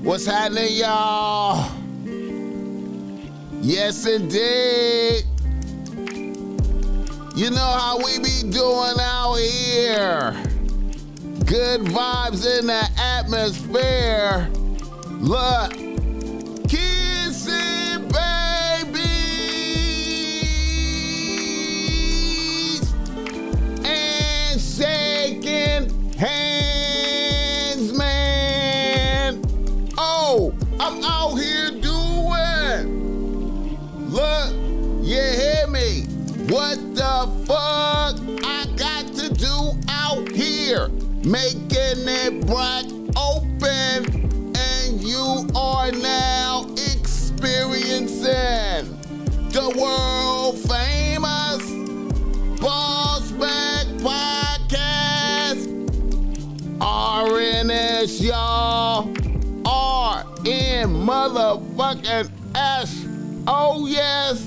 What's happening, y'all? Yes, indeed. You know how we be doing out here. Good vibes in the atmosphere. Look, kissing babies and shaking hands, man. Oh, I'm out here doing. Look, you hear me? What the fuck I got to do out here? Making it black open, and you are now experiencing the world famous BossMack podcast. RNS, y'all. RN motherfucking S. Oh, yes.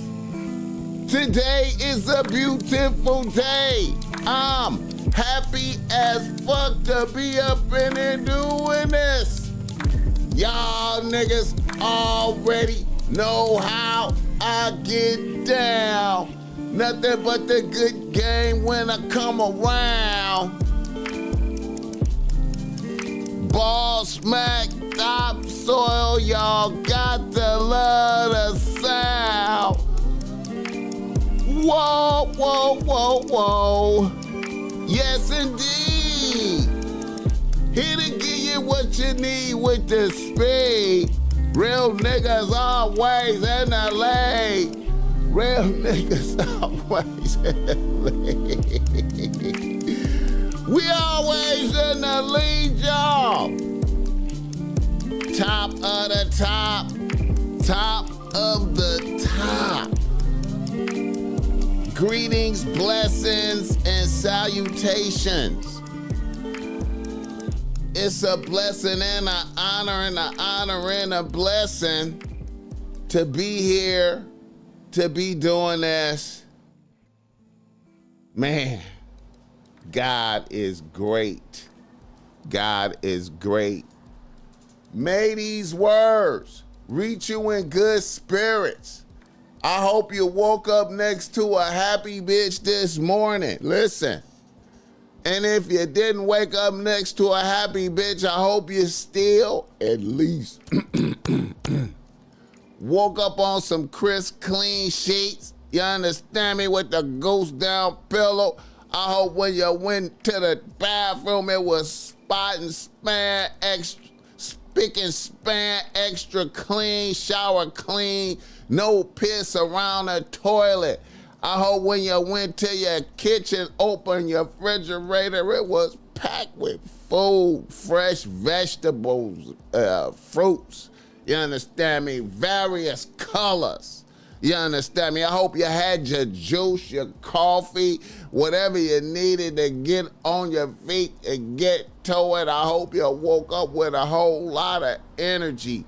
Today is a beautiful day. I'm happy as fuck to be up in here doing this. Y'all niggas already know how I get down. Nothing but the good game when I come around. BossMack, topsoil, y'all got to love the sound. Whoa, whoa, whoa, whoa. Yes, indeed. Here to give you what you need with the speed. Real niggas always in LA. Real niggas always in LA. We always in the lead, y'all. Top of the top. Top of the top. Greetings, blessings, and salutations. It's a blessing and an honor and a blessing to be here, to be doing this. Man, God is great. God is great. May these words reach you in good spirits. I hope you woke up next to a happy bitch this morning. Listen, and if you didn't wake up next to a happy bitch, I hope you still at least woke up on some crisp, clean sheets. You understand me? With the ghost down pillow. I hope when you went to the bathroom, it was spot and span, extra, spick and span, extra clean, shower clean. No piss around the toilet. I hope when you went to your kitchen, open your refrigerator, it was packed with food, fresh vegetables, fruits. You understand me? Various colors. You understand me? I hope you had your juice, your coffee, whatever you needed to get on your feet and get to it. I hope you woke up with a whole lot of energy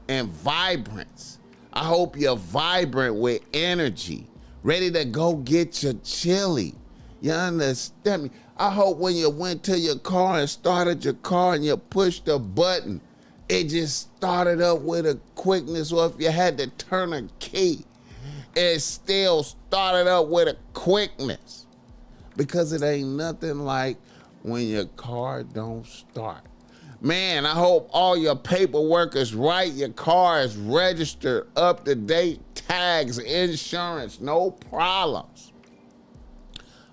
and vibrance. I hope you're vibrant with energy, ready to go get your chili. You understand me? I hope when you went to your car and started your car and you pushed the button, it just started up with a quickness, or if you had to turn a key, it still started up with a quickness. Because it ain't nothing like when your car don't start. Man, I hope all your paperwork is right. Your car is registered, up to date, tags, insurance, no problems.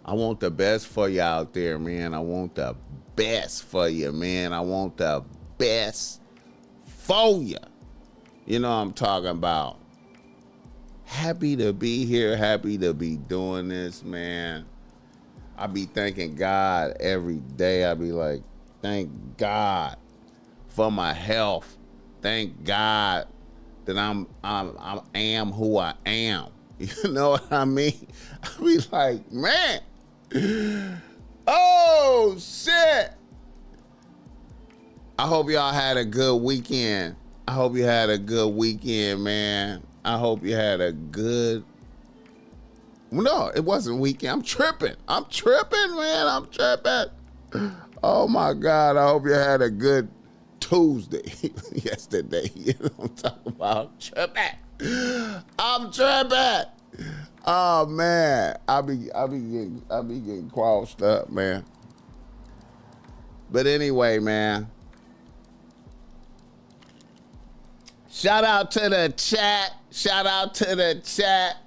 I want the best for you out there, man. I want the best for you, man. I want the best for you. You know what I'm talking about. Happy to be here. Happy to be doing this, man. I be thanking God every day. I be like, thank God for my health. Thank God that I am who I am. You know what I mean? I be like, man, oh shit. I hope y'all had a good weekend. I hope you had a good weekend, man. I hope you had a good... No, it wasn't weekend. I'm tripping, man. I'm tripping. Oh my God. I hope you had a good Tuesday, yesterday. You know what I'm talking about? I'm tripping. Oh man, I be getting crossed up, man. But anyway, man. Shout out to the chat. Shout out to the chat.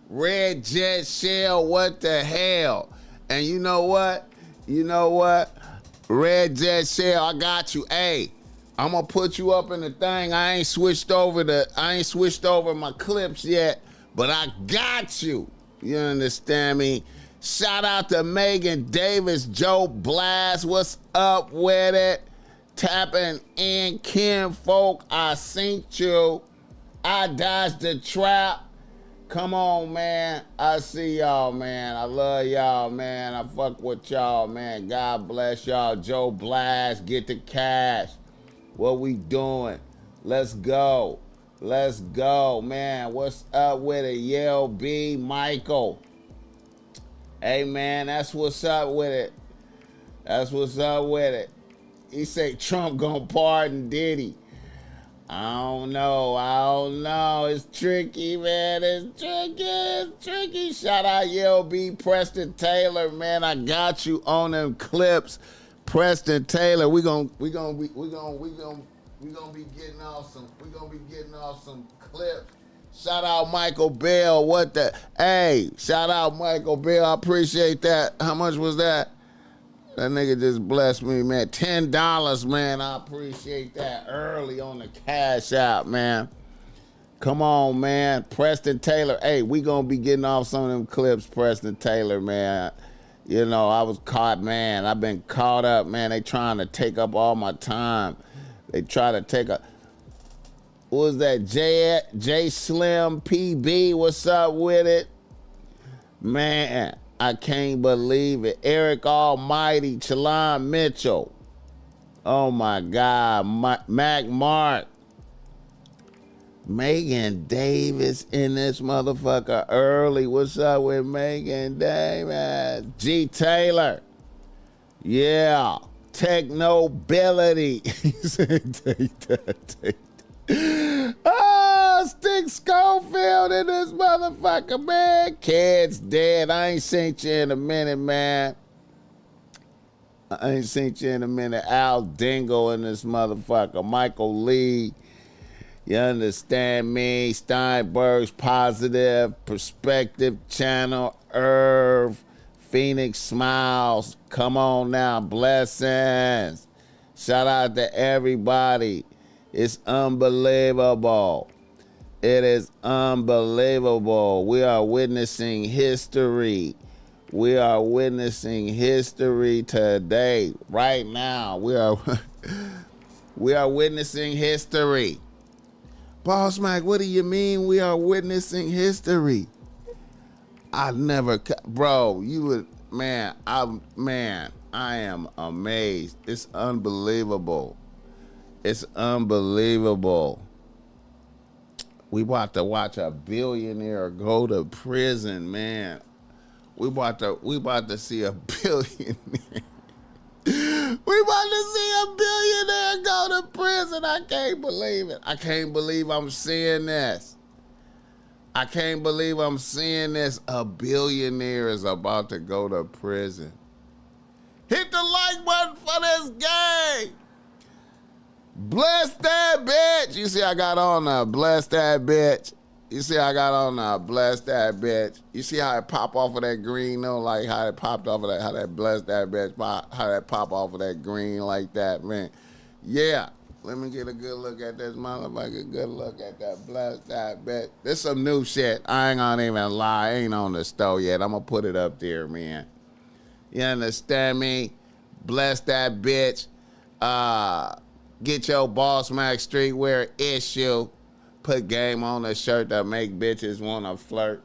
Red Jet Shell, what the hell? And you know what? You know what? Red Jet Shell, I got you. Hey, I'm gonna put you up in the thing. I ain't switched over my clips yet, but I got you. You understand me? Shout out to Megan Davis, Joe Blast. What's up with it? Tapping in, Ken Folk. I seen you. I dodged the trap. Come on, man. I see y'all, man. I love y'all, man. I fuck with y'all, man. God bless y'all. Joe Blast, get the cash. What we doing? Let's go. Let's go, man. What's up with it? Yale B, Michael. Hey, man, that's what's up with it. That's what's up with it. He say Trump gonna pardon Diddy. I don't know. It's tricky, man. It's tricky. Shout out Yale B, Preston Taylor, man. I got you on them clips. Preston Taylor, we gonna be getting off some clips. Shout out Michael Bell. Hey, shout out Michael Bell. I appreciate that. How much was that? That nigga just blessed me, man. $10, man. I appreciate that early on the cash out, man. Come on, man. Preston Taylor. Hey, we gonna be getting off some of them clips, Preston Taylor, man. You know, I was caught, man. I've been caught up, man. They trying to take up all my time. They try to take up. What was that? J Slim PB. What's up with it? Man, I can't believe it. Eric Almighty, Chalon Mitchell. Oh my God. Mac Mark. Megan Davis in this motherfucker early. What's up with Megan Davis? G Taylor. Yeah. Technobility. He said, take that. Oh, Stick Schofield in this motherfucker, man. Kid's dead. I ain't seen you in a minute, man. Al Dingo in this motherfucker. Michael Lee. You understand me? Steinberg's Positive Perspective Channel. Irv. Phoenix Smiles. Come on now. Blessings. Shout out to everybody. It's unbelievable. It is unbelievable. We are witnessing history. We are witnessing history today. Right now, we are witnessing history. BossMack, what do you mean we are witnessing history? Bro, you would, man, I am amazed. It's unbelievable. It's unbelievable. We about to watch a billionaire go to prison, man. We about to see a billionaire. We about to see a billionaire go to prison. I can't believe it. I can't believe I'm seeing this. A billionaire is about to go to prison. Hit the like button for this game. Bless that bitch. You see I got on a bless that bitch. You see how it pop off of that green though? Like how it popped off of that, how that bless that bitch, how that pop off of that green like that, man. Yeah. Let me get a good look at this motherfucker. Good look at that bless that bitch. This some new shit. I ain't gonna even lie. I ain't on the stove yet. I'm gonna put it up there, man. You understand me? Bless that bitch. Get your BossMack streetwear issue. Put game on the shirt that make bitches want to flirt.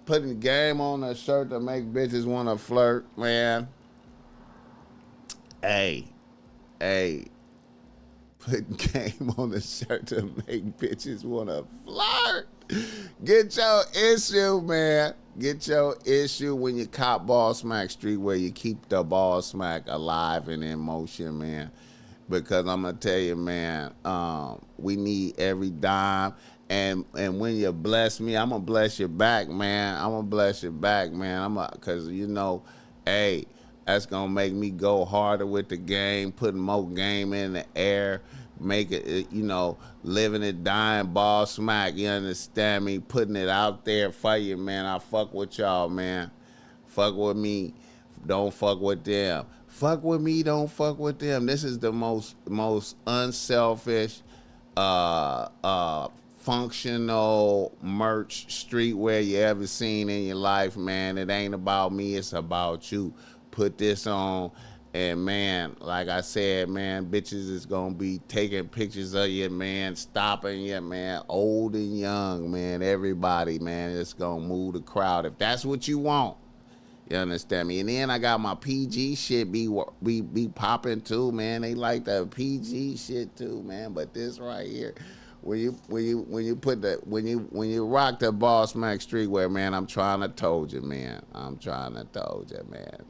Putting game on the shirt that make bitches want to flirt, man. Hey. Putting game on the shirt to make bitches want to flirt. Get your issue, man. Get your issue when you cop BossMack streetwear. You keep the BossMack alive and in motion, man. because I'm gonna tell you, man, we need every dime. And when you bless me, I'm gonna bless you back, man. I'm gonna bless you back, man. Cause hey, that's gonna make me go harder with the game, putting more game in the air, make it, living it, dying, BossMack. You understand me? Putting it out there for you, man. I fuck with y'all, man. Fuck with me, don't fuck with them. Fuck with me, don't fuck with them. This is the most unselfish, functional merch streetwear you ever seen in your life, man. It ain't about me, it's about you. Put this on, and man, like I said, man, bitches is gonna be taking pictures of you, man, stopping you, man, old and young, man, everybody, man, it's gonna move the crowd if that's what you want. You understand me? And then I got my PG shit be popping too, man. They like the PG shit too, man. But this right here, when you rock the BossMack streetwear, man, I'm trying to told you, man. I'm trying to told you, man.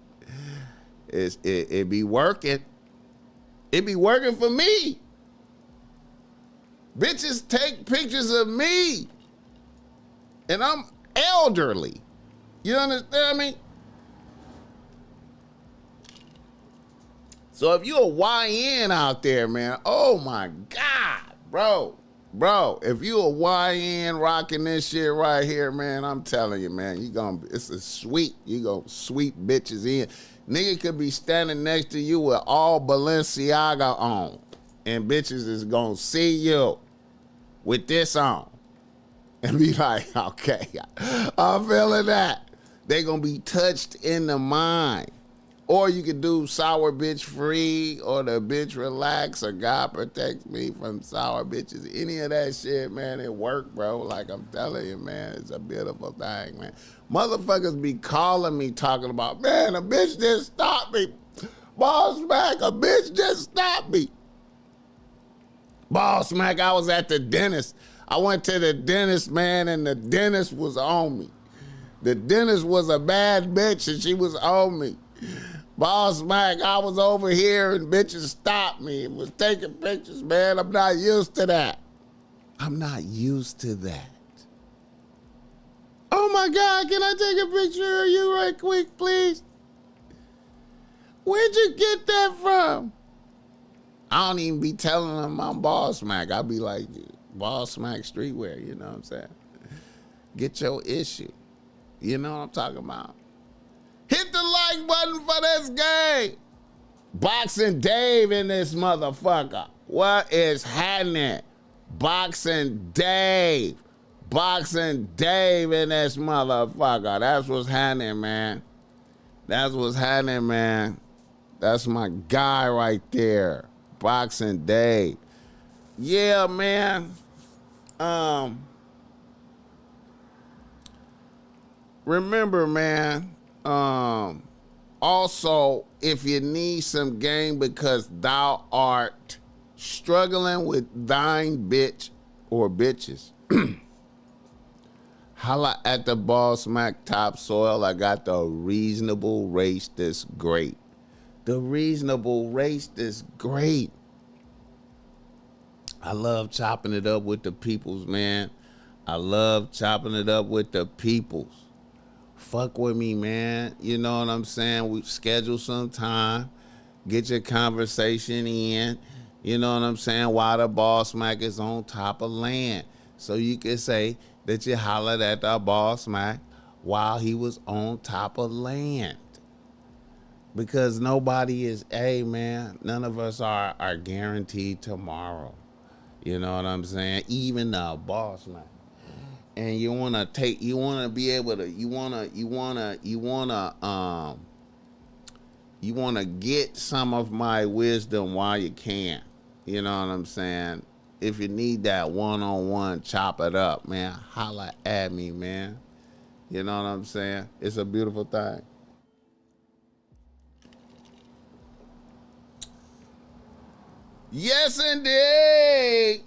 It be working. It be working for me. Bitches take pictures of me, and I'm elderly. You understand me? So if you a YN out there, man, oh my God, bro, if you a YN rocking this shit right here, man, I'm telling you, man, it's a sweet, you gonna sweep bitches in. Nigga could be standing next to you with all Balenciaga on, and bitches is gonna see you with this on, and be like, okay, I'm feeling that. They gonna be touched in the mind. Or you could do sour bitch free, or the bitch relax, or God protects me from sour bitches. Any of that shit, man, it work, bro. Like I'm telling you, man, it's a beautiful thing, man. Motherfuckers be calling me talking about, man, a bitch just stopped me. BossMack, a bitch just stopped me. BossMack, I was at the dentist. I went to the dentist, man, and the dentist was on me. The dentist was a bad bitch, and she was on me. BossMack, I was over here and bitches stopped me and was taking pictures, man. I'm not used to that. I'm not used to that. Oh my God, can I take a picture of you right quick, please? Where'd you get that from? I don't even be telling them I'm BossMack. I be like, BossMack streetwear, you know what I'm saying? Get your issue. You know what I'm talking about? Hit the like button for this game. Boxing Dave in this motherfucker. What is happening? Boxing Dave. Boxing Dave in this motherfucker. That's what's happening, man. That's what's happening, man. That's my guy right there. Boxing Dave. Yeah, man. Remember, man. Also, if you need some game because thou art struggling with thine bitch or bitches, holla at the BossMack topsoil. I got the reasonable race that's great. The reasonable race that's great. I love chopping it up with the peoples, man. I love chopping it up with the peoples. Fuck with me, man. You know what I'm saying? We schedule some time. Get your conversation in. You know what I'm saying? While the BossMack is on top of land. So you can say that you hollered at the BossMack while he was on top of land. Because nobody is, man, none of us are guaranteed tomorrow. You know what I'm saying? Even the BossMack. And you wanna be able to, you wanna get some of my wisdom while you can. You know what I'm saying? If you need that one-on-one, chop it up, man. Holla at me, man. You know what I'm saying? It's a beautiful thing. Yes, indeed.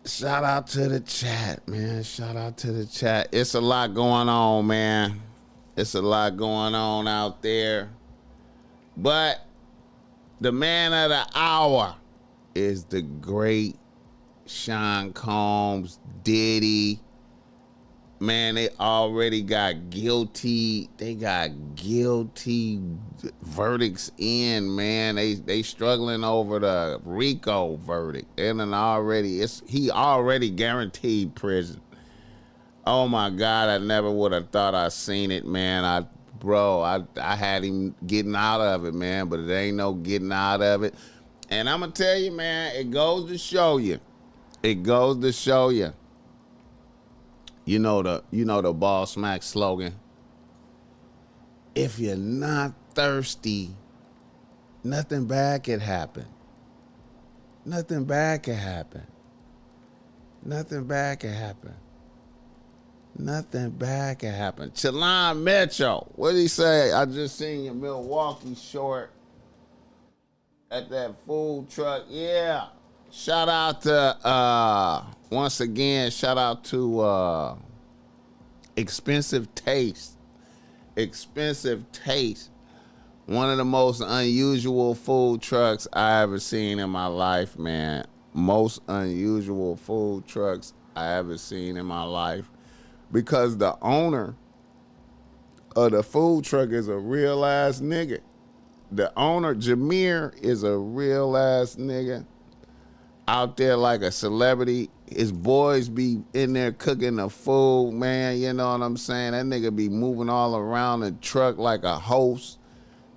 Shout out to the chat, man. Shout out to the chat. It's a lot going on, man. It's a lot going on out there. But The man of the hour is the great Sean Combs, Diddy. Man, they already got guilty. They got guilty verdicts in, man. They struggling over the RICO verdict. And then he already guaranteed prison. Oh my God, I never would have thought I seen it, man. I had him getting out of it, man, but it ain't no getting out of it. And I'm gonna tell you, man, it goes to show you. It goes to show you. You know the BossMack slogan. If you're not thirsty, nothing bad could happen. Nothing bad could happen. Nothing bad could happen. Nothing bad can happen. Chalon Metro. What did he say? I just seen your Milwaukee short at that food truck. Yeah. Shout out to once again, shout out to Expensive Taste. Expensive Taste. One of the most unusual food trucks I ever seen in my life, man. Most unusual food trucks I ever seen in my life. Because the owner of the food truck is a real ass nigga. The owner, Jameer, is a real ass nigga. Out there like a celebrity. His boys be in there cooking the food, man. You know what I'm saying? That nigga be moving all around the truck like a host.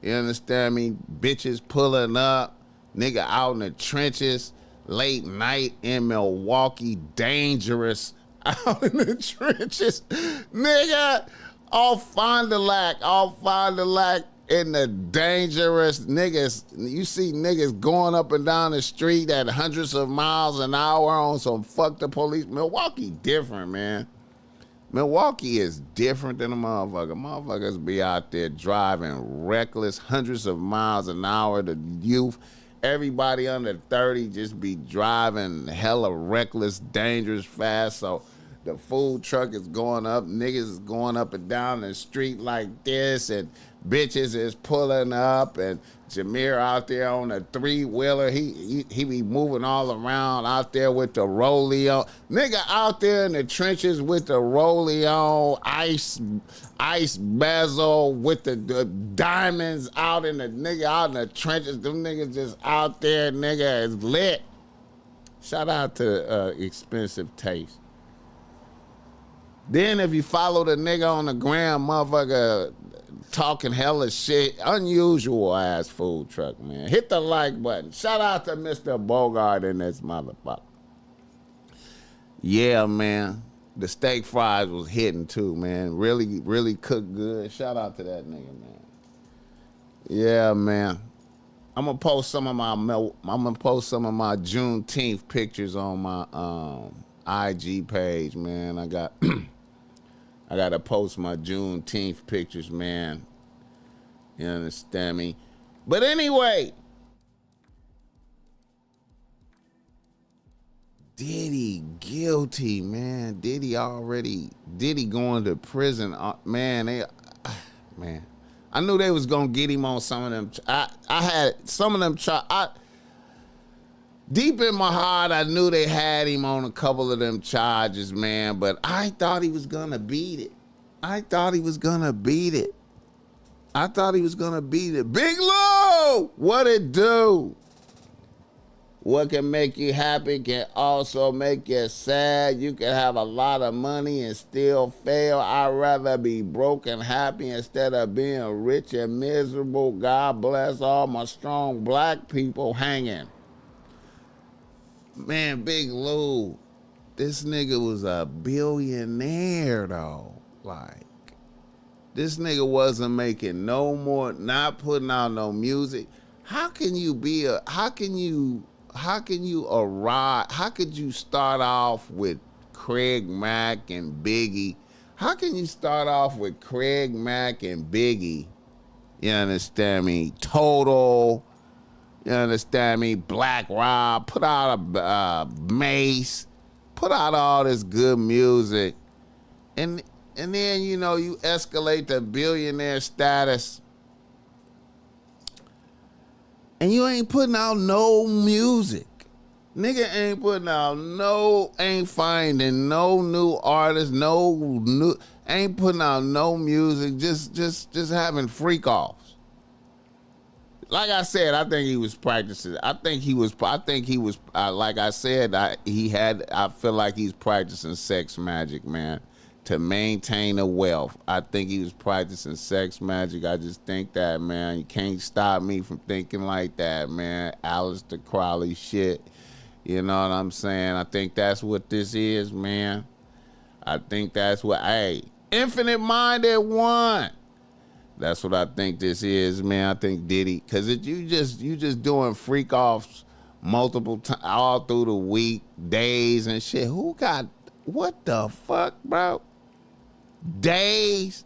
You understand me? Bitches pulling up. Nigga out in the trenches. Late night in Milwaukee. Dangerous. Out in the trenches, nigga, off Fond du Lac in the dangerous niggas. You see niggas going up and down the street at hundreds of miles an hour on some fuck the police. Milwaukee different, man. Milwaukee is different than a motherfucker. Motherfuckers be out there driving reckless, hundreds of miles an hour. The youth, everybody under 30 just be driving hella reckless, dangerous, fast. So the food truck is going up. Niggas is going up and down the street like this. And bitches is pulling up. And Jameer out there on a three-wheeler. He be moving all around out there with the rollie on. Nigga out there in the trenches with the rollie on. Ice bezel with the diamonds out in the nigga out in the trenches. Them niggas just out there, nigga, is lit. Shout out to Expensive Taste. Then if you follow the nigga on the gram, motherfucker talking hella shit, unusual ass food truck, man. Hit the like button. Shout out to Mr. Bogart in this motherfucker. Yeah, man. The steak fries was hitting too, man. Really, really cooked good. Shout out to that nigga, man. Yeah, man. I'm gonna post some of my Juneteenth pictures on my IG page, man. I gotta post my Juneteenth pictures, man. You understand me? But anyway, Diddy guilty, man. Diddy going to prison, man. Man, I knew they was gonna get him on some of them. I had some of them deep in my heart, I knew they had him on a couple of them charges, man, but I thought he was gonna beat it. Big Lou, what it do? What can make you happy can also make you sad. You can have a lot of money and still fail. I'd rather be broke and happy instead of being rich and miserable. God bless all my strong black people hanging. Man, Big Lou, this nigga was a billionaire, though. Like, this nigga wasn't making no more, not putting out no music. How can you start off with Craig Mack and Biggie? How can you start off with Craig Mack and Biggie? You understand me? Total. You understand me? Black Rob, put out a Mace, put out all this good music. And then, you know, you escalate the billionaire status. And you ain't putting out no music. Nigga ain't finding no new artists, ain't putting out no music, just having freak offs. Like I said, I think he was practicing. I feel like he's practicing sex magic, man, to maintain a wealth. I think he was practicing sex magic. I just think that, man, you can't stop me from thinking like that, man. Aleister Crowley shit. You know what I'm saying? I think that's what this is, man. I think that's what, Infinite Minded One. That's what I think this is, man. I think Diddy, because you just doing freak offs multiple times all through the week, days and shit. What the fuck, bro? Days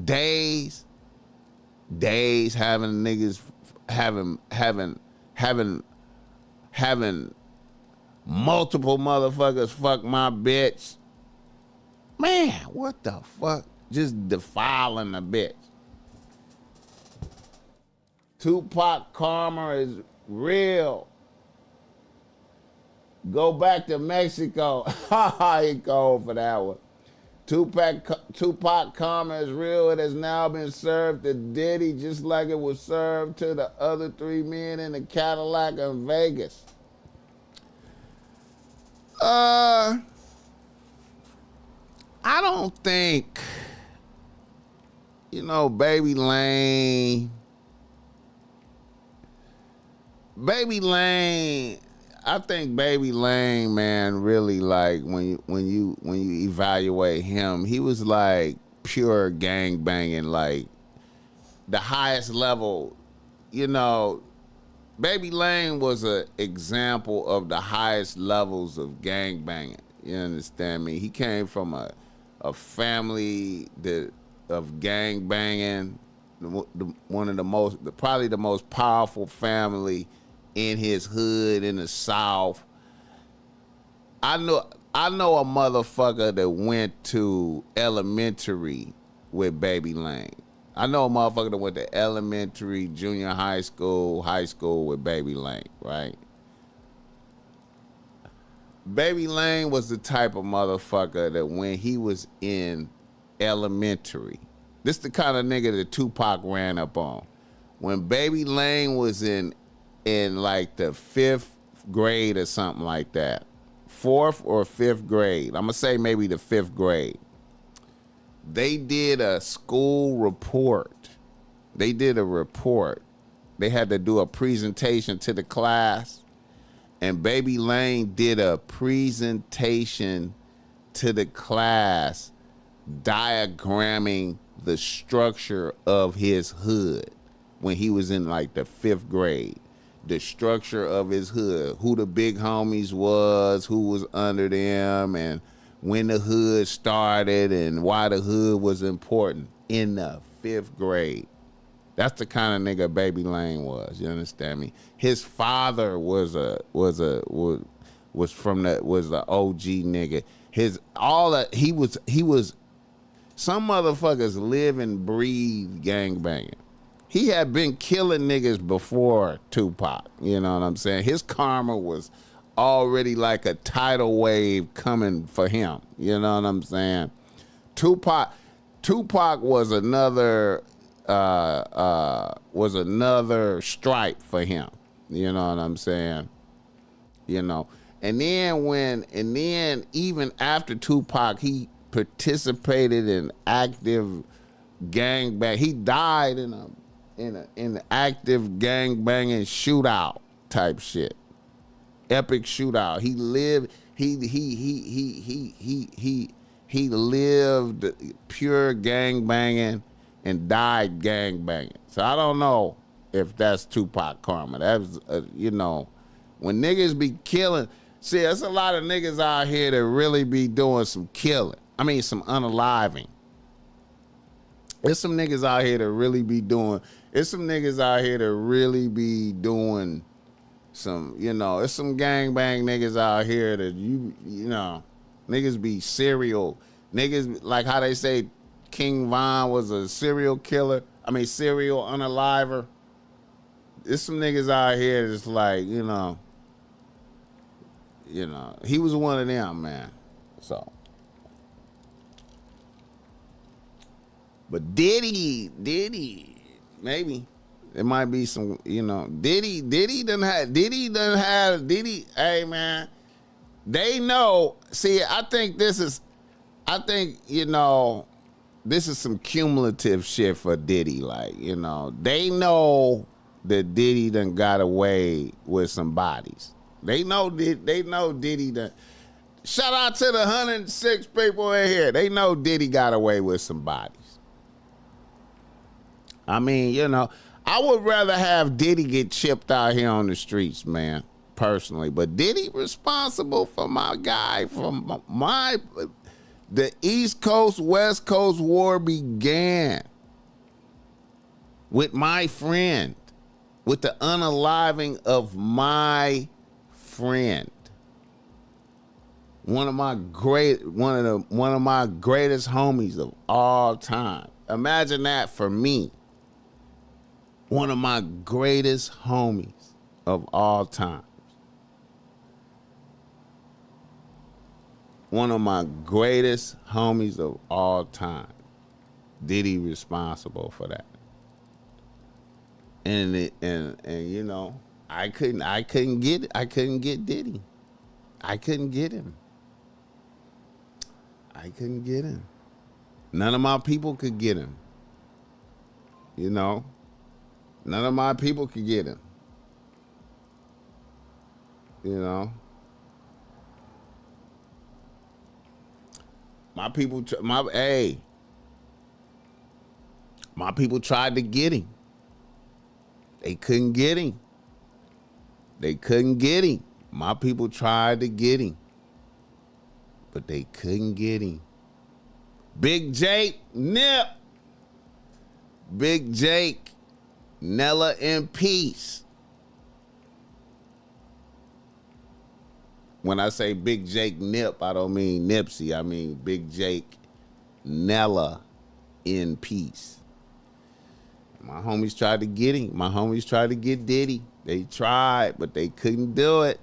having niggas having multiple motherfuckers fuck my bitch. Man, what the fuck? Just defiling a bitch. Tupac karma is real. Go back to Mexico. He called for that one. Tupac karma is real. It has now been served to Diddy just like it was served to the other 3 men in the Cadillac in Vegas. I don't think, Baby Lane, I think Baby Lane, man, really, like, when you evaluate him, he was like pure gang banging, like the highest level. Baby Lane was an example of the highest levels of gang banging. You understand me? He came from a family of gang banging, probably the most powerful family in his hood in the South. I know a motherfucker that went to elementary with Baby Lane. I know a motherfucker that went to elementary, junior high school with Baby Lane, right? Baby Lane was the type of motherfucker that when he was in elementary, this the kind of nigga that Tupac ran up on. When Baby Lane was in like the 5th grade or something like that, 4th or 5th grade, I'm gonna say maybe the 5th grade, they did a school report. They did a report. They had to do a presentation to the class, and Baby Lane did a presentation to the class diagramming the structure of his hood when he was in like the 5th grade. The structure of his hood, who the big homies was, who was under them, and when the hood started and why the hood was important in the 5th grade. That's the kind of nigga Baby Lane was. You understand me? His father was the OG nigga. He was some motherfuckers live and breathe gangbanging. He had been killing niggas before Tupac. You know what I'm saying? His karma was already like a tidal wave coming for him. You know what I'm saying? Tupac was another stripe for him. You know what I'm saying? And then even after Tupac, he participated in active gangbang. He died in an active gang banging shootout type shit. Epic shootout. He lived pure gang banging and died gang banging. So I don't know if that's Tupac karma. That was when niggas be killing. See, there's a lot of niggas out here that really be doing some killing. I mean, some unaliving. There's some niggas out here that really be doing. There's some niggas out here that really be doing some. There's some gangbang niggas out here that niggas be serial niggas, like how they say King Von was a serial killer. I mean, serial unaliver. there's some niggas out here that's like, he was one of them, man. So, but Diddy, maybe it might be some, Diddy. Hey, man, they know. See, I think this is some cumulative shit for Diddy. Like, they know that Diddy done got away with some bodies. They know Diddy done. Shout out to the 106 people in here. They know Diddy got away with some bodies. I mean, I would rather have Diddy get chipped out here on the streets, man, personally. But Diddy responsible for my guy, from the East Coast, West Coast war began with my friend, with the unaliving of my friend. One of my greatest homies of all time. Imagine that for me. One of my greatest homies of all time. One of my greatest homies of all time. Diddy responsible for that. And I couldn't get Diddy. I couldn't get him. None of my people could get him. None of my people could get him. My people tried to get him. They couldn't get him. My people tried to get him, but they couldn't get him. Big Jake, Nip. Big Jake, Nella in peace. When I say Big Jake Nip, I don't mean Nipsey. I mean Big Jake, Nella in peace. My homies tried to get him. My homies tried to get Diddy. They tried, but they couldn't do it.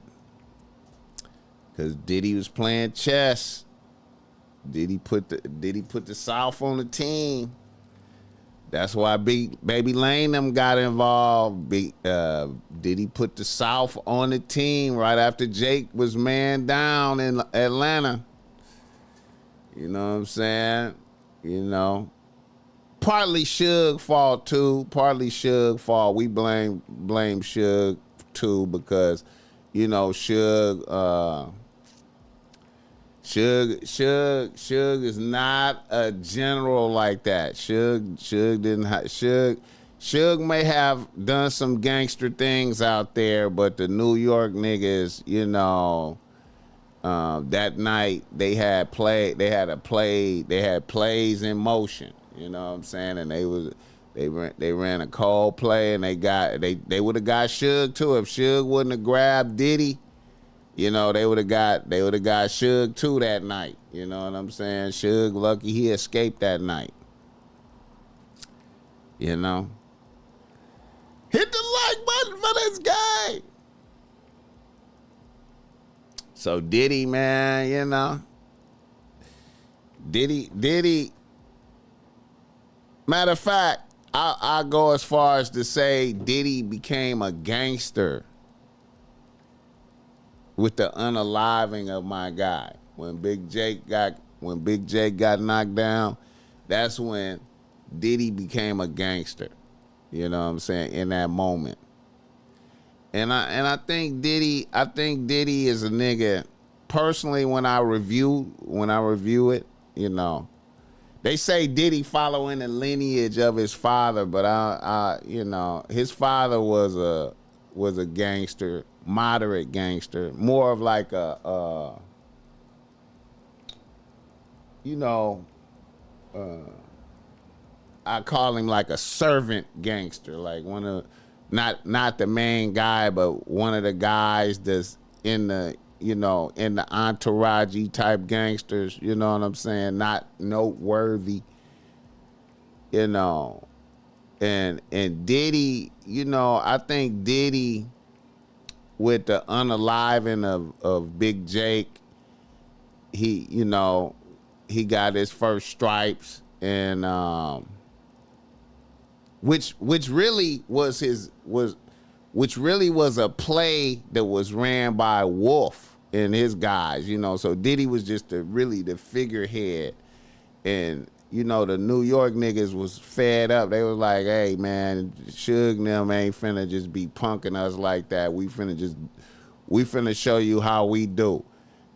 Because Diddy was playing chess. Diddy put the South on the team. That's why Baby Lane them got involved. Diddy put the South on the team right after Jake was man down in Atlanta. You know what I'm saying? Partly Suge fault too. Partly Suge fault. We blame Suge too because, Suge is not a general like that. Suge may have done some gangster things out there, but the New York niggas, that night they had plays in motion. You know what I'm saying? And they ran a cold play and they would have got Suge too if Suge wouldn't have grabbed Diddy. They would have got Suge too that night. You know what I'm saying? Suge lucky he escaped that night. Hit the like button for this guy. So Diddy, man, Diddy. Matter of fact, I go as far as to say Diddy became a gangster with the unaliving of my guy. When Big Jake got knocked down, that's when Diddy became a gangster. You know what I'm saying? In that moment. And I think Diddy is a nigga. Personally, when I review it, they say Diddy following the lineage of his father, but his father was a gangster, moderate gangster, more of like I call him like a servant gangster, like one of not the main guy, but one of the guys that's in the entourage type gangsters, you know what I'm saying? Not noteworthy, And Diddy, you know, I think Diddy with the unaliving of Big Jake, he, you know, he got his first stripes, and which really was which really was a play that was ran by Wolf and his guys, you know. So Diddy was just really the figurehead, and you know, the New York niggas was fed up. They was like, hey man, Suge and them ain't finna just be punking us like that. We finna show you how we do.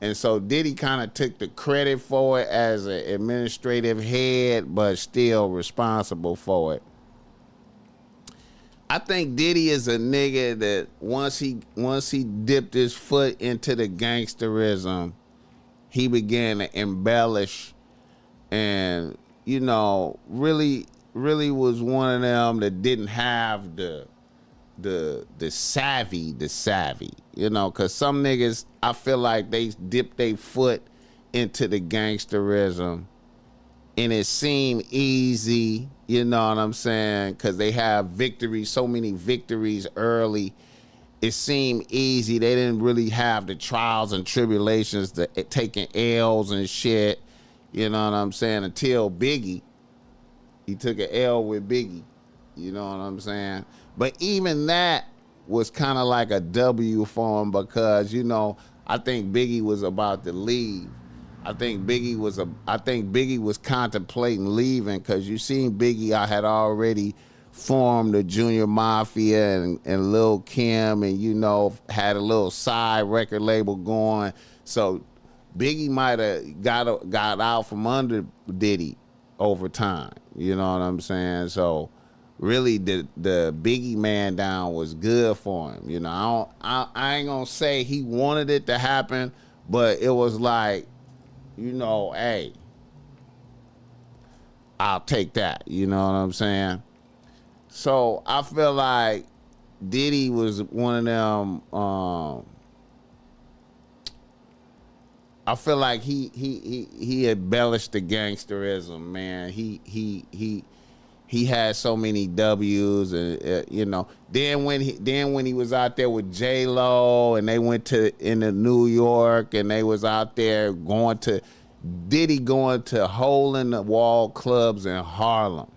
And so Diddy kind of took the credit for it as an administrative head, but still responsible for it. I think Diddy is a nigga that once he dipped his foot into the gangsterism, he began to embellish, and you know, really was one of them that didn't have the savvy, you know, because some niggas, I feel like they dip their foot into the gangsterism and it seemed easy, you know what I'm saying, because they have victories, so many victories early. It seemed easy. They didn't really have the trials and tribulations, the taking L's and shit, you know what I'm saying, until Biggie. He took an L with Biggie, you know what I'm saying? But even that was kind of like a W for him because, you know, I think Biggie was about to leave. I think Biggie was contemplating leaving because you seen Biggie, I had already formed the Junior Mafia and Lil Kim, and, you know, had a little side record label going. So Biggie might have got out from under Diddy over time. You know what I'm saying? So really the Biggie man down was good for him. You know, I ain't gonna say he wanted it to happen, but it was like, you know, hey, I'll take that. You know what I'm saying? So I feel like Diddy was one of them. I feel like he embellished the gangsterism, man. He had so many W's, and you know. Then when he was out there with J-Lo, and they went into New York, and they was out there going to hole in the wall clubs in Harlem.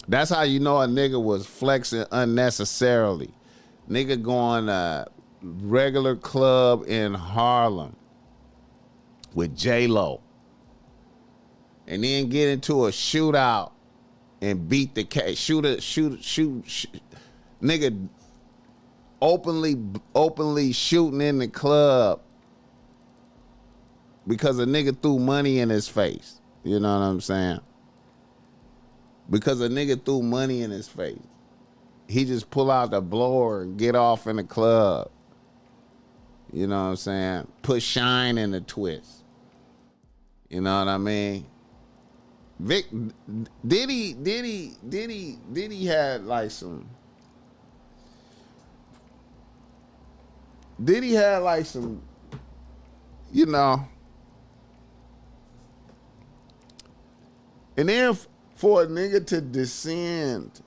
That's how you know a nigga was flexing unnecessarily. Nigga going to regular club in Harlem with J-Lo, and then get into a shootout and beat the cat. Shoot. Nigga openly shooting in the club because a nigga threw money in his face. You know what I'm saying? Because a nigga threw money in his face. He just pull out the blower and get off in the club. You know what I'm saying? Put shine in the twist. You know what I mean? Diddy had like some. Diddy had like some, you know. And then for a nigga to descend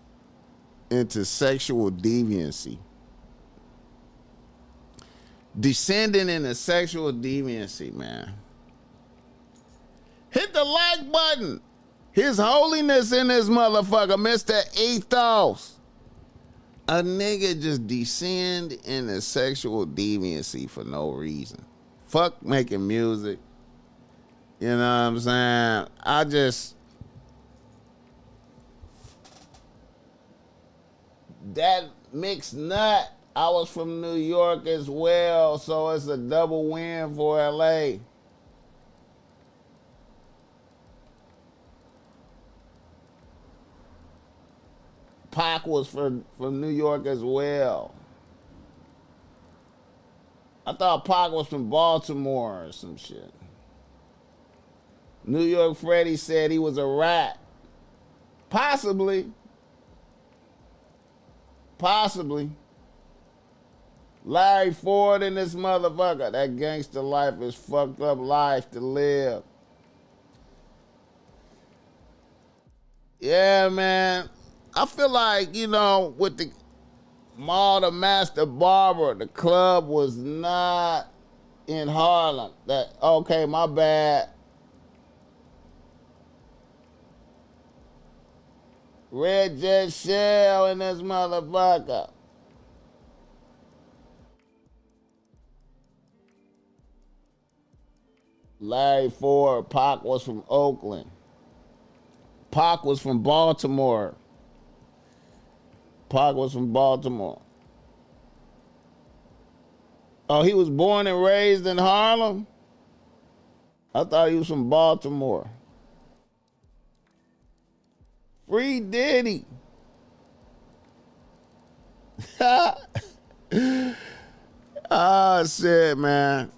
into sexual deviancy. Descending into sexual deviancy, man. Hit the like button. His Holiness in this motherfucker, Mr. Ethos. A nigga just descend into sexual deviancy for no reason. Fuck making music. You know what I'm saying? That mixed nut. I was from New York as well, so it's a double win for LA. Pac was from New York as well. I thought Pac was from Baltimore or some shit. New York Freddie said he was a rat. Possibly. Larry Ford in this motherfucker. That gangster life is fucked up life to live. Yeah, man. I feel like, with the Mall the Master Barber, the club was not in Harlem. Okay, my bad. Red Jet Shell in this motherfucker. Larry Ford, Pac was from Oakland. Pac was from Baltimore. Pac was from Baltimore. Oh, he was born and raised in Harlem? I thought he was from Baltimore. Free Diddy. Ah, shit, man.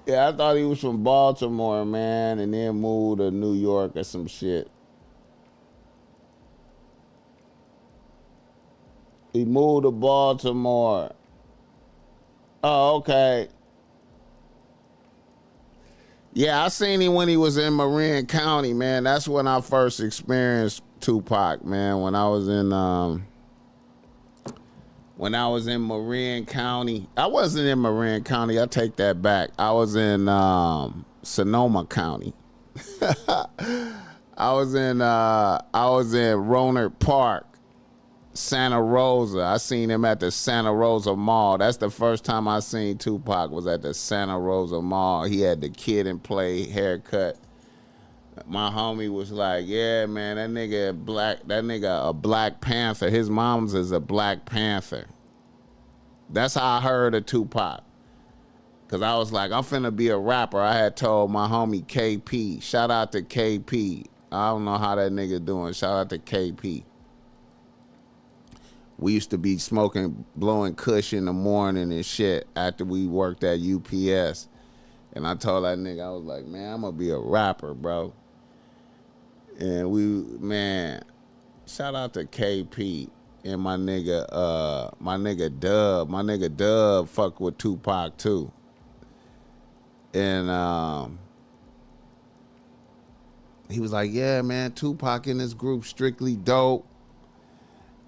Yeah, I thought he was from Baltimore, man, and then moved to New York or some shit. He moved to Baltimore. Oh, okay. Yeah, I seen him when he was in Marin County, man. That's when I first experienced Tupac, man. When I was in Marin County. I wasn't in Marin County. I take that back. I was in Sonoma County. I was in Rohnert Park, Santa Rosa. I seen him at the Santa Rosa Mall. That's the first time I seen Tupac, was at the Santa Rosa Mall. He had the Kid and Play haircut. My homie was like, yeah, man, that nigga a Black Panther. His mom's is a Black Panther. That's how I heard of Tupac. Cause I was like, I'm finna be a rapper. I had told my homie KP. Shout out to KP. I don't know how that nigga doing. Shout out to KP. We used to be smoking, blowing kush in the morning and shit after we worked at UPS. And I told that nigga, I was like, man, I'm gonna be a rapper, bro. And shout out to KP and my nigga Dub. My nigga Dub fuck with Tupac too. And he was like, yeah, man, Tupac in this group strictly dope.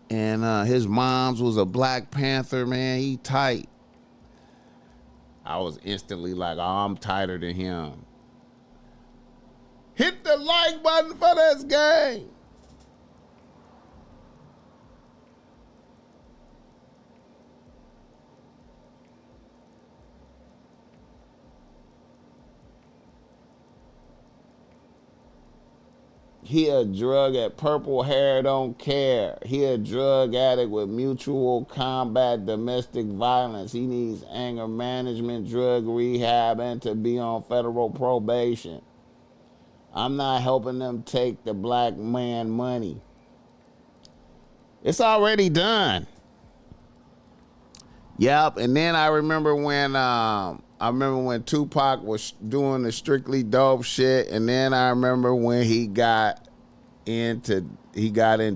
And his mom's was a Black Panther, man. He tight. I was instantly like, oh, I'm tighter than him. Hit the like button for this game. He a drug at Purple Hair Don't Care. He a drug addict with mutual combat domestic violence. He needs anger management, drug rehab, and to be on federal probation. I'm not helping them take the black man money. It's already done. Yep, and then I remember when Tupac was doing the strictly dope shit, and then I remember when he got in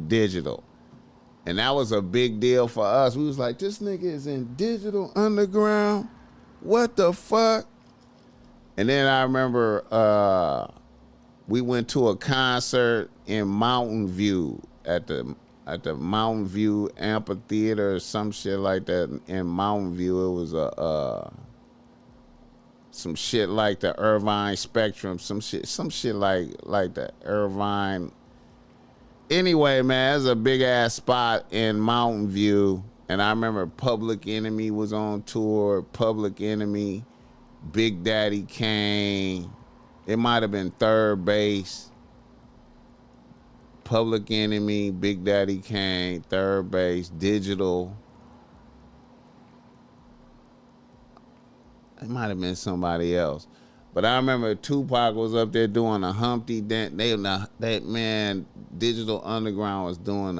digital. And that was a big deal for us. We was like, this nigga is in digital underground. What the fuck? And then I remember we went to a concert in Mountain View at the Mountain View Amphitheater or some shit like that. In Mountain View, it was some shit like the Irvine Spectrum, some shit like that Irvine. Anyway, man, it's a big ass spot in Mountain View, and I remember Public Enemy was on tour. Public Enemy, Big Daddy Kane. It might have been Third Base. Public Enemy, Big Daddy Kane, Third Base, Digital. It might have been somebody else. But I remember Tupac was up there doing a Humpty dance. Digital Underground was doing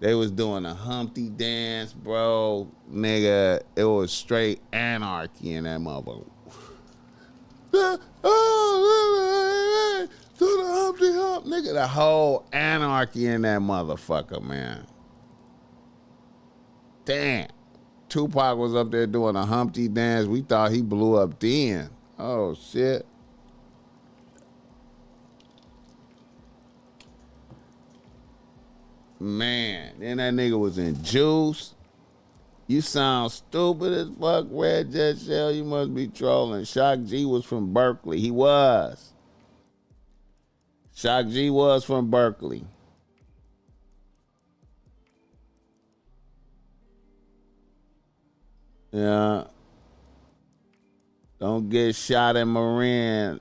they was doing a Humpty dance, bro. Nigga, it was straight anarchy in that motherfucker. Do the Humpty Hump, nigga. The whole anarchy in that motherfucker, man. Damn. Tupac was up there doing a Humpty dance. We thought he blew up then. Oh, shit. Man, then that nigga was in Juice. You sound stupid as fuck, Red Jet Shell. You must be trolling. Shock G was from Berkeley. He was. Shock G was from Berkeley. Yeah. Don't get shot in Marin.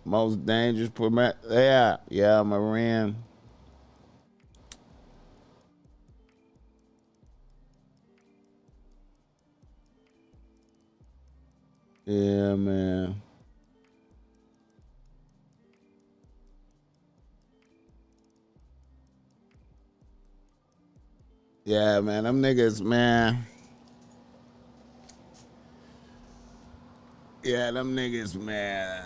Most dangerous permit. Yeah, Marin. Yeah, man. Yeah, man. Them niggas, man. Yeah, them niggas, man.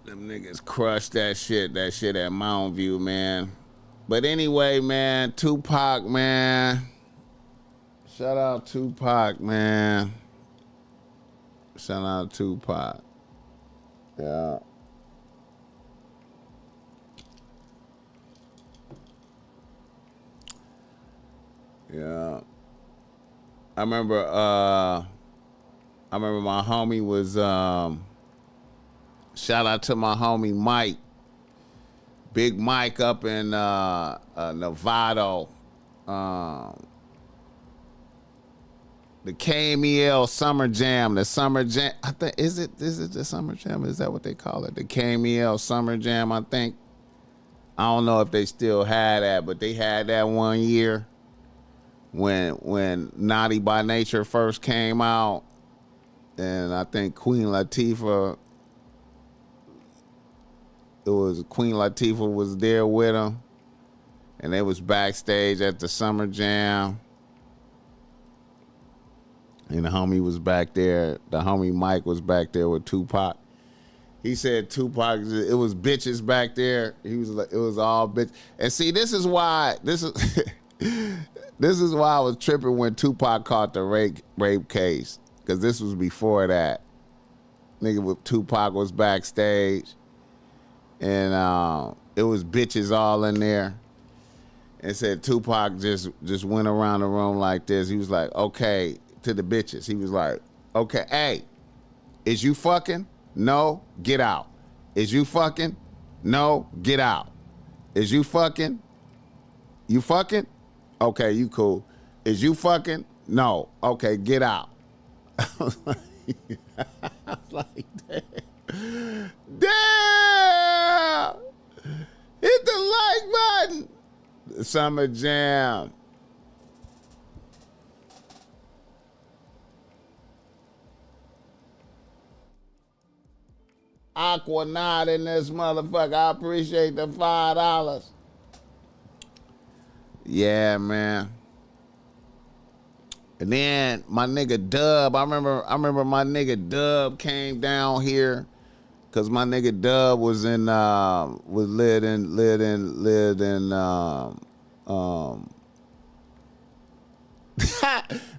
Them niggas crushed that shit at Mountain View, man. But anyway, man, Tupac, man. Shout out Tupac, man. Shout out Tupac. Yeah. Yeah. I remember my homie was shout out to my homie Mike. Big Mike up in Novato. The KMEL Summer Jam, the Summer Jam. I think is it the Summer Jam? Is that what they call it? The KMEL Summer Jam, I think. I don't know if they still had that, but they had that one year when Naughty by Nature first came out, and I think Queen Latifah. It was Queen Latifah was there with them, and they was backstage at the Summer Jam. And the homie was back there. The homie Mike was back there with Tupac. He said Tupac, it was bitches back there. He was like, it was all bitch. And see, this is why this is why I was tripping when Tupac caught the rape case, because this was before that. Nigga with Tupac was backstage, and it was bitches all in there. And said Tupac just went around the room like this. He was like, okay. To the bitches. He was like, okay, hey, is you fucking? No, get out. Is you fucking? No, get out. Is you fucking? You fucking? Okay, you cool. Is you fucking? No. Okay, get out. I was like, damn. Damn. Hit the like button. Summer Jam. Aquanaut in this motherfucker. I appreciate the $5. Yeah, man. And then my nigga Dub, I remember my nigga Dub came down here, cause my nigga Dub was in lived in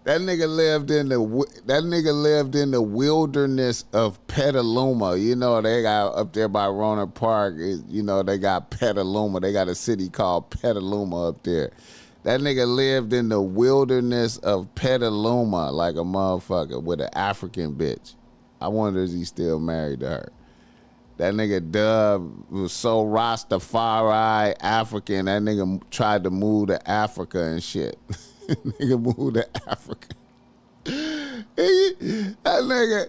that nigga lived in the wilderness of Petaluma. You know, they got up there by Rona Park. You know, they got Petaluma. They got a city called Petaluma up there. That nigga lived in the wilderness of Petaluma like a motherfucker with an African bitch. I wonder is he still married to her. That nigga Dub was so Rastafari African. That nigga tried to move to Africa and shit. Nigga moved to Africa. That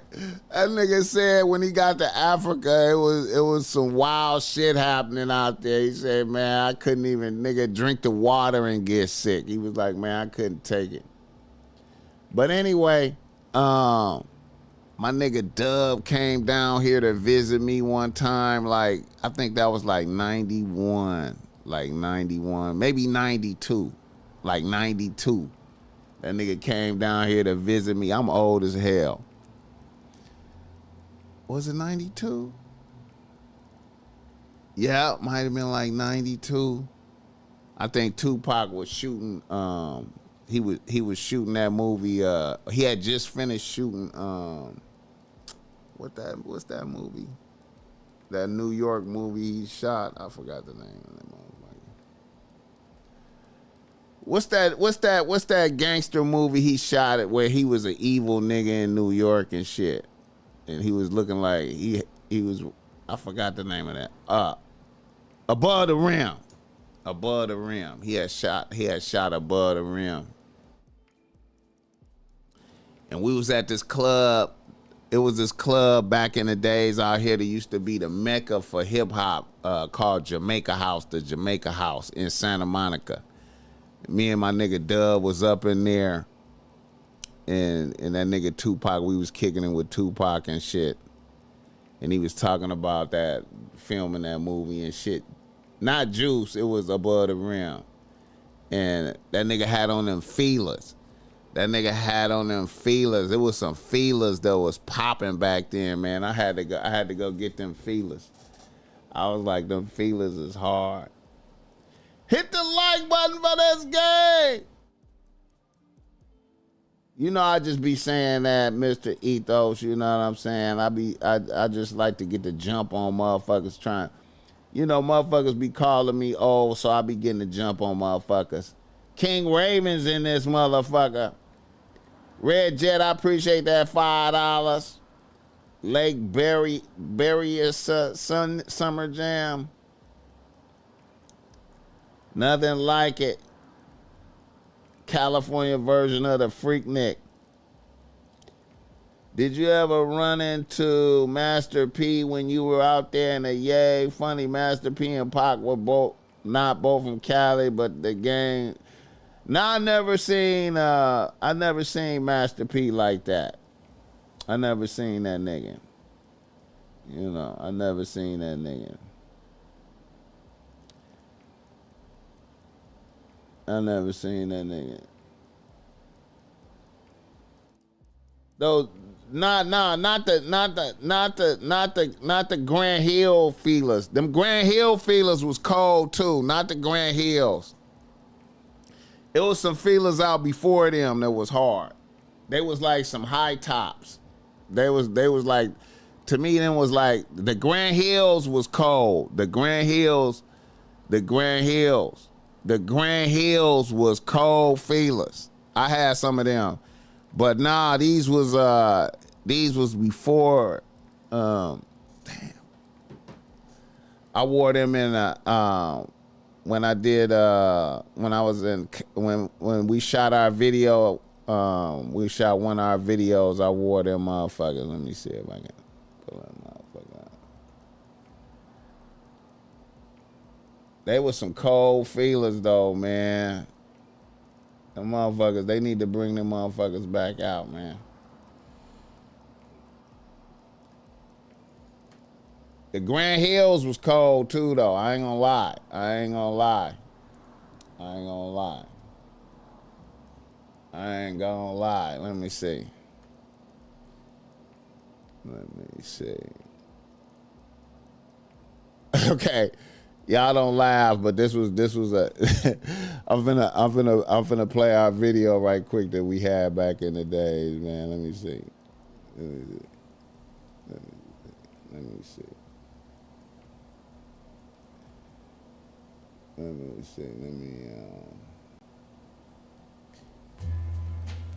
nigga said when he got to Africa, it was some wild shit happening out there. He said, man, I couldn't even drink the water and get sick. He was like, man, I couldn't take it. But anyway, my nigga Dub came down here to visit me one time. Like, I think that was like 91, maybe 92. Like 92. That nigga came down here to visit me. I'm old as hell. Was it 92? Yeah, might have been like 92. I think Tupac was shooting he was shooting that movie. He had just finished shooting. What's that movie? That New York movie he shot. I forgot the name of that movie. What's that gangster movie he shot it where he was an evil nigga in New York and shit, and he was looking like he was. I forgot the name of that. Above the Rim. Above the Rim. He had shot Above the Rim. And we was at this club. It was this club back in the days out here that used to be the mecca for hip hop, called Jamaica House, the Jamaica House in Santa Monica. Me and my nigga Dub was up in there, and that nigga Tupac, we was kicking it with Tupac and shit. And he was talking about that, filming that movie and shit. Not Juice, it was Above the Rim. And that nigga had on them feelers. It was some feelers that was popping back then, man. I had to go get them feelers. I was like, them feelers is hard. Hit the like button for this game. You know, I just be saying that, Mr. Ethos, you know what I'm saying? I just like to get the jump on motherfuckers trying. You know, motherfuckers be calling me old, so I be getting the jump on motherfuckers. King Raven's in this motherfucker. Red Jet, I appreciate that $5. Lake Barrier Summer Jam. Nothing like it. California version of the Freaknik. Did you ever run into Master P when you were out there in the Yay? Funny, Master P and Pac were not both from Cali, but the gang. Now I never seen Master P like that. I never seen that nigga. You know, I never seen that nigga. Those not the Grand Hill feelers. Them Grand Hill feelers was cold too, not the Grand Hills. It was some feelers out before them that was hard. They was like some high tops. They was like, to me, them was like, the Grand Hills was cold. The Grand Hills was cold feelers. I had some of them. But nah, these was before, damn. I wore them in when we shot our video, we shot one of our videos, I wore them motherfuckers. Let me see if I can pull that motherfucker out. They was some cold feelers though, man. Them motherfuckers, they need to bring them motherfuckers back out, man. The Grand Hills was cold too, though. I ain't gonna lie. Let me see. Okay. Y'all don't laugh, but this was a I'm finna play our video right quick that we had back in the days, man. Let me see.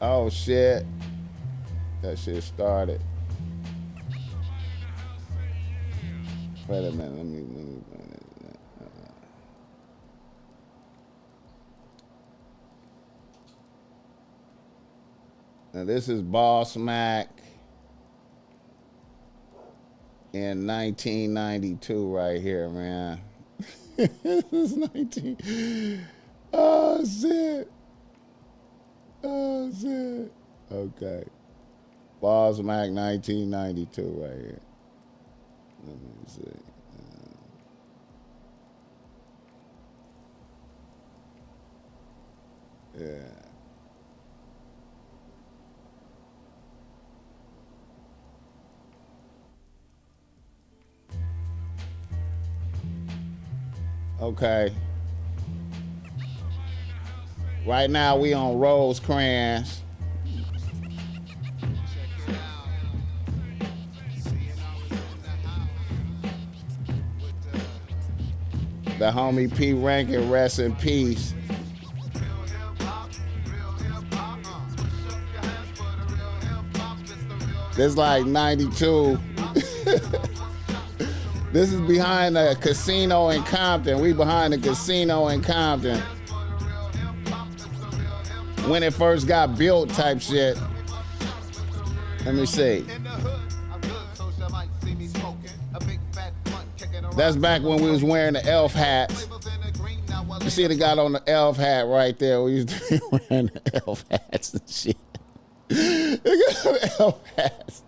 Oh shit. That shit started. Wait a minute, let me now this is BossMack in 1992 right here, man. This is 19. Oh shit. Okay. BossMack 1992 right here. Let me see. Yeah. Okay. Right now we on Rosecrans. The homie P. Rankin, rest in peace. This like 92. This is behind the casino in Compton. We behind the casino in Compton. When it first got built type shit. Let me see. That's back when we was wearing the elf hats. You see the guy on the elf hat right there. We used to be wearing the elf hats and shit. Look at the elf hats.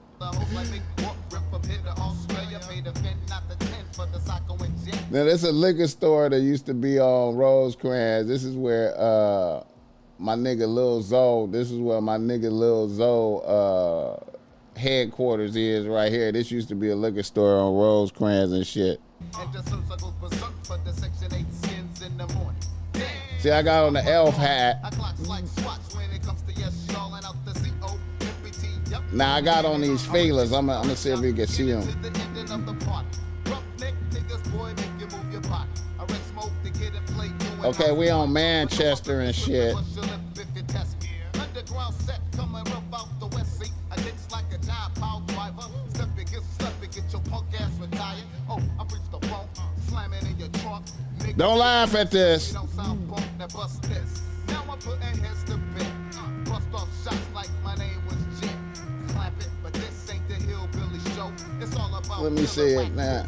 Now, there's a liquor store that used to be on Rosecrans. This is where my nigga Lil Zoe, this is where my nigga Lil Zoe headquarters is right here. This used to be a liquor store on Rosecrans and shit. See, I got on the elf hat. Now I got on these feelers. I'm gonna see if we can see them. Okay, we on Manchester and shit. Don't laugh at this. Let me see it now.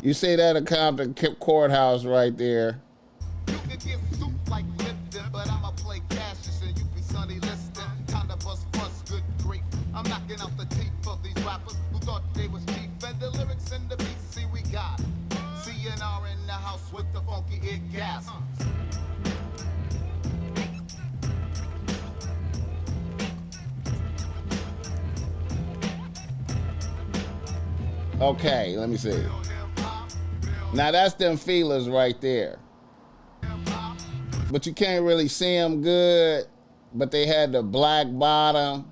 You see that at Compton Courthouse right there. I'm knocking out the teeth of these rappers who thought they was cheap, and the lyrics and the beats, see we got CNR in the house with the funky it gas. Okay, let me see. Now that's them feelers right there. But you can't really see them good, but they had the black bottom.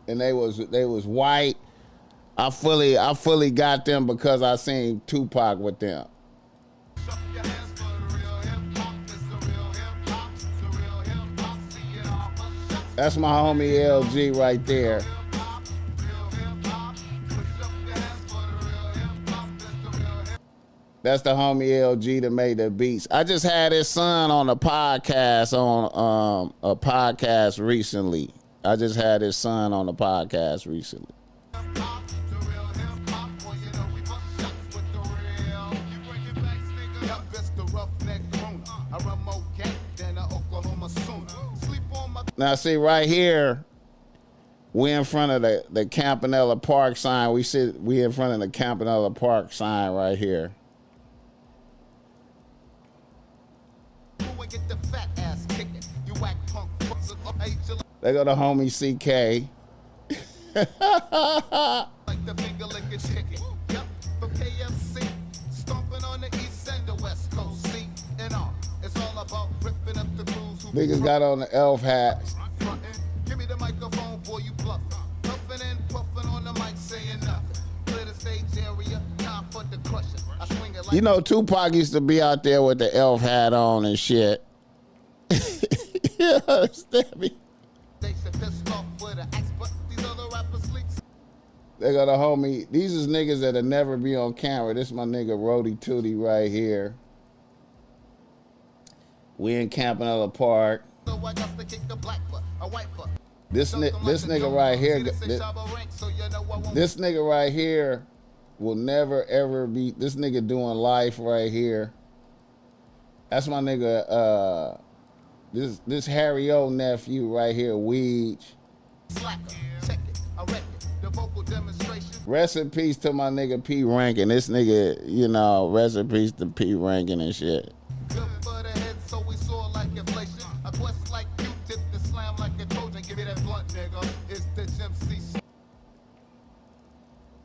And they was white. I fully got them because I seen Tupac with them. That's my homie LG right there. That's the homie LG that made the beats. I just had his son on a podcast recently. I just had his son on the podcast recently. Now see right here, we in front of the Campanella Park sign. We in front of the Campanella Park sign right here. They go to homie CK. Niggas got on the elf hats. Give me the microphone, boy, you bluff. Puffing and puffing on the mic, saying nothing. Clear the stage area, time for the crusher. I swing it like, you know, Tupac used to be out there with the elf hat on and shit. You understand me? They got a homie. These is niggas that'll never be on camera. This is my nigga Rody Tootie right here. We in Campanella Park. This nigga right here. This nigga right here will never ever be. This nigga doing life right here. That's my nigga. This Harry O nephew right here, Weege. Rest in peace to my nigga P. Rankin. This nigga, you know, rest in peace to P. Rankin and shit.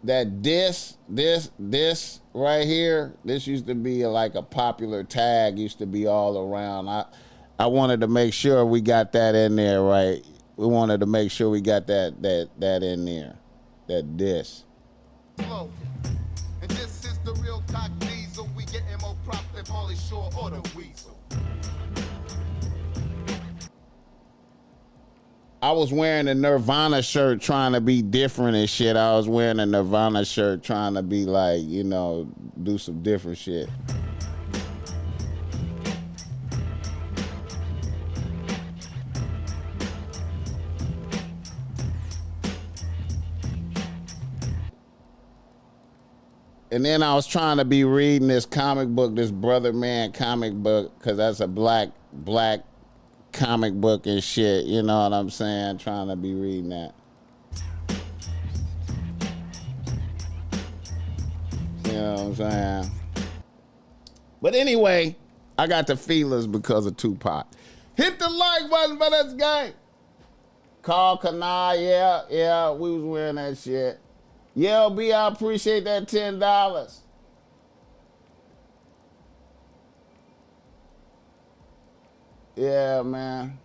that this right here, this used to be like a popular tag, used to be all around. I wanted to make sure we got that in there, right? We wanted to make sure we got that in there. That this. And this is the real cock diesel. We getting more props than Pauly Shore or the Weasel. I was wearing a Nirvana shirt trying to be different and shit. I was wearing a Nirvana shirt trying to be like, you know, do some different shit. And then I was trying to be reading this comic book, this Brother Man comic book, because that's a black comic book and shit. You know what I'm saying? Trying to be reading that. You know what I'm saying? But anyway, I got the feelers because of Tupac. Hit the like button for this game. Carl Kanai, yeah, we was wearing that shit. Yeah, B, I appreciate that $10. Yeah, man.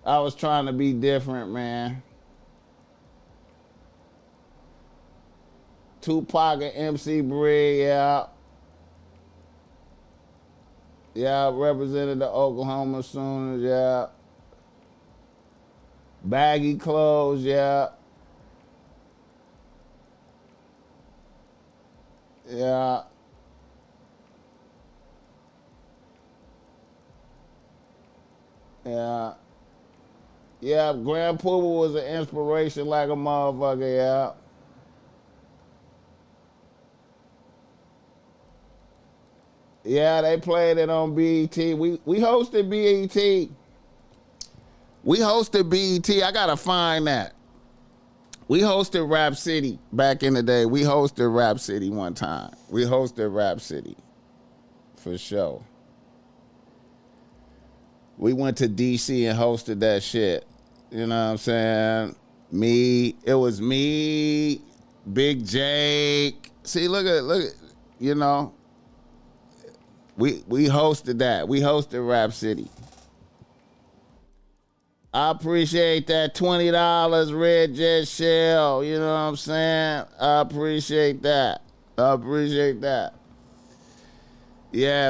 I was trying to be different, man. Tupac and MC Bree, yeah. Yeah, represented the Oklahoma Sooners, yeah. Baggy clothes, yeah. Yeah. Yeah. Yeah, Grand Pooba was an inspiration like a motherfucker, yeah. Yeah, they played it on BET. We hosted BET. We hosted BET. I gotta find that. We hosted Rap City back in the day. We hosted Rap City one time. We hosted Rap City. For sure. We went to DC and hosted that shit. You know what I'm saying? It was me, Big Jake. See, look at, you know. We hosted that. We hosted Rap City. I appreciate that $20 Red Jet Shell. You know what I'm saying? I appreciate that. Yeah,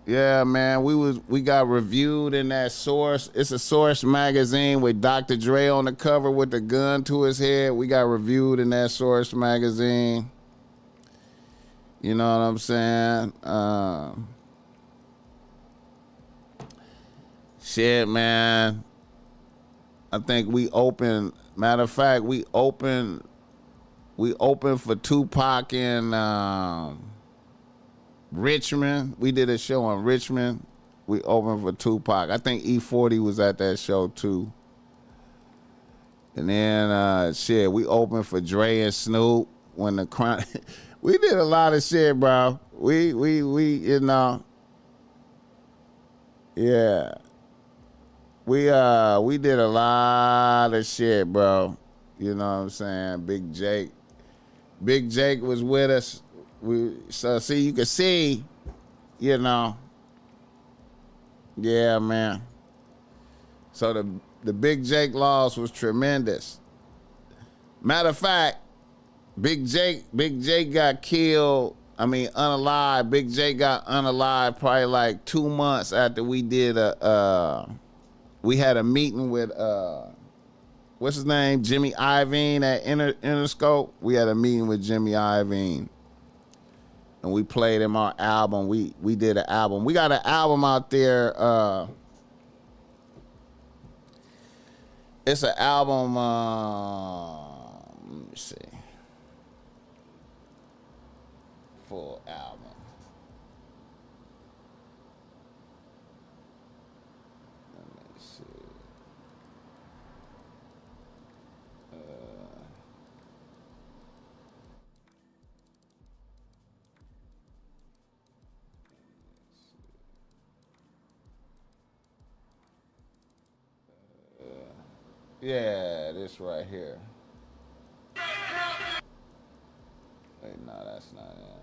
yeah, man, we got reviewed in that Source. It's a Source magazine with Dr. Dre on the cover with the gun to his head. We got reviewed in that Source magazine. You know what I'm saying? Shit, man. I think we open. Matter of fact, we open for Tupac in Richmond. We did a show in Richmond. We opened for Tupac. I think E40 was at that show too. And then we opened for Dre and Snoop when the crime. We did a lot of shit, bro. We you know. Yeah. We did a lot of shit, bro. You know what I'm saying? Big Jake was with us. So see, you can see, you know. Yeah, man. So the Big Jake loss was tremendous. Matter of fact, Big Jake got killed. I mean, unalived. Big Jake got unalived probably like 2 months after we did we had a meeting with what's his name? Jimmy Iovine at Interscope. We had a meeting with Jimmy Iovine. And we played him our album. We did an album. We got an album out there. It's an album. Let me see. Full album. Let me see. Yeah, this right here. Wait, no, that's not it.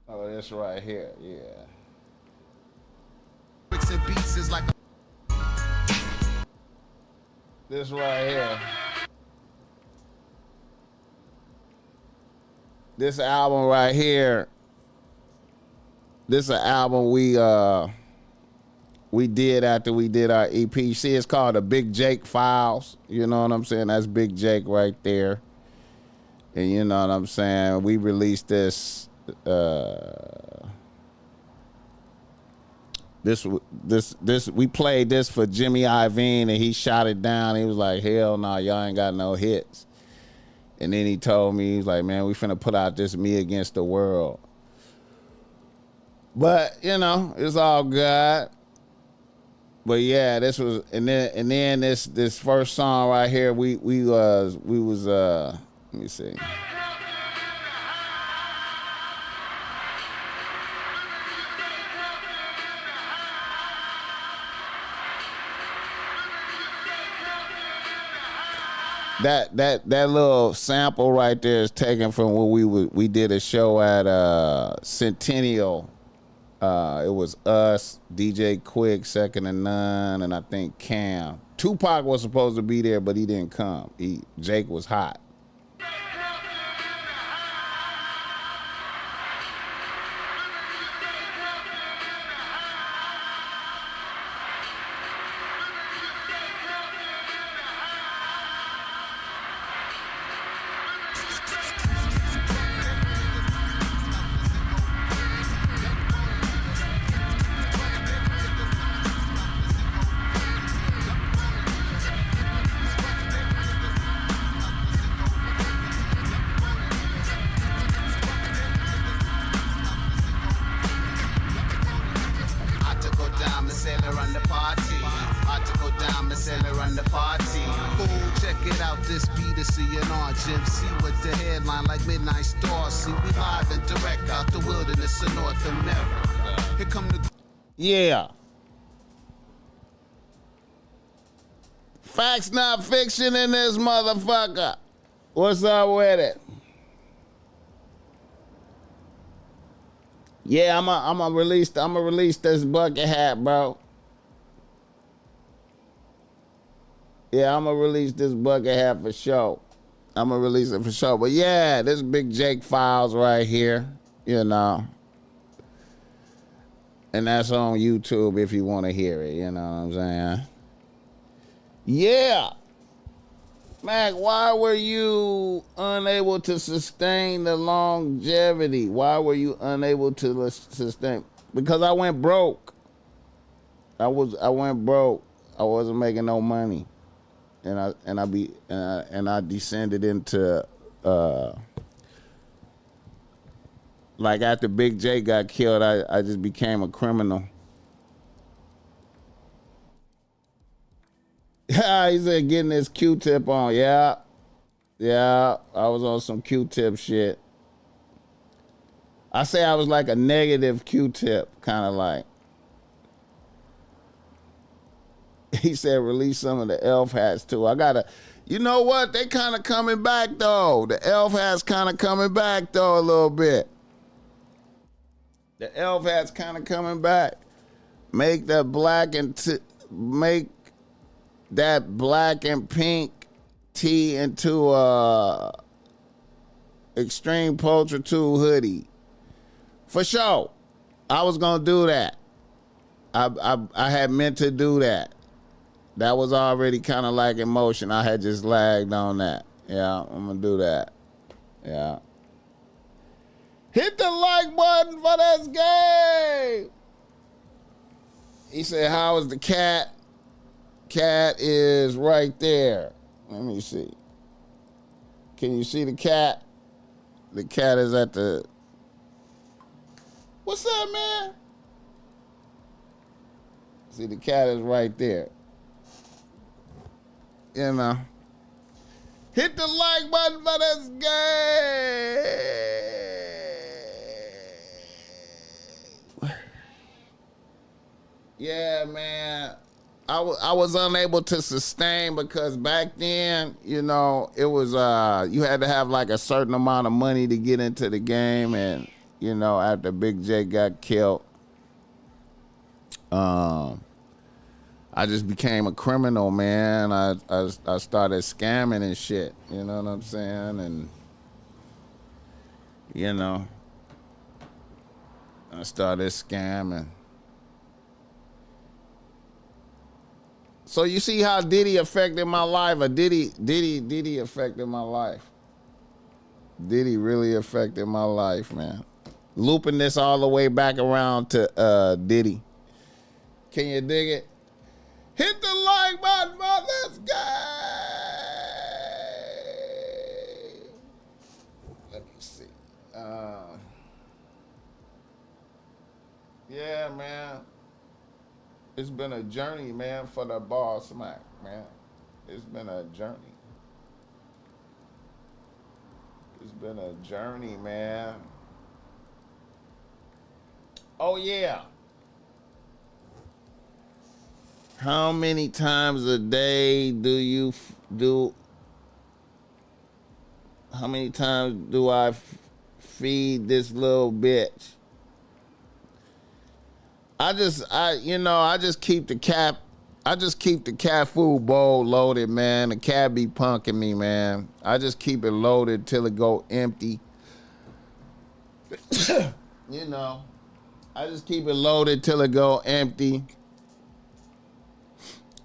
Oh, this right here, yeah. This right here. This album right here. This is an album we did after we did our EP. You see, it's called the Big Jake Files. You know what I'm saying? That's Big Jake right there. And you know what I'm saying? We released this. This we played this for Jimmy Iovine and he shot it down. He was like, hell no, y'all ain't got no hits. And then he told me, he was like, man, we finna put out this Me Against the World. But, you know, it's all good. But yeah, this was and then this first song right here, we was let me see. That little sample right there is taken from when we did a show at Centennial. It was us, DJ Quick, Second to None, and I think Cam. Tupac was supposed to be there, but he didn't come. Jake was hot. Yeah. Facts not fiction in this motherfucker. What's up with it? Yeah, I'm gonna release this bucket hat, bro. Yeah, I'm gonna release this bucket hat for sure. I'm gonna release it for sure. But yeah, this Big Jake Files right here, you know. And that's on YouTube if you want to hear it, you know what I'm saying? Yeah. Mac, why were you unable to sustain the longevity? Why were you unable to sustain? Because I went broke. I went broke. I wasn't making no money. And I descended into like after Big J got killed, I just became a criminal. Yeah, he said getting his Q-tip on. Yeah, I was on some Q-tip shit. I say I was like a negative Q-tip, kind of like. He said release some of the elf hats too. I gotta, you know what? They kind of coming back though. The elf hats kind of coming back though a little bit. The elf hat's kind of coming back. Make that black and make that black and pink tee into a Extreme Poultry 2 hoodie. For sure. I was gonna do that. I had meant to do that. That was already kind of like in motion. I had just lagged on that. Yeah, I'm gonna do that. Yeah. Hit the like button for this game. He said, how is the cat? Cat is right there. Let me see. Can you see the cat? The cat is at the What's up, man? See, the cat is right there. You know. Hit the like button for this game. Yeah, man. I was unable to sustain because back then, you know, it was you had to have like a certain amount of money to get into the game, and you know, after Big J got killed, I just became a criminal, man. I started scamming and shit. You know what I'm saying? And you know, I started scamming. So you see how Diddy affected my life, or Diddy affected my life. Diddy really affected my life, man. Looping this all the way back around to Diddy. Can you dig it? Hit the like button for this game. Let me see. Yeah, man. It's been a journey, man, for the BossMack, man. It's been a journey. It's been a journey, man. Oh, yeah. How many times a day how many times do I feed this little bitch? I just keep the cat food bowl loaded, man. The cat be punking me, man. I just keep it loaded till it go empty. You know, I just keep it loaded till it go empty.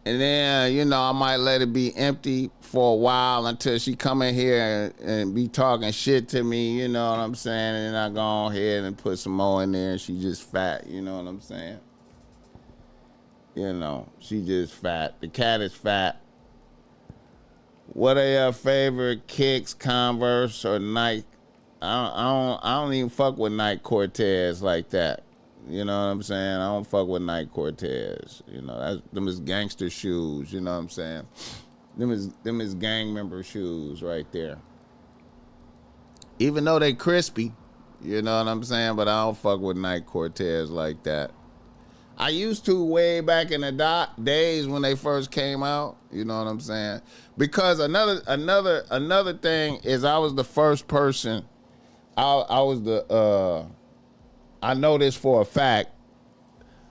And then, you know, I might let it be empty for a while until she come in here and be talking shit to me, you know what I'm saying? And then I go ahead and put some more in there and she just fat, you know what I'm saying? You know, she just fat. The cat is fat. What are your favorite kicks, Converse or Nike? I don't even fuck with Nike Cortez like that. You know what I'm saying? I don't fuck with Nike Cortez. You know, them is gangster shoes. You know what I'm saying? Them is gang member shoes right there. Even though they crispy, you know what I'm saying? But I don't fuck with Nike Cortez like that. I used to way back in the days when they first came out. You know what I'm saying? Because another thing is I was the first person. I know this for a fact.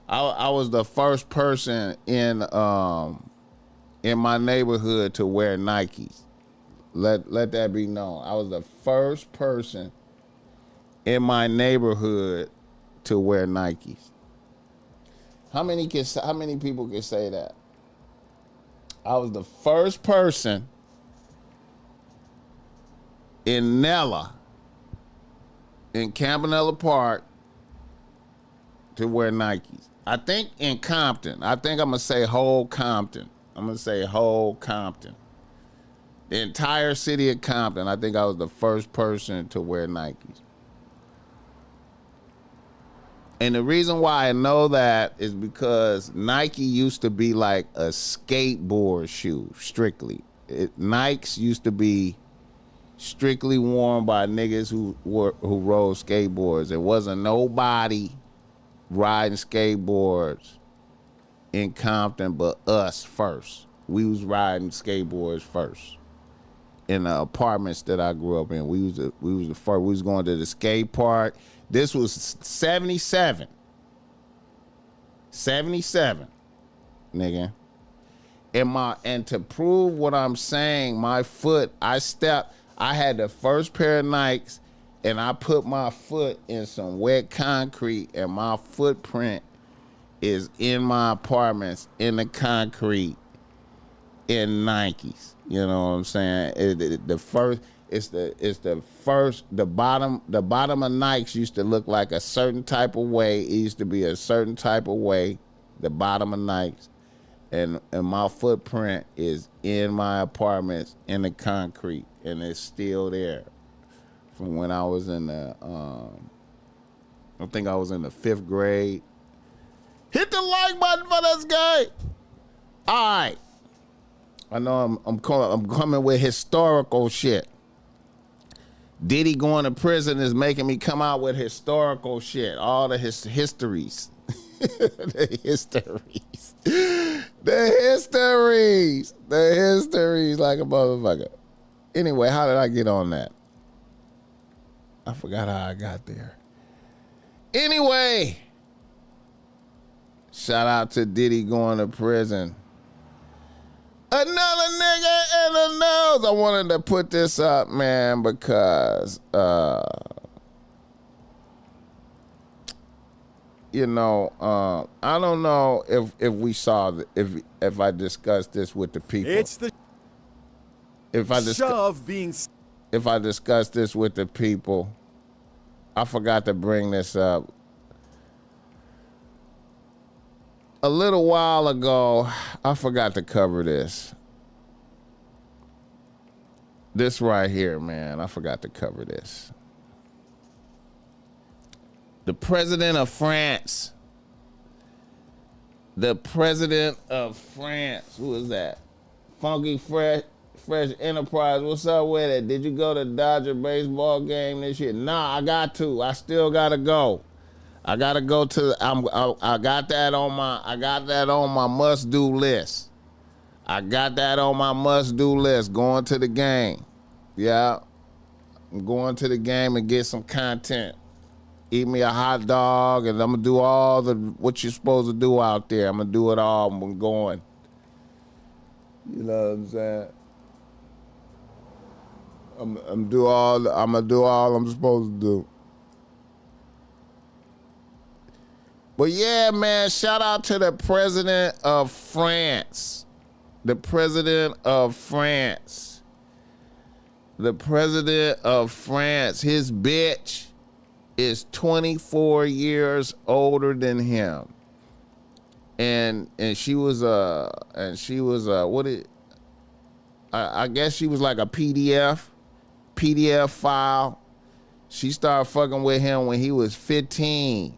I was the first person in my neighborhood to wear Nikes. Let that be known. I was the first person in my neighborhood to wear Nikes. How many people can say that? I was the first person in Nella, in Campanella Park, to wear Nikes. I think in Compton. I think I'm going to say whole Compton. The entire city of Compton, I think I was the first person to wear Nikes. And the reason why I know that is because Nike used to be like a skateboard shoe, strictly. Nikes used to be strictly worn by niggas who rode skateboards. There wasn't nobody riding skateboards in Compton but us first. We was riding skateboards first in the apartments that I grew up in. We was the first. We was going to the skate park. This was 77, nigga. And to prove what I'm saying, my foot, I had the first pair of Nikes, and I put my foot in some wet concrete, and my footprint is in my apartments in the concrete in Nikes. You know what I'm saying? The bottom of Nikes used to look like a certain type of way. It used to be a certain type of way, the bottom of Nikes. And my footprint is in my apartments in the concrete, and it's still there from when I was in the I think I was in the 5th grade. Hit the like button for this guy. All right. I know I'm coming with historical shit. Diddy going to prison is making me come out with historical shit. All the histories. The histories. The histories like a motherfucker. Anyway, how did I get on that? I forgot how I got there. Anyway, shout out to Diddy going to prison. Another nigga in the nose. I wanted to put this up, man, because you know, I don't know if we saw if I discussed this with the people. It's the if I discussed this with the people. I forgot to bring this up. A little while ago, I forgot to cover this. This right here, man, I forgot to cover this. The president of France. The president of France. Who is that? Funky Fresh Enterprise. What's up with it? Did you go to Dodger baseball game this year? Nah, I got to. I still gotta go. I gotta go to. I got that on my must-do list. Going to the game. Yeah, I'm going to the game and get some content. Eat me a hot dog, and I'm gonna do all what you're supposed to do out there. I'm gonna do it all. I'm going. You know what I'm saying? I'm gonna do all I'm supposed to do. But yeah, man, shout out to the president of France. The president of France. The president of France. His bitch is 24 years older than him. And she was I guess she was like a PDF file. She started fucking with him when he was 15.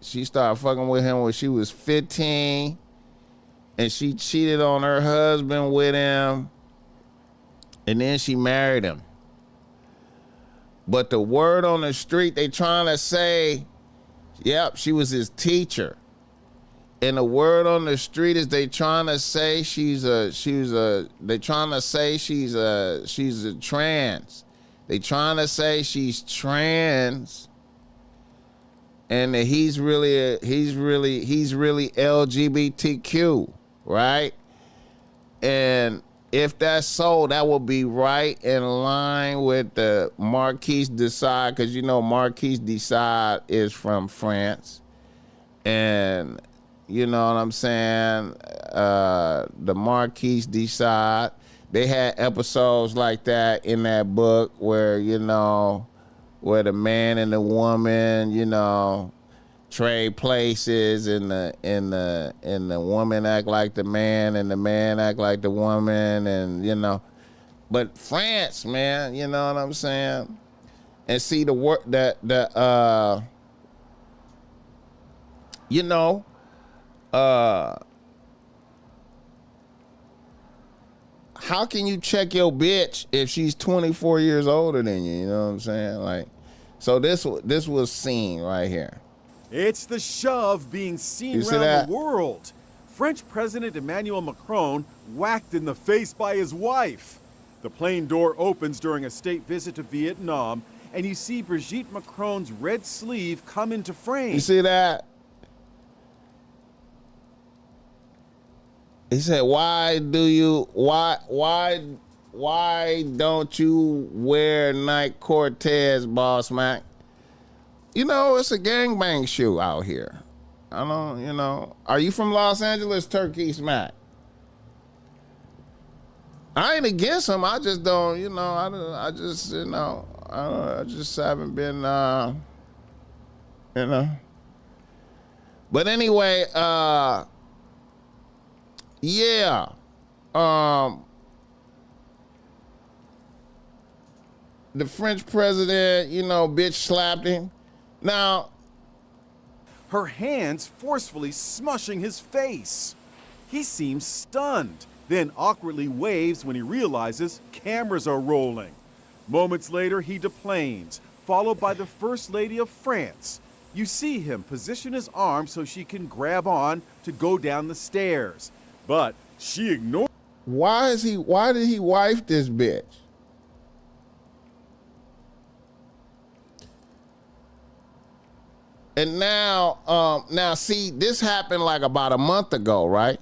She started fucking with him when she was 15, and she cheated on her husband with him, and then she married him. But the word on the street, they trying to say, yep, she was his teacher. And the word on the street is they trying to say she's a trans. They trying to say she's trans. And that he's really LGBTQ, right? And if that's so, that will be right in line with the Marquise de Sade, because you know Marquise de Sade is from France, and you know what I'm saying. The Marquise de Sade, they had episodes like that in that book where where the man and the woman, trade places, and the woman act like the man and the man act like the woman, and But France, man, you know what I'm saying? And see the work how can you check your bitch if she's 24 years older than you? You know what I'm saying? Like, so this was seen right here. It's the shove being seen around the world. French President Emmanuel Macron whacked in the face by his wife. The plane door opens during a state visit to Vietnam, and you see Brigitte Macron's red sleeve come into frame. You see that? He said, why don't you wear Nike Cortez, BossMack? It's a gangbang shoe out here. I don't, Are you from Los Angeles, Turkey Smack? I ain't against him. I just don't, I just haven't been, But anyway, yeah. The French president, bitch slapped him. Now, her hands forcefully smushing his face. He seems stunned, then awkwardly waves when he realizes cameras are rolling. Moments later, he deplanes, followed by the First Lady of France. You see him position his arm so she can grab on to go down the stairs. But she ignores. why did he wife this bitch? And now see, this happened like about a month ago, right?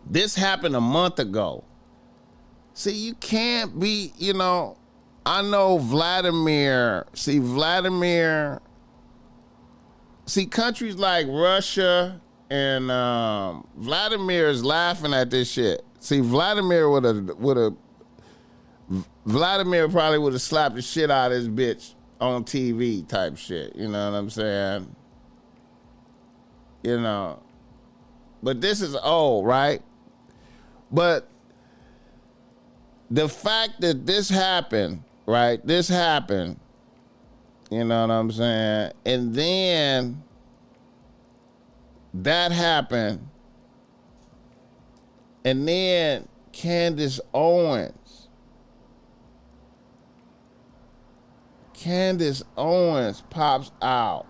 This happened a month ago. See, you can't be, I know Vladimir, countries like Russia and Vladimir is laughing at this shit. See, Vladimir probably would have slapped the shit out of this bitch on TV type shit. You know what I'm saying? But this is old, right? But the fact that this happened, right? This happened, you know what I'm saying? And then that happened. And then Candace Owens pops out.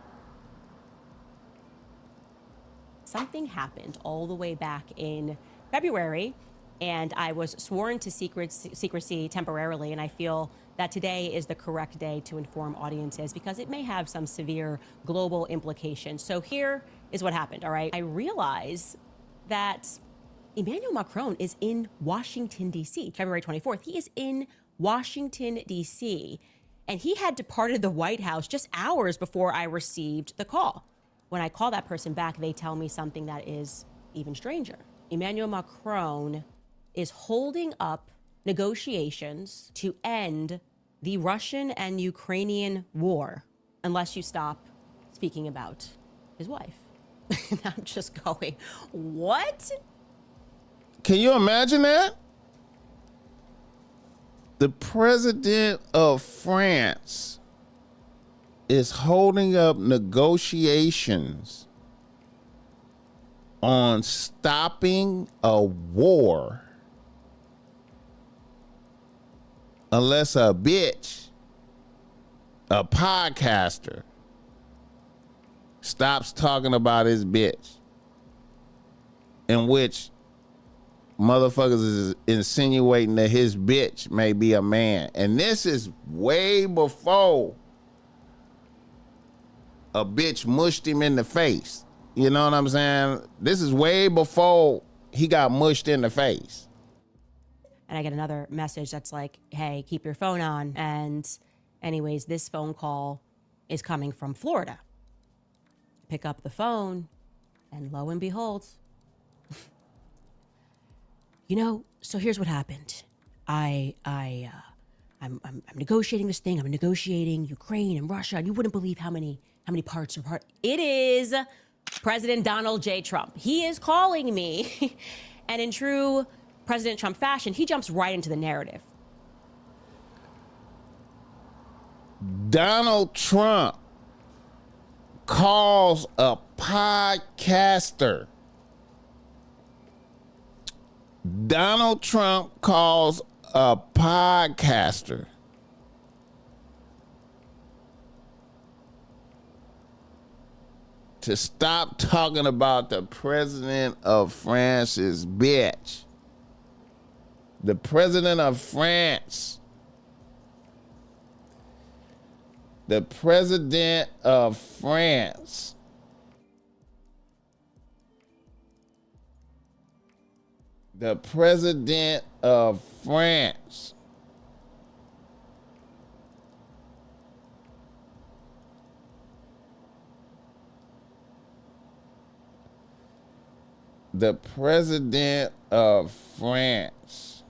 Something happened all the way back in February, and I was sworn to secrecy temporarily, and I feel that today is the correct day to inform audiences because it may have some severe global implications. So here is what happened, all right? I realize that Emmanuel Macron is in Washington, D.C., February 24th. He is in Washington, D.C., and he had departed the White House just hours before I received the call. When I call that person back, they tell me something that is even stranger. Emmanuel Macron is holding up negotiations to end the Russian and Ukrainian war unless you stop speaking about his wife. And I'm just going, what? Can you imagine that? The president of France is holding up negotiations on stopping a war unless a bitch, a podcaster, stops talking about his bitch, in which motherfuckers is insinuating that his bitch may be a man. And this is way before a bitch mushed him in the face. You know what I'm saying? This is way before he got mushed in the face. And I get another message that's like, hey, keep your phone on. And anyways, this phone call is coming from Florida. Pick up the phone, and lo and behold, so here's what happened. I'm negotiating this thing. I'm negotiating Ukraine and Russia, and you wouldn't believe how many parts are part. It is President Donald J. Trump. He is calling me, and in true President Trump fashion, he jumps right into the narrative. Donald Trump calls a podcaster. Donald Trump calls a podcaster to stop talking about the president of France's bitch. The president of France. The president of France. The president of France. The president of France.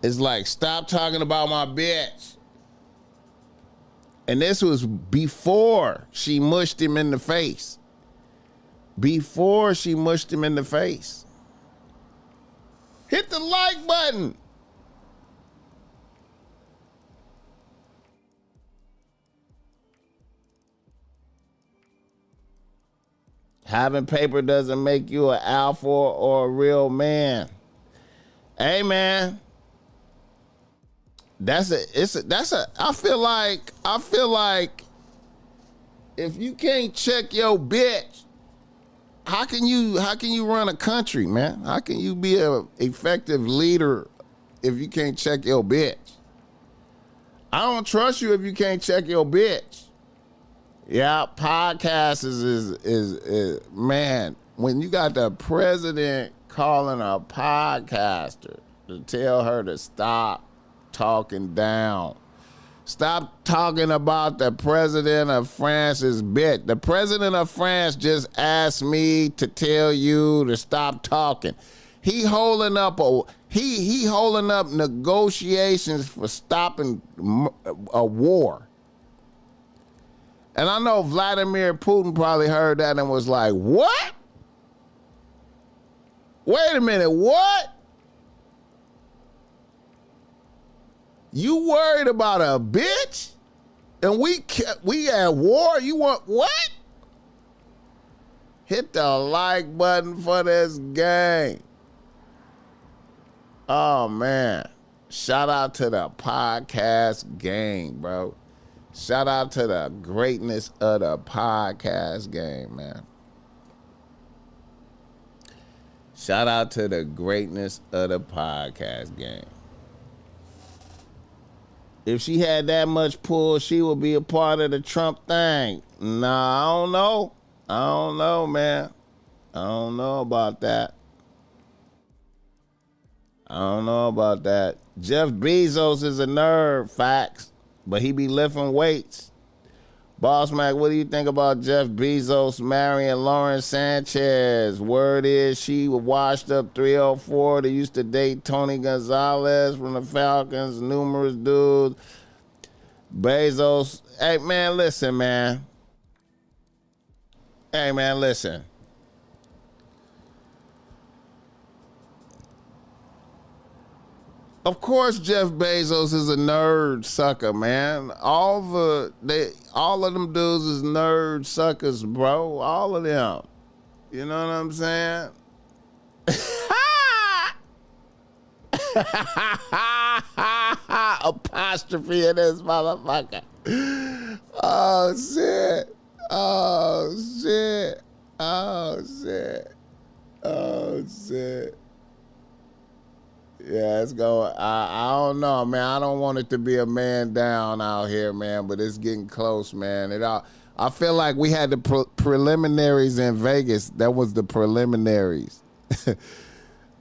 It's like, stop talking about my bitch. And this was before she mushed him in the face. before she mushed him in the face. Hit the like button. Having paper doesn't make you an alpha or a real man. Hey man, I feel like if you can't check your bitch, how can you run a country, man? How can you be an effective leader if you can't check your bitch? I don't trust you if you can't check your bitch. Yeah, podcasts is man, when you got the president calling a podcaster to tell her to stop talking down. Stop talking about the president of France's bitch. The president of France just asked me to tell you to stop talking. He holding up he holding up negotiations for stopping a war. And I know Vladimir Putin probably heard that and was like, what? Wait a minute, what? You worried about a bitch? And we at war? You want what? Hit the like button for this game. Oh, man. Shout out to the podcast game, bro. Shout out to the greatness of the podcast game, man. Shout out to the greatness of the podcast game. If she had that much pull, she would be a part of the Trump thing. Nah, I don't know. I don't know, man. I don't know about that. I don't know about that. Jeff Bezos is a nerd, facts. But he be lifting weights. BossMack, what do you think about Jeff Bezos marrying Lauren Sanchez? Word is she washed up 304 that used to date Tony Gonzalez from the Falcons, numerous dudes. Bezos, hey man, listen, man. Hey man, listen. Of course, Jeff Bezos is a nerd sucker, man. All of them dudes is nerd suckers, bro. All of them. You know what I'm saying? Apostrophe in this motherfucker. Oh shit. Oh shit. Oh shit. Oh shit. Yeah, it's going. I don't know, man. I don't want it to be a man down out here, man. But it's getting close, man. I feel like we had the preliminaries in Vegas. That was the preliminaries.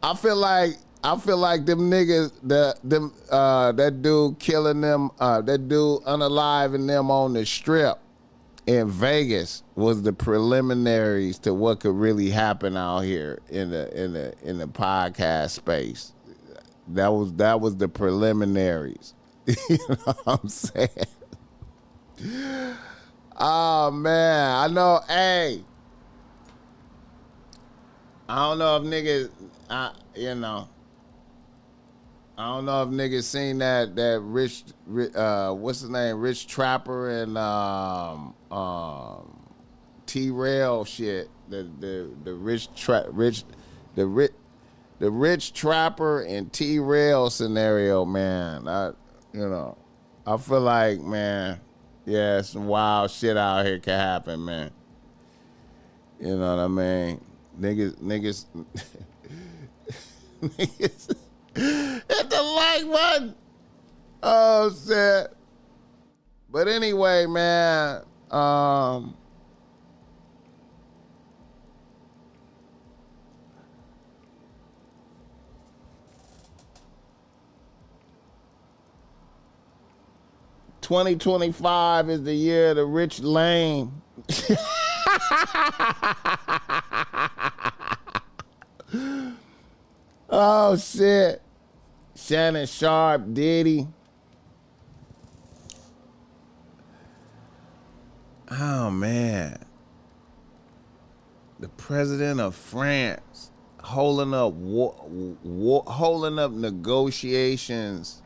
I feel like them niggas, that dude killing them, that dude unaliving them on the strip in Vegas was the preliminaries to what could really happen out here in the podcast space. That was the preliminaries. You know what I'm saying? Oh man, I know. Hey, I don't know if niggas, I don't know if niggas seen that Rich, what's his name, Rich Trapper and T-Rail shit. The Rich Trapper and T-Rail scenario, man. I feel like, man, yeah, some wild shit out here can happen, man. You know what I mean? Niggas, niggas, hit the like button. Oh shit. But anyway, man, 2025 is the year of the rich lame. Oh, shit. Shannon Sharp, Diddy. Oh, man. The president of France holding up holding up negotiations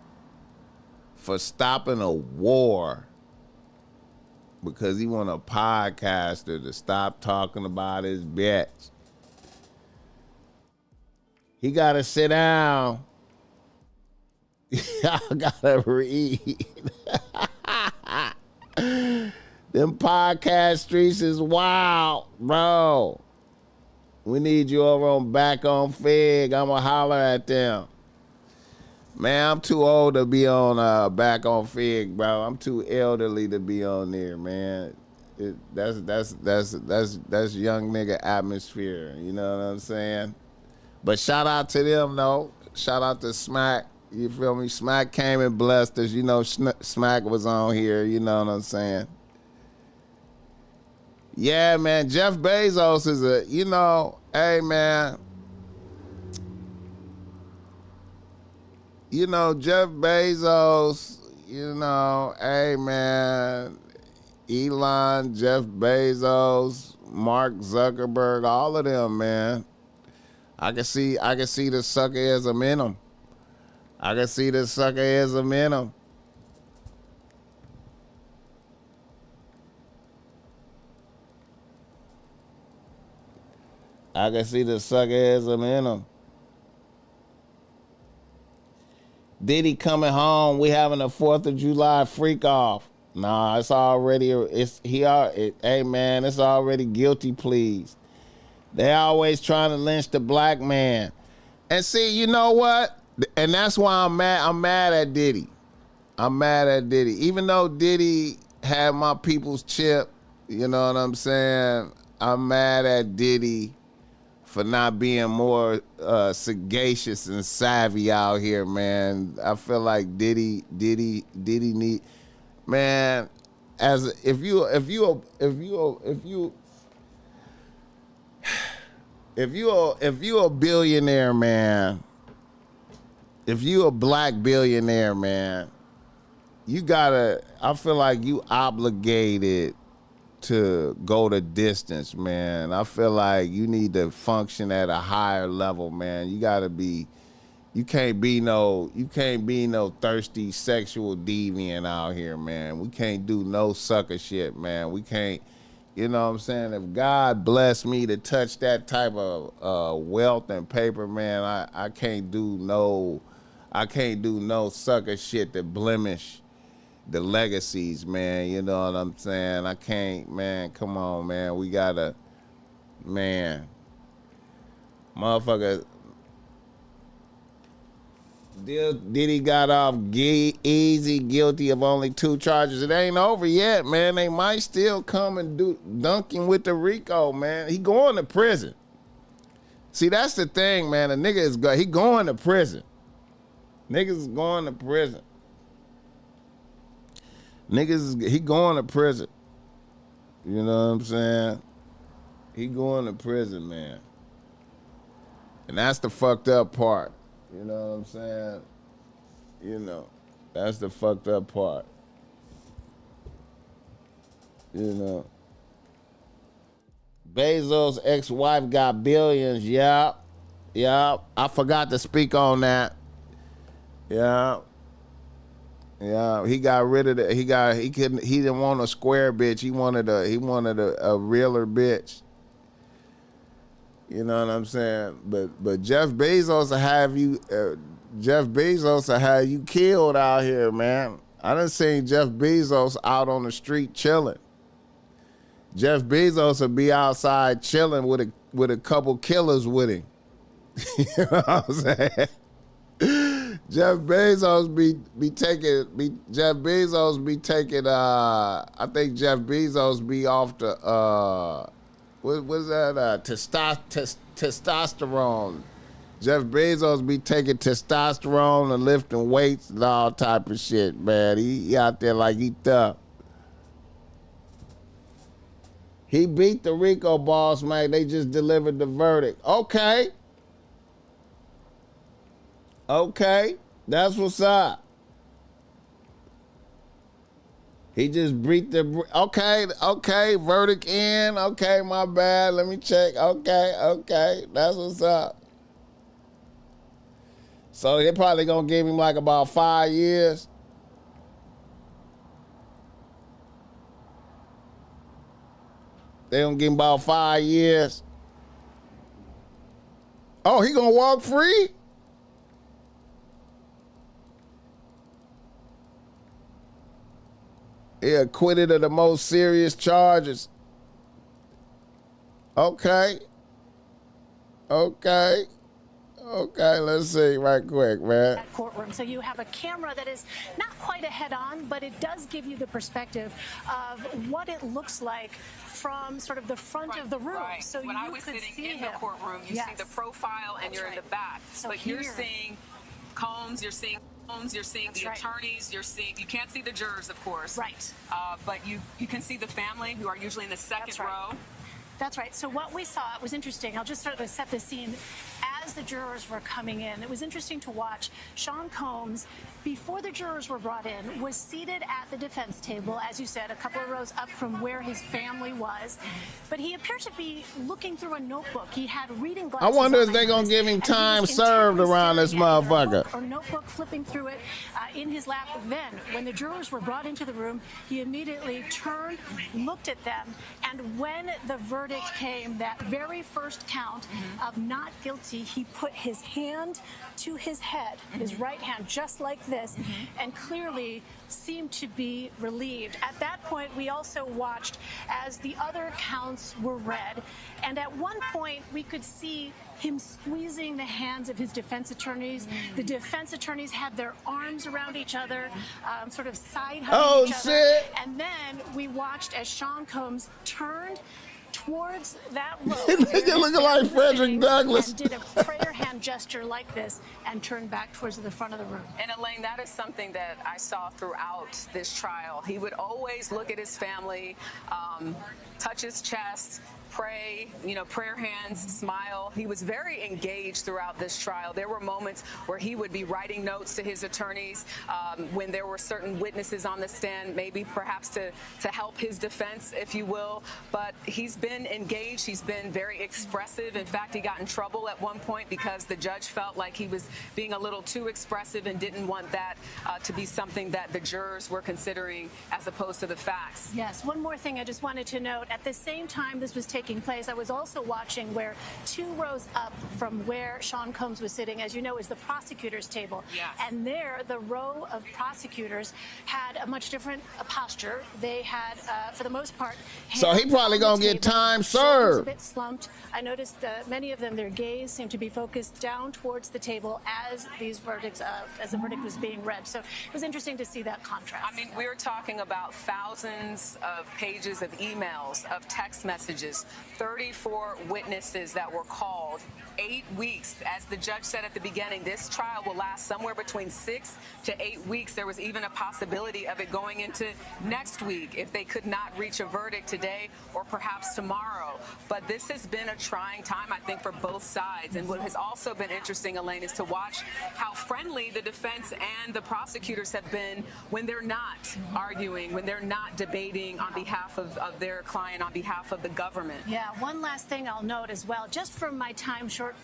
for stopping a war because he want a podcaster to stop talking about his bitch. He gotta sit down. Y'all gotta read. Them podcast streets is wild, bro. We need you over on Back on Fig. I'ma holler at them. Man, I'm too old to be on Back on Fig, bro. I'm too elderly to be on there, man. That's young nigga atmosphere. You know what I'm saying? But shout out to them though. Shout out to Smack. You feel me? Smack came and blessed us. You know, Smack was on here. You know what I'm saying? Yeah, man. Jeff Bezos is hey, man. You know, Jeff Bezos, hey, man. Elon, Jeff Bezos, Mark Zuckerberg, all of them, man. I can see the suckerism in them. I can see the suckerism in them. I can see the suckerism in them. Diddy coming home. We having a 4th of July freak off. Nah, it's already, hey man, it's already guilty pleas. They always trying to lynch the black man. And see, you know what? And that's why I'm mad. I'm mad at Diddy. I'm mad at Diddy. Even though Diddy had my people's chip, you know what I'm saying? I'm mad at Diddy for not being more sagacious and savvy out here, man. I feel like Diddy need, man. If you a billionaire, man, if you a black billionaire, man, I feel like you obligated to go the distance, man. I feel like you need to function at a higher level, man. You can't be no thirsty sexual deviant out here, man. We can't do no sucker shit, man. We can't, you know what I'm saying? If God bless me to touch that type of wealth and paper, man, I can't do no sucker shit to blemish the legacies, man. You know what I'm saying? I can't, man. Come on, man. We gotta, man. Motherfucker. Diddy got off easy, guilty of only 2 charges. It ain't over yet, man. They might still come and do dunking with the Rico, man. He going to prison. See, that's the thing, man. A nigga he going to prison. Niggas is going to prison. He going to prison. You know what I'm saying? He going to prison, man. And that's the fucked up part. You know what I'm saying? You know, that's the fucked up part. You know. Bezos' ex-wife got billions. Yup. I forgot to speak on that. Yeah. He got rid of it. He didn't want a square bitch. He wanted a realer bitch. You know what I'm saying? But Jeff Bezos will have you killed out here, man. I done seen Jeff Bezos out on the street chilling. Jeff Bezos will be outside chilling with a couple killers with him. You know what I'm saying? Jeff Bezos be taking I think Jeff Bezos be off the what's that testosterone. Jeff Bezos be taking testosterone and lifting weights and all type of shit, man. He out there like he tough. He beat the Rico boss, man. They just delivered the verdict. Okay, that's what's up. He just breathed the. Okay, verdict in. Okay, my bad. Let me check. Okay, that's what's up. So they're probably gonna give him like about 5 years. They gonna give him about 5 years. Oh, he gonna walk free? He acquitted of the most serious charges. Okay, let's see right quick, man. That courtroom. So you have a camera that is not quite a head-on, but it does give you the perspective of what it looks like from sort of the front of the room. Right. So when I was sitting in the courtroom, you see the profile and you're in the back. So but you're seeing Combs, you're seeing the attorneys, you can't see the jurors, of course. Right. But you can see the family, who are usually in the second row. That's right. So what we saw, it was interesting. I'll just sort of set the scene. As the jurors were coming in, it was interesting to watch. Sean Combs, before the jurors were brought in, was seated at the defense table, as you said, a couple of rows up from where his family was. But he appeared to be looking through a notebook. He had reading glasses. I wonder if they're going to give him time served around this motherfucker. Or notebook, flipping through it in his lap. Then, when the jurors were brought into the room, he immediately turned, looked at them, and when the verdict came, that very first count of not guilty, he put his hand to his head, his right hand, just like this, and clearly seemed to be relieved. At that point, we also watched as the other counts were read, and at one point, we could see him squeezing the hands of his defense attorneys. The defense attorneys had their arms around each other, sort of side-hugging each other. And then we watched as Sean Combs turned towards that road. Looking like Frederick Douglass. And did a prayer hand gesture like this and turned back towards the front of the room. And Elaine, that is something that I saw throughout this trial. He would always look at his family, touch his chest, pray, prayer hands, smile. He was very engaged throughout this trial. There were moments where he would be writing notes to his attorneys when there were certain witnesses on the stand, maybe perhaps to help his defense, if you will. But he's been engaged. He's been very expressive. In fact, he got in trouble at one point because the judge felt like he was being a little too expressive and didn't want that to be something that the jurors were considering as opposed to the facts. Yes. One more thing I just wanted to note. At the same time this was taking place, I was also watching where 2 rows up from where Sean Combs was sitting, as you know, is the prosecutor's table. Yes. And there, the row of prosecutors had a much different posture. They had, for the most part, so he probably gonna get time served. A bit slumped. I noticed many of them, their gaze seemed to be focused down towards the table as these verdicts, as the verdict was being read. So it was interesting to see that contrast. I mean, we were talking about thousands of pages of emails, of text messages, 34 witnesses that were called, 8 weeks. As the judge said at the beginning, this trial will last somewhere between 6 to 8 weeks. There was even a possibility of it going into next week if they could not reach a verdict today or perhaps tomorrow. But this has been a trying time, I think, for both sides. And what has also been interesting, Elaine, is to watch how friendly the defense and the prosecutors have been when they're not arguing, when they're not debating on behalf of their client, on behalf of the government. Yeah, one last thing I'll note as well, just from my time short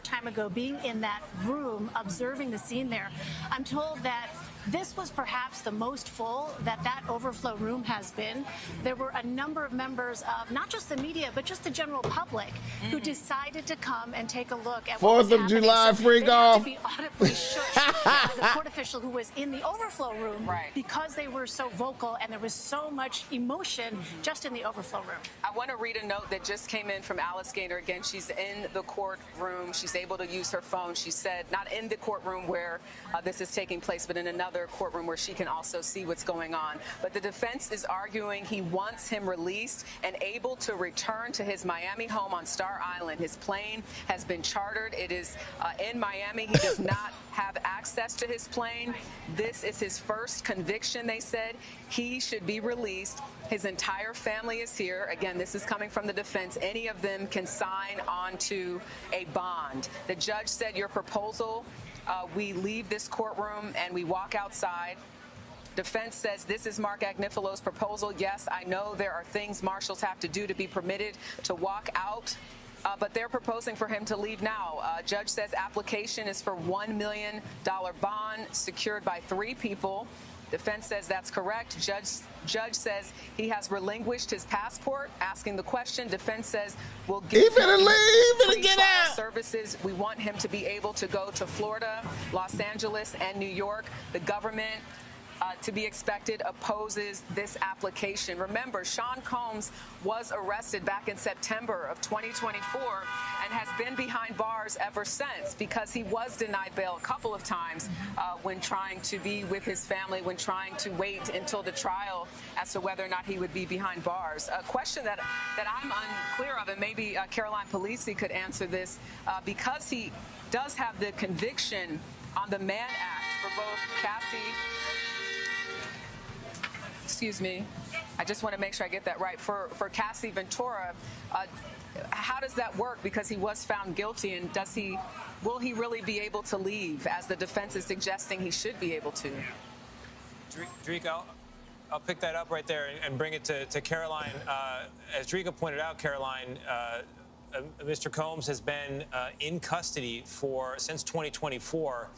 time ago being in that room, observing the scene there, I'm told that this was perhaps the most full that overflow room has been. There were a number of members of not just the media, but just the general public who decided to come and take a look at what was happening. 4th of July freak off. They had to be audibly shushed by the court official who was in the overflow room because they were so vocal and there was so much emotion just in the overflow room. I want to read a note that just came in from Alice Gaynor. Again, she's in the courtroom. She's able to use her phone. She said, not in the courtroom where this is taking place, but in another courtroom where she can also see what's going on. But the defense is arguing he wants him released and able to return to his Miami home on Star Island. His plane has been chartered. It is in Miami. He does not have access to his plane. This is his first conviction, they said. He should be released. His entire family is here. Again, this is coming from the defense. Any of them can sign on to a bond. The judge said, your proposal, we leave this courtroom and we walk outside. Defense says this is Mark Agnifalo's proposal. Yes, I know there are things marshals have to do to be permitted to walk out. But they're proposing for him to leave now. Judge says application is for $1 million bond secured by 3 people. Defense says that's correct. Judge says he has relinquished his passport, asking the question. Defense says we'll give him pre-trial services. We want him to be able to go to Florida, Los Angeles, and New York. The government, to be expected, opposes this application. Remember, Sean Combs was arrested back in September of 2024 and has been behind bars ever since because he was denied bail a couple of times when trying to be with his family, when trying to wait until the trial as to whether or not he would be behind bars. A question that I'm unclear of, and maybe Caroline Polisi could answer this, because he does have the conviction on the Mann Act for both Cassie. Excuse me. I just want to make sure I get that right. For Cassie Ventura, how does that work? Because he was found guilty, and will he really be able to leave, as the defense is suggesting he should be able to? Drika, I'll pick that up right there and bring it to Caroline. As Drika pointed out, Caroline, Mr. Combs has been in custody since 2024.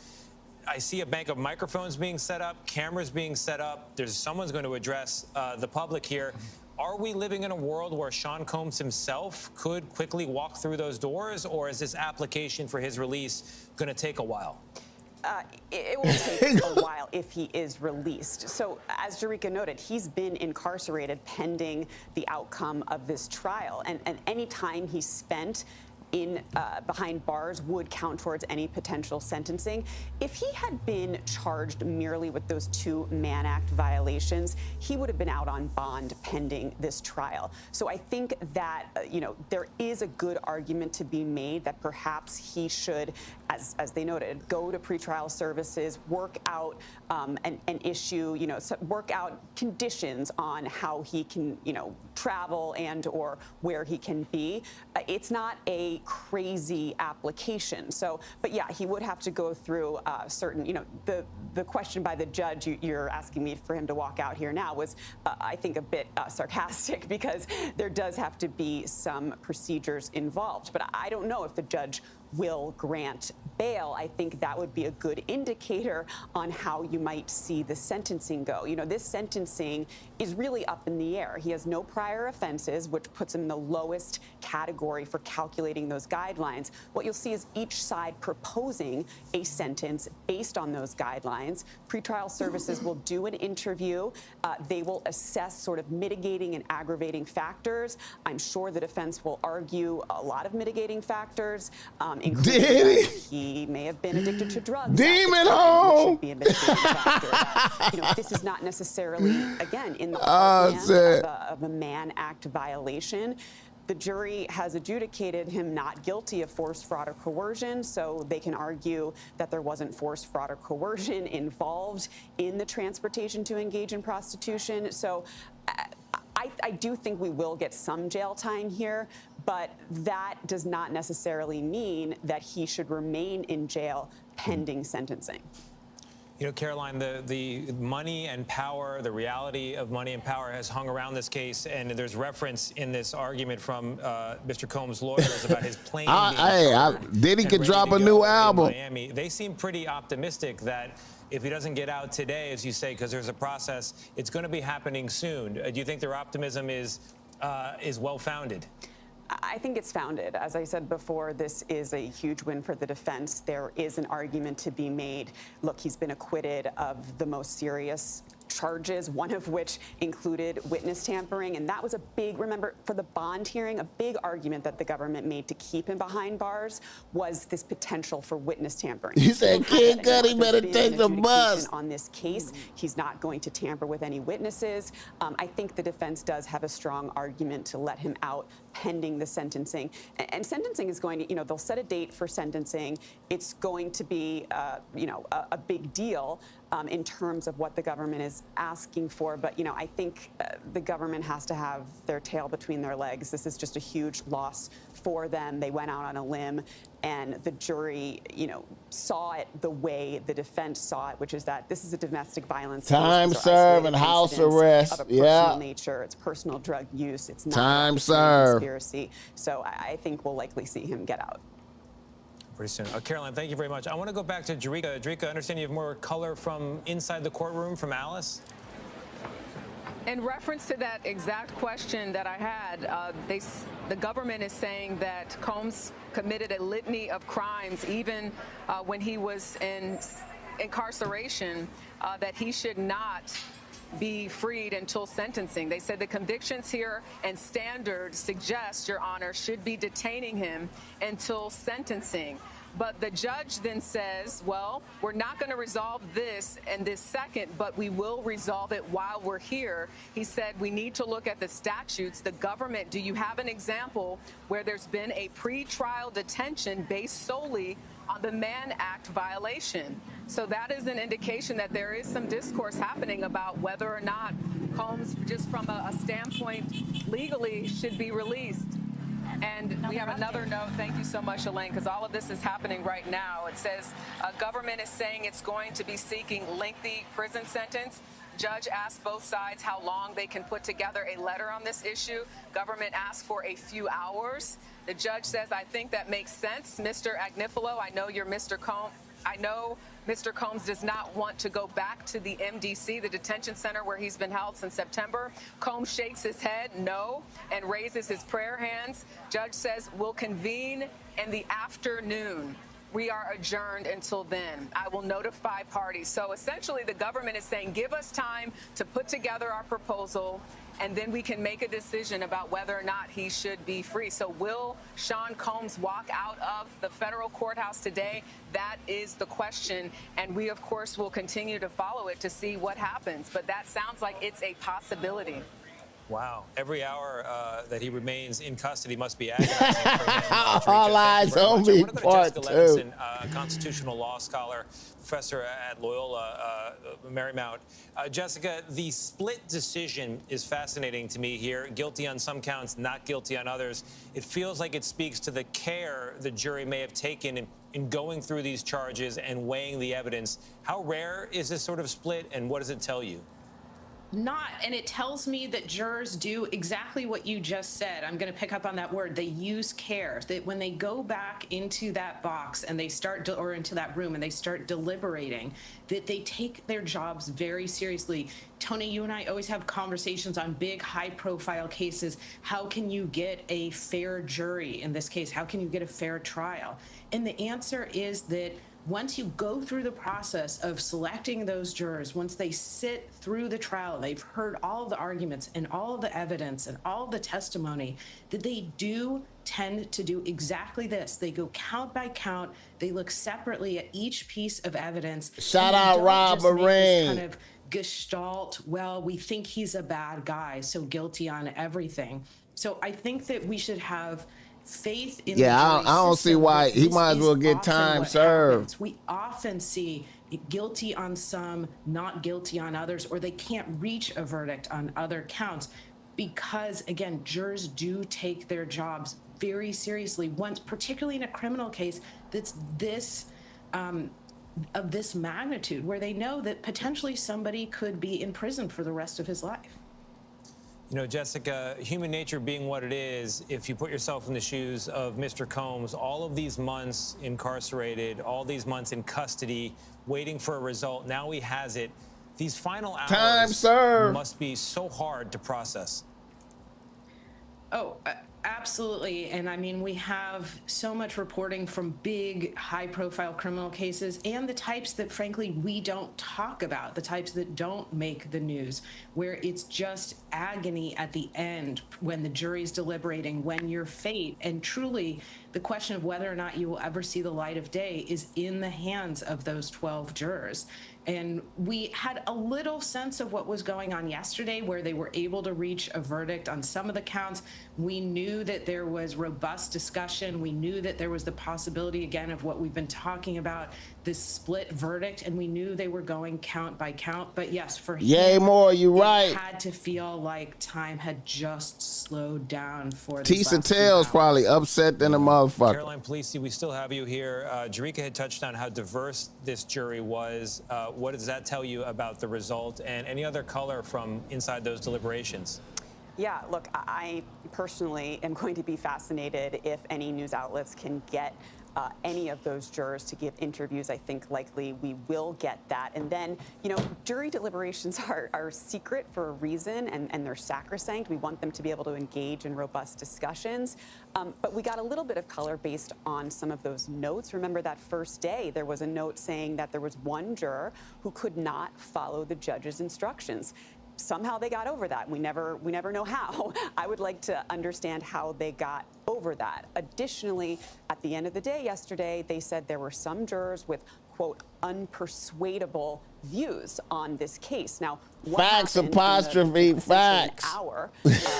I see a bank of microphones being set up, cameras being set up. Someone's going to address the public here. Are we living in a world where Sean Combs himself could quickly walk through those doors, or is this application for his release going to take a while? It will take a while if he is released. So, as Jerika noted, he's been incarcerated pending the outcome of this trial, and any time he's spent behind bars would count towards any potential sentencing. If he had been charged merely with those 2 Mann Act violations, he would have been out on bond pending this trial. So I think that there is a good argument to be made that perhaps he should, as they noted, go to pretrial services, work out an issue, work out conditions on how he can, travel and or where he can be. It's not a crazy application. So, but yeah, he would have to go through certain, the question by the judge you're asking me for him to walk out here now was, I think, a bit sarcastic, because there does have to be some procedures involved. But I don't know if the judge will grant bail. I think that would be a good indicator on how you might see the sentencing go. This sentencing is really up in the air. He has no prior offenses, which puts him in the lowest category for calculating those guidelines. What you'll see is each side proposing a sentence based on those guidelines. Pretrial services will do an interview. They will assess sort of mitigating and aggravating factors. I'm sure the defense will argue a lot of mitigating factors, including he may have been addicted to drugs. Demon home! Should be a mitigating factor. This is not necessarily, again, in the heartland of a Mann Act violation. The jury has adjudicated him not guilty of force, fraud, or coercion, so they can argue that there wasn't force, fraud, or coercion involved in the transportation to engage in prostitution. So I do think we will get some jail time here, but that does not necessarily mean that he should remain in jail pending sentencing. Caroline, the money and power, the reality of money and power has hung around this case, and there's reference in this argument from Mr. Combs' lawyers about his plane Diddy could drop a new album. Miami. They seem pretty optimistic that if he doesn't get out today, as you say, because there's a process, it's going to be happening soon. Do you think their optimism is well-founded? I think it's founded. As I said before, this is a huge win for the defense. There is an argument to be made. Look, he's been acquitted of the most serious charges, one of which included witness tampering. And that was a big, remember, for the bond hearing, a big argument that the government made to keep him behind bars was this potential for witness tampering. He said, Kid Cudi better take the bus. On this case, he's not going to tamper with any witnesses. I think the defense does have a strong argument to let him out pending the sentencing. And sentencing is going to, they'll set a date for sentencing. It's going to be, a big deal in terms of what the government is asking for. But, I think the government has to have their tail between their legs. This is just a huge loss for them. They went out on a limb. and the jury, saw it the way the defense saw it, which is that this is a domestic violence case. Time These are served and isolated house incidents arrest. of a personal Yeah. nature. It's personal drug use. It's not Time a served. conspiracy. So I think we'll likely see him get out pretty soon. Caroline, thank you very much. I want to go back to Jerika. Jerika, I understand you have more color from inside the courtroom from Alice. In reference to that exact question that I had, the government is saying that Combs committed a litany of crimes, even when he was in incarceration, that he should not be freed until sentencing. They said the convictions here and standards suggest, Your Honor, should be detaining him until sentencing. But the judge then says, well, we're not going to resolve this in this second, but we will resolve it while we're here. He said we need to look at the statutes. The government, do you have an example where there's been a pretrial detention based solely on the Mann Act violation? So that is an indication that there is some discourse happening about whether or not Combs, just from a standpoint legally, should be released. And we have another note. Thank you so much, Elaine, because all of this is happening right now. It says government is saying it's going to be seeking lengthy prison sentence. Judge asked both sides how long they can put together a letter on this issue. Government asked for a few hours. The judge says, I think that makes sense. Mr. Agnifilo, I know you're Mr. Combs. I know Mr. Combs does not want to go back to the MDC, the detention center where he's been held since September. Combs shakes his head no and raises his prayer hands. Judge says we'll convene in the afternoon. We are adjourned until then. I will notify parties. So essentially the government is saying, give us time to put together our proposal, and then we can make a decision about whether or not he should be free. So will Sean Combs walk out of the federal courthouse today? That is the question. And we, of course, will continue to follow it to see what happens. But that sounds like it's a possibility. Wow. Every hour that he remains in custody must be agonizing for him. All eyes on me, part two. Levinson, constitutional law scholar, professor at Loyola Marymount. Jessica, the split decision is fascinating to me here. Guilty on some counts, not guilty on others. It feels like it speaks to the care the jury may have taken in going through these charges and weighing the evidence. How rare is this sort of split, and what does it tell you? Not, and it tells me that jurors do exactly what you just said. I'm going to pick up on that word. They use care. That when they go back into that box and they start, or into that room and they start deliberating, that they take their jobs very seriously. Tony, you and I always have conversations on big, high-profile cases. How can you get a fair jury in this case? How can you get a fair trial? And the answer is that once you go through the process of selecting those jurors, once they sit through the trial, they've heard all of the arguments and all of the evidence and all of the testimony, that they do tend to do exactly this. They go count by count. They look separately at each piece of evidence. Shout out Rob Marine. Kind of gestalt, well, we think he's a bad guy, so guilty on everything. So I think that we should have faith in I don't see why he might as well get time served. We often see guilty on some, not guilty on others, or they can't reach a verdict on other counts because, again, jurors do take their jobs very seriously, once, particularly in a criminal case that's this of this magnitude, where they know that potentially somebody could be in prison for the rest of his life. You know, Jessica, human nature being what it is, if you put yourself in the shoes of Mr. Combs, all of these months incarcerated, all these months in custody, waiting for a result, now he has it. These final hours must be so hard to process. Oh, absolutely. And I mean, we have so much reporting from big, high-profile criminal cases and the types that, frankly, we don't talk about, the types that don't make the news, where it's just agony at the end when the jury's deliberating, when your fate, and truly the question of whether or not you will ever see the light of day is in the hands of those 12 jurors. And we had a little sense of what was going on yesterday, where they were able to reach a verdict on some of the counts. We knew that there was robust discussion. We knew that there was the possibility, again, of what we've been talking about, this split verdict, and we knew they were going count by count. But yes, for him, it had to feel like time had just slowed down for this Tisa Tails probably upset than a motherfucker. Caroline Polisi, we still have you here. Jerika had touched on how diverse this jury was. What does that tell you about the result, and any other color from inside those deliberations? Yeah, look, I personally am going to be fascinated if any news outlets can get any of those jurors to give interviews. I think likely we will get that. And then, you know, jury deliberations are secret for a reason, and they're sacrosanct. We want them to be able to engage in robust discussions. But we got a little bit of color based on some of those notes. Remember that first day, there was a note saying that there was one juror who could not follow the judge's instructions. Somehow they got over that. We never know how. I would like to understand how they got over that. Additionally, at the end of the day yesterday, they said there were some jurors with, quote, unpersuadable views on this case. Now, facts apostrophe facts. Hour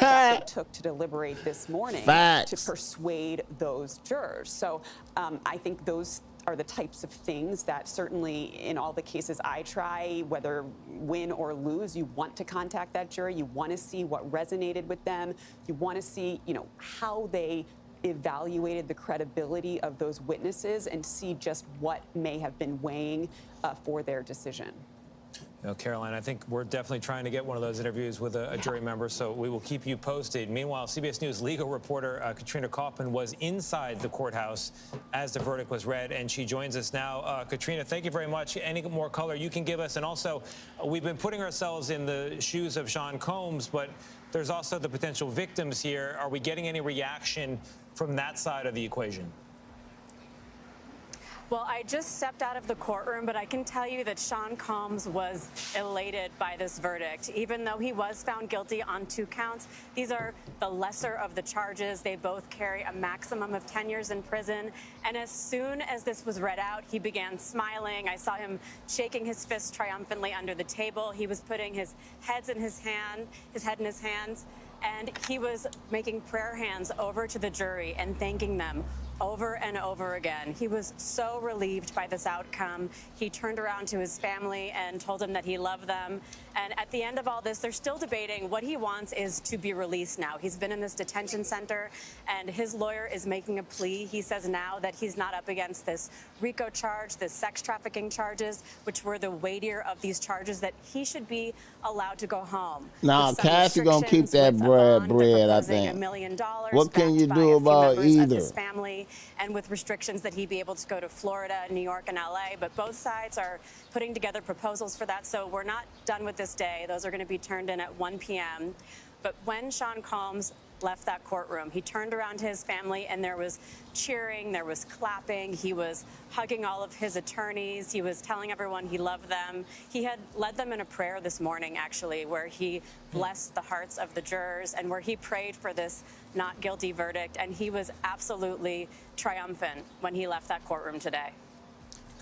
that it took to deliberate this morning to persuade those jurors. So I think those are the types of things that certainly in all the cases I try, whether win or lose, you want to contact that jury. You want to see what resonated with them. You want to see, you know, how they evaluated the credibility of those witnesses and see just what may have been weighing for their decision. You know, Caroline, I think we're definitely trying to get one of those interviews with a jury member, so we will keep you posted. Meanwhile, CBS News legal reporter Katrina Kaufman was inside the courthouse as the verdict was read, and she joins us now. Katrina, thank you very much. Any more color you can give us? And also, we've been putting ourselves in the shoes of Sean Combs, but there's also the potential victims here. Are we getting any reaction from that side of the equation? Well, I just stepped out of the courtroom, but I can tell you that Sean Combs was elated by this verdict. Even though he was found guilty on 2 counts, these are the lesser of the charges. They both carry a maximum of 10 years in prison. And as soon as this was read out, he began smiling. I saw him shaking his fist triumphantly under the table. He was putting his head in his hands, and he was making prayer hands over to the jury and thanking them over and over again. He was so relieved by this outcome. He turned around to his family and told them that he loved them. And at the end of all this, they're still debating. What he wants is to be released now. He's been in this detention center, and his lawyer is making a plea. He says now that he's not up against this RICO charge, this sex trafficking charges, which were the weightier of these charges, that he should be allowed to go home. Now, Cassie gonna keep that bread, I think. $1 million. What can you do about either? His family, and with restrictions that he be able to go to Florida, New York, and LA. But both sides are putting together proposals for that. So we're not done with this day. Those are going to be turned in at 1 p.m. But when Sean Combs left that courtroom, he turned around to his family, and there was cheering, there was clapping. He was hugging all of his attorneys. He was telling everyone he loved them. He had led them in a prayer this morning, actually, where he blessed the hearts of the jurors and where he prayed for this not guilty verdict. And he was absolutely triumphant when he left that courtroom today.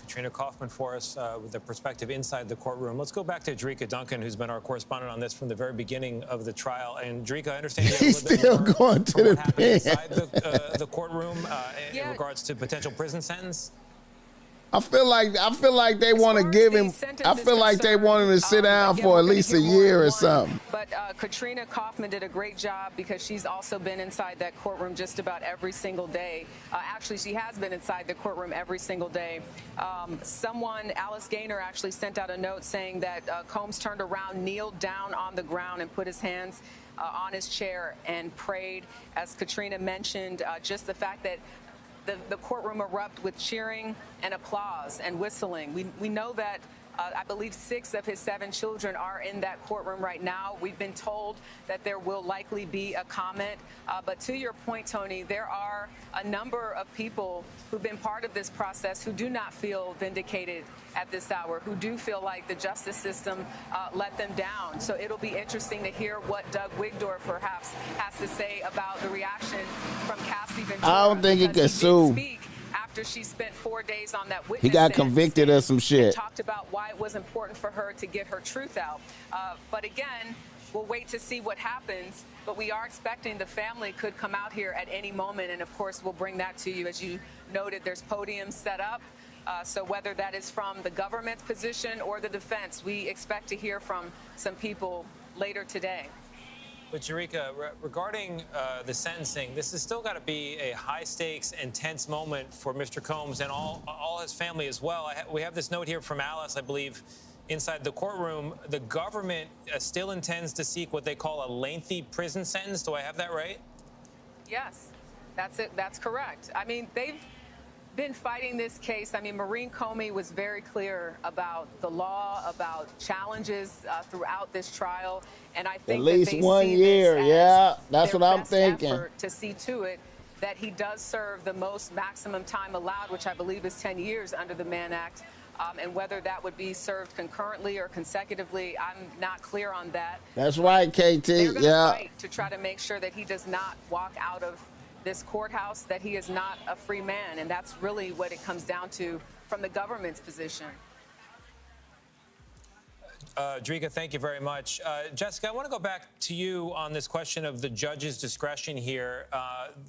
Katrina Kaufman for us with the perspective inside the courtroom. Let's go back to Jerika Duncan, who's been our correspondent on this from the very beginning of the trial. And Jerika, I understand he's still going to the pen. Inside the courtroom in regards to potential prison sentence. I feel like they want to give him. I feel like they want him to sit down for at least a year or something. But Katrina Kaufman did a great job because she's also been inside that courtroom just about every single day. Actually, she has been inside the courtroom every single day. Alice Gaynor, actually sent out a note saying that Combs turned around, kneeled down on the ground, and put his hands on his chair and prayed. As Katrina mentioned, just the fact that the courtroom erupted with cheering and applause and whistling. We know that I believe 6 of his 7 children are in that courtroom right now. We've been told that there will likely be a comment. But to your point, Tony, there are a number of people who've been part of this process who do not feel vindicated at this hour, who do feel like the justice system let them down. So it'll be interesting to hear what Doug Wigdorf perhaps has to say about the reaction from Cassie Ventura. I don't think he can sue. after she spent 4 days on that witness He got stand, convicted of some shit. talked about why it was important for her to get her truth out. But again, we'll wait to see what happens. But we are expecting the family could come out here at any moment. And of course, we'll bring that to you. As you noted, there's podiums set up. So whether that is from the government's position or the defense, we expect to hear from some people later today. But Jerika, regarding the sentencing, this has still got to be a high-stakes, intense moment for Mr. Combs and all his family as well. We have this note here from Alice, I believe, inside the courtroom. The government still intends to seek what they call a lengthy prison sentence. Do I have that right? Yes, that's it. That's correct. I mean, they've been fighting this case. I mean, Maureen Comey was very clear about the law, about challenges throughout this trial, and I think at least that they 1 see year. this as Yeah, that's their what I'm best thinking. effort to see to it that he does serve the most maximum time allowed, which I believe is 10 years under the Mann Act. And whether that would be served concurrently or consecutively, I'm not clear on that. That's right, KT. They're going to Yeah. fight to try to make sure that he does not walk out of this courthouse, that he is not a free man. And that's really what it comes down to from the government's position. Jerika, thank you very much. Jessica, I want to go back to you on this question of the judge's discretion here.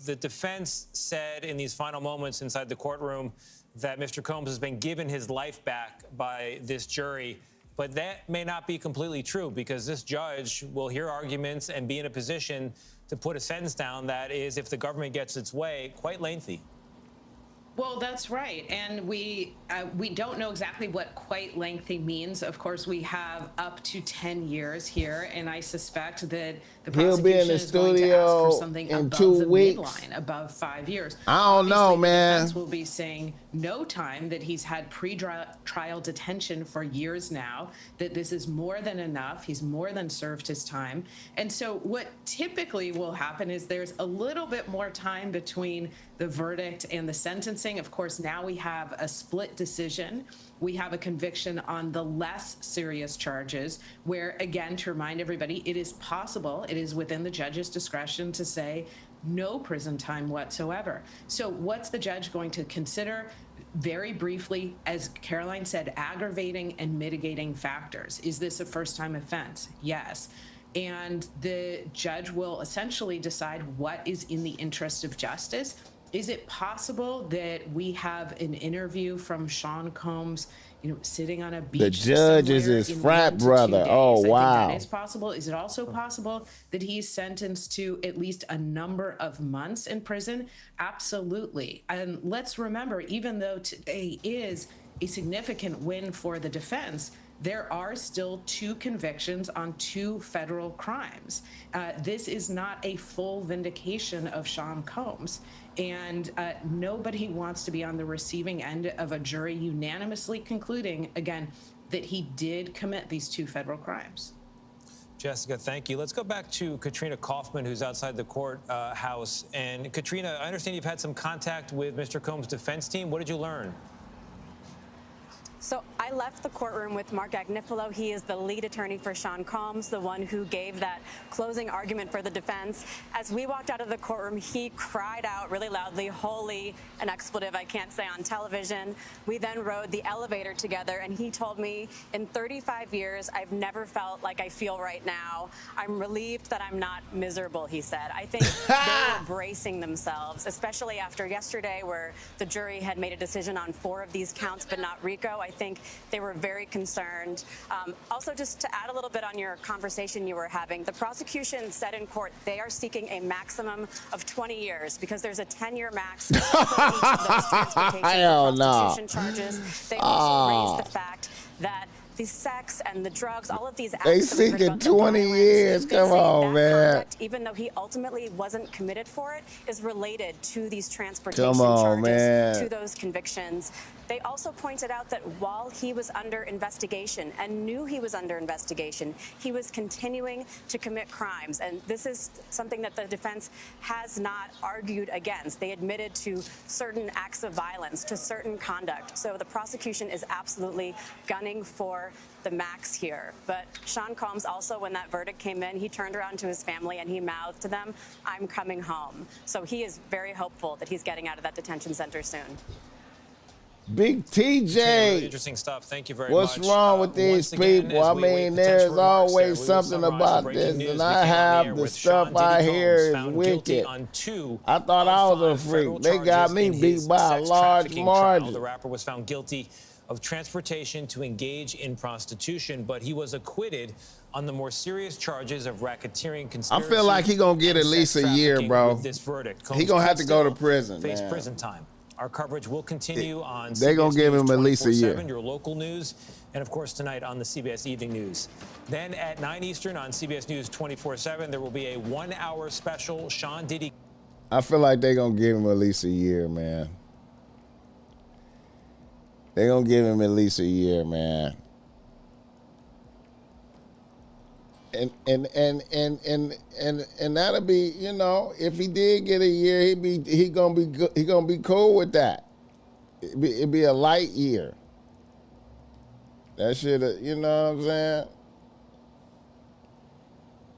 The defense said in these final moments inside the courtroom that Mr. Combs has been given his life back by this jury. But that may not be completely true, because this judge will hear arguments and be in a position to put a sentence down that is, if the government gets its way, quite lengthy. Well, that's right. And we don't know exactly what quite lengthy means. Of course, we have up to 10 years here, and I suspect that the He'll be in prosecution the is going to ask studio for something in above 2 the weeks. midline, above 5 years. I don't know, Obviously, man. The defense will be saying no time, that he's had pre-trial detention for years now, that this is more than enough. He's more than served his time. And so what typically will happen is there's a little bit more time between the verdict and the sentencing. Of course, now we have a split decision. We have a conviction on the less serious charges where, again, to remind everybody, it is possible, it is within the judge's discretion to say no prison time whatsoever. So what's the judge going to consider? Very briefly, as Caroline said, aggravating and mitigating factors. Is this a first-time offense? Yes. And the judge will essentially decide what is in the interest of justice. Is it possible that we have an interview from Sean Combs, sitting on a beach? The judge is his frat brother. Oh, wow. I think that is possible. Is it also possible that he's sentenced to at least a number of months in prison? Absolutely. And let's remember, even though today is a significant win for the defense, there are still 2 convictions on 2 federal crimes. This is not a full vindication of Sean Combs. And nobody wants to be on the receiving end of a jury unanimously concluding, again, that he did commit these 2 federal crimes. Jessica, thank you. Let's go back to Katrina Kaufman, who's outside the courthouse. And Katrina, I understand you've had some contact with Mr. Combs' defense team. What did you learn? So I left the courtroom with Mark Agnifilo. He is the lead attorney for Sean Combs, the one who gave that closing argument for the defense. As we walked out of the courtroom, he cried out really loudly, "Holy," an expletive I can't say on television. We then rode the elevator together, and he told me, in 35 years, I've never felt like I feel right now. I'm relieved that I'm not miserable, he said. I think they were bracing themselves, especially after yesterday, where the jury had made a decision on 4 of these counts, but not RICO. I think they were very concerned. Also, just to add a little bit on your conversation you were having, the prosecution said in court they are seeking a maximum of 20 years because there's a 10-year max for each of those transportation and prostitution charges. They also raised the fact that the sex and the drugs, all of these acts. They seeking 20 years. Come on, man. Conduct, even though he ultimately wasn't committed for it, is related to these transportation charges, to those convictions. They also pointed out that while he was under investigation and knew he was under investigation, he was continuing to commit crimes. And this is something that the defense has not argued against. They admitted to certain acts of violence, to certain conduct. So the prosecution is absolutely gunning for the max here. But Sean Combs also, when that verdict came in, he turned around to his family and he mouthed to them, "I'm coming home." So he is very hopeful that he's getting out of that detention center soon. Big TJ. Really interesting stuff. Thank you very much. What's wrong with these people? I mean, there's always something about this, and I have the stuff I hear is wicked. I thought I was a freak. They got me beat by a large margin. The rapper was found guilty of transportation to engage in prostitution, but he was acquitted on the more serious charges of racketeering, conspiracy. I feel like he gonna get at least a year, bro. This verdict. He gonna have to go to prison, face man. Prison time. Our coverage will continue on They're going to give him at least a year. Your local news, and of course tonight on the CBS Evening News. Then at 9 Eastern on CBS News 24/7, there will be a 1-hour special. Sean Diddy. I feel like they're going to give him at least a year, man. They're going to give him at least a year, man. And that'll be, you know, if he did get a year, he gonna be cool with that. It'd be a light year. That should, you know what I'm saying?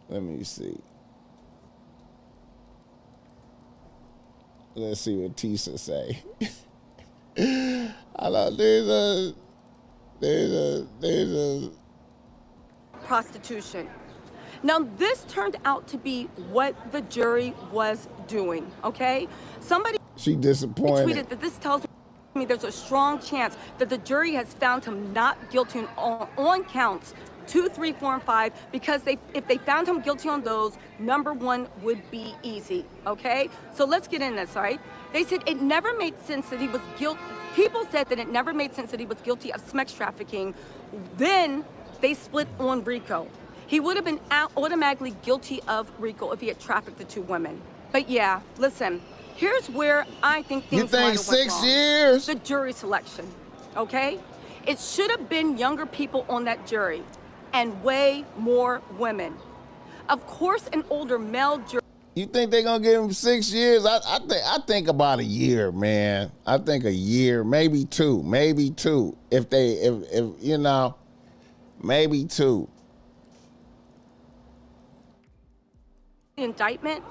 Let me see. Let's see what Tisa say. I know there's a prostitution. Now, this turned out to be what the jury was doing, okay? Somebody she disappointed. tweeted that this tells me there's a strong chance that the jury has found him not guilty on counts 2, 3, 4, and 5 because if they found him guilty on those, number 1 would be easy, okay? So let's get in this, all right? They said it never made sense that he was guilty. People said that it never made sense that he was guilty of sex trafficking. Then they split on RICO. He would have been automatically guilty of RICO if he had trafficked the 2 women. But yeah, listen, here's where I think things might have went wrong. You think 6 years? The jury selection, okay? It should have been younger people on that jury and way more women. Of course, an older male jury. You think they're gonna give him 6 years? I think about a year, man. I think a year, maybe 2. If you know, maybe 2. Indictment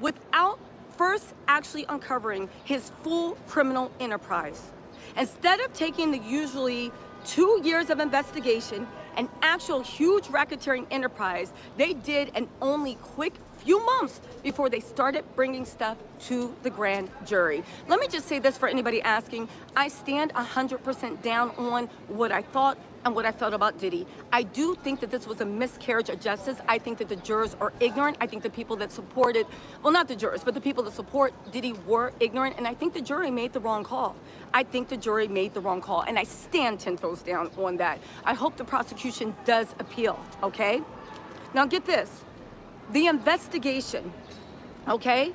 without first actually uncovering his full criminal enterprise. Instead of taking the usually 2 years of investigation, an actual huge racketeering enterprise, they did an only quick few months before they started bringing stuff to the grand jury. Let me just say this for anybody asking. I stand 100% down on what I thought and what I felt about Diddy. I do think that this was a miscarriage of justice. I think that the jurors are ignorant. I think the people that supported, well, not the jurors, but the people that support Diddy were ignorant, and I think the jury made the wrong call. And I stand 10 toes down on that. I hope the prosecution does appeal, okay? Now get this, the investigation, okay?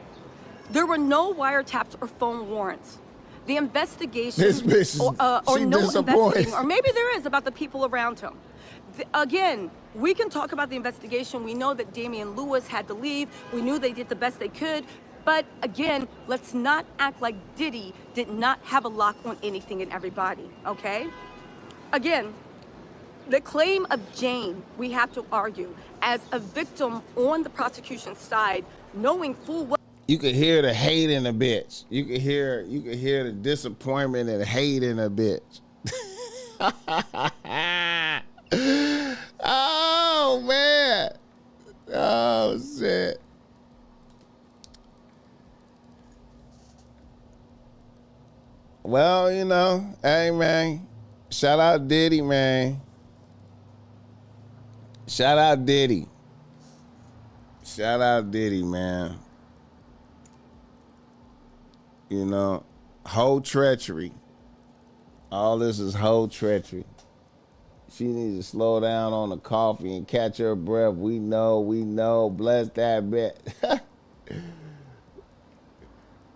There were no wiretaps or phone warrants. The investigation, this bitch, or she no disappointed. investigating, or maybe there is about the people around him. Again, we can talk about the investigation. We know that Damian Lewis had to leave. We knew they did the best they could. But again, let's not act like Diddy did not have a lock on anything and everybody, okay? Again, the claim of Jane, we have to argue, as a victim on the prosecution's side, knowing full well. You could hear the hate in a bitch. You could hear the disappointment and hate in a bitch. Oh man. Oh shit. Well, you know, hey man, shout out Diddy, man. Shout out Diddy. Shout out Diddy, man. You know, whole treachery. All this is whole treachery. She needs to slow down on the coffee and catch her breath. We know. Bless that bit.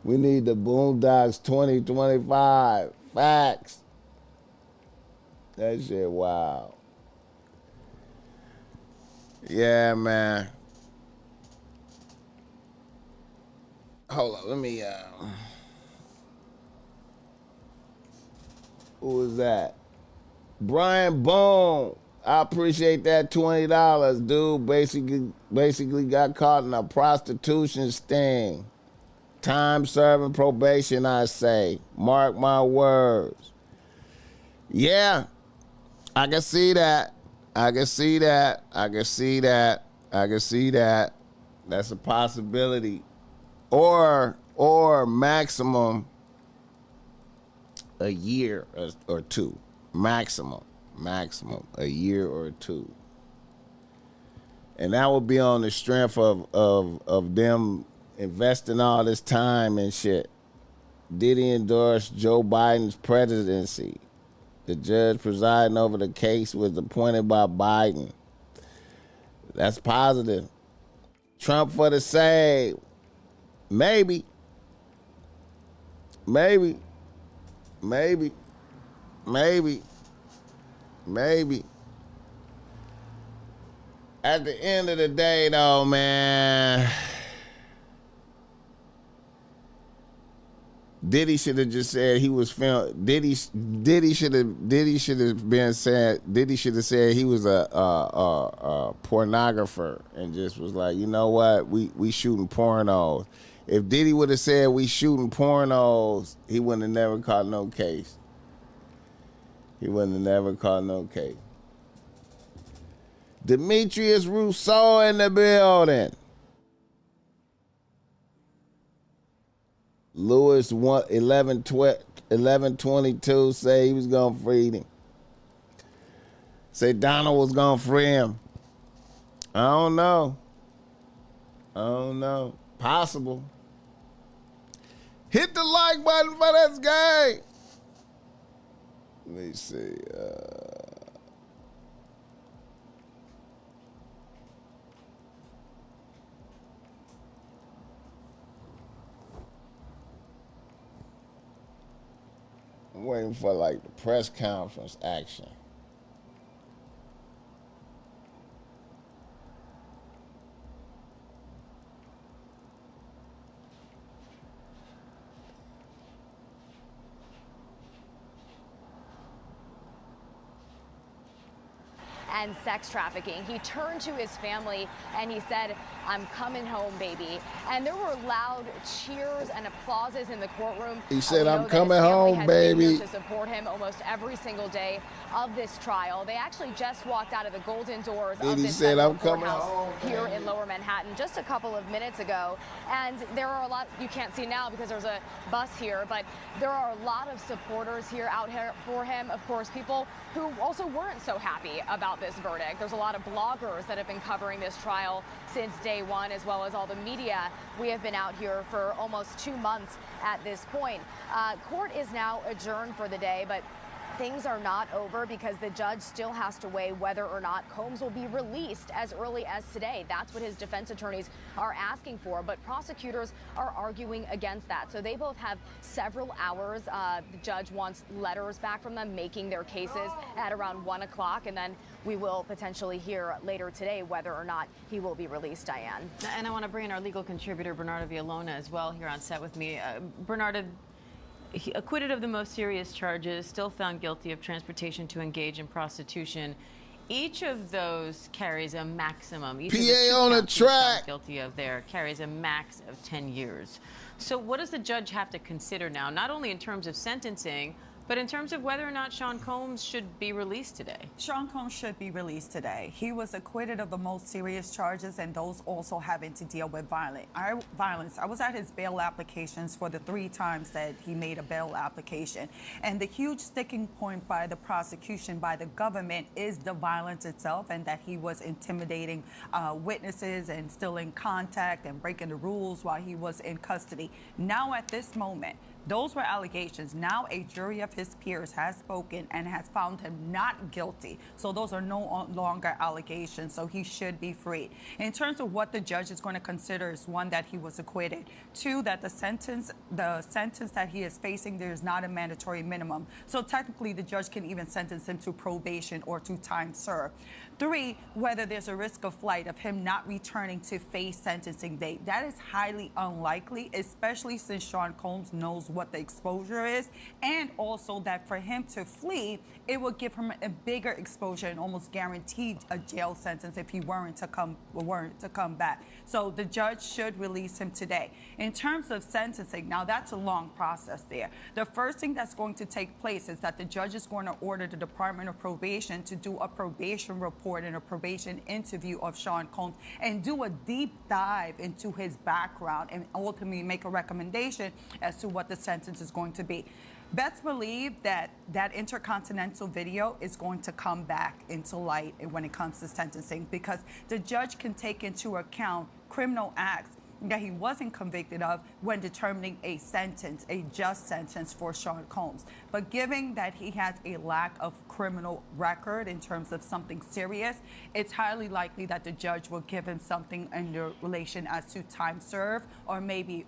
We need the Boondocks 2025. Facts. That shit wild. Yeah, man. Hold on, let me, who was that? Brian Boone. I appreciate that $20, dude. Basically got caught in a prostitution sting. Time serving probation, I say. Mark my words. Yeah, I can see that. I can see that. I can see that. I can see that. That's a possibility. Or maximum a year or two. Maximum a year or two. And that would be on the strength of them investing all this time and shit. Diddy endorsed Joe Biden's presidency. The judge presiding over the case was appointed by Biden. That's positive. Trump for the save. Maybe. At the end of the day, though, man, Diddy should have just said he was filmed. Diddy should have said he was a pornographer and just was like, you know what, we shooting pornos. If Diddy would have said we shooting pornos, he wouldn't have never caught no case. Demetrius Rousseau in the building. Lewis 1122 say he was gonna free him. Say Donald was gonna free him. I don't know. Possible. Hit the like button for this game. Let me see. I'm waiting for like the press conference action. And sex trafficking. He turned to his family and he said, "I'm coming home, baby." And there were loud cheers and applauses in the courtroom. He said, "I'm coming home, baby." To support him almost every single day of this trial. They actually just walked out of the golden doors of this federal courthouse here in Lower Manhattan just a couple of minutes ago. And there are a lot, you can't see now because there's a bus here, but there are a lot of supporters here out here for him. Of course, people who also weren't so happy about this verdict. There's a lot of bloggers that have been covering this trial since day one, as well as all the media. We have been out here for almost 2 months at this point. Court is now adjourned for the day, but things are not over because the judge still has to weigh whether or not Combs will be released as early as today. That's what his defense attorneys are asking for, but prosecutors are arguing against that. So they both have several hours. The judge wants letters back from them making their cases at around 1 o'clock, and then we will potentially hear later today whether or not he will be released, Diane. And I want to bring in our legal contributor, Bernardo Villalona, as well here on set with me. Bernardo, acquitted of the most serious charges, still found guilty of transportation to engage in prostitution. Each of those carries a maximum. Each PA on the track. Guilty of there carries a max of 10 years. So what does the judge have to consider now, not only in terms of sentencing, but in terms of whether or not Sean Combs should be released today? Sean Combs should be released today. He was acquitted of the most serious charges, and those also having to deal with violence. I was at his bail applications for the 3 times that he made a bail application. And the huge sticking point by the prosecution, by the government, is the violence itself, and that he was intimidating witnesses and still in contact and breaking the rules while he was in custody. Now at this moment, those were allegations. Now a jury of his peers has spoken and has found him not guilty. So those are no longer allegations. So he should be freed. In terms of what the judge is going to consider is, 1, that he was acquitted. 2, that the sentence that he is facing, there is not a mandatory minimum. So technically the judge can even sentence him to probation or to time served. 3, whether there's a risk of flight of him not returning to face sentencing date. That is highly unlikely, especially since Sean Combs knows what the exposure is, and also that for him to flee, it would give him a bigger exposure and almost guaranteed a jail sentence if he weren't to come back. So the judge should release him today. In terms of sentencing, now that's a long process there. The first thing that's going to take place is that the judge is going to order the Department of Probation to do a probation report and a probation interview of Sean Combs and do a deep dive into his background and ultimately make a recommendation as to what the sentence is going to be. Best believe that that intercontinental video is going to come back into light when it comes to sentencing, because the judge can take into account criminal acts that he wasn't convicted of when determining a sentence, a just sentence for Sean Combs. But given that he has a lack of criminal record in terms of something serious, it's highly likely that the judge will give him something in relation as to time served, or maybe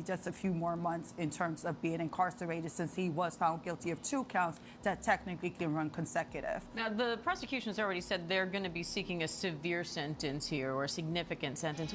just a few more months in terms of being incarcerated, since he was found guilty of 2 counts that technically can run consecutive. Now, the prosecution's already said they're going to be seeking a severe sentence here, or a significant sentence.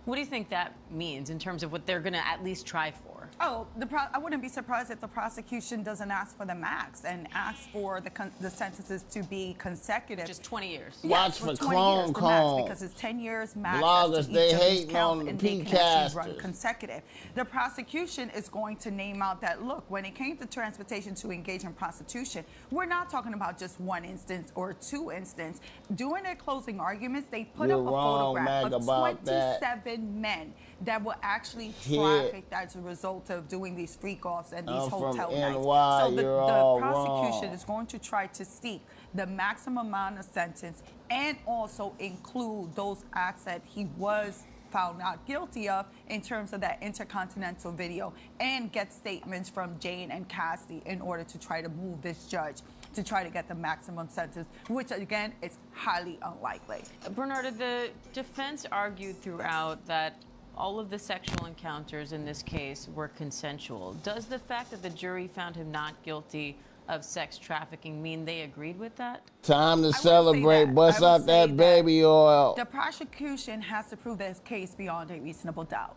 What do you think that means in terms of what they're going to at least try for? Oh, I wouldn't be surprised if the prosecution doesn't ask for the max and asks for the sentences to be consecutive. Just 20 years. Watch for Clone Combs. Because it's 10 years max. Bloggers, they hating on the P-casters. Run consecutive. The prosecution is going to name out that, look, when it came to transportation to engage in prostitution, we're not talking about just 1 instance or 2 instances. During their closing arguments, they put up a photograph of 27 men that were actually trafficked as a result of doing these freak-offs and these hotel nights. So the prosecution is going to try to seek the maximum amount of sentence and also include those acts that he was found not guilty of in terms of that intercontinental video, and get statements from Jane and Cassie in order to try to move this judge to try to get the maximum sentence, which again is highly unlikely. Bernardo, the defense argued throughout that all of the sexual encounters in this case were consensual. Does the fact that the jury found him not guilty of sex trafficking mean they agreed with that? Time to celebrate. Bust out that baby oil. The prosecution has to prove this case beyond a reasonable doubt.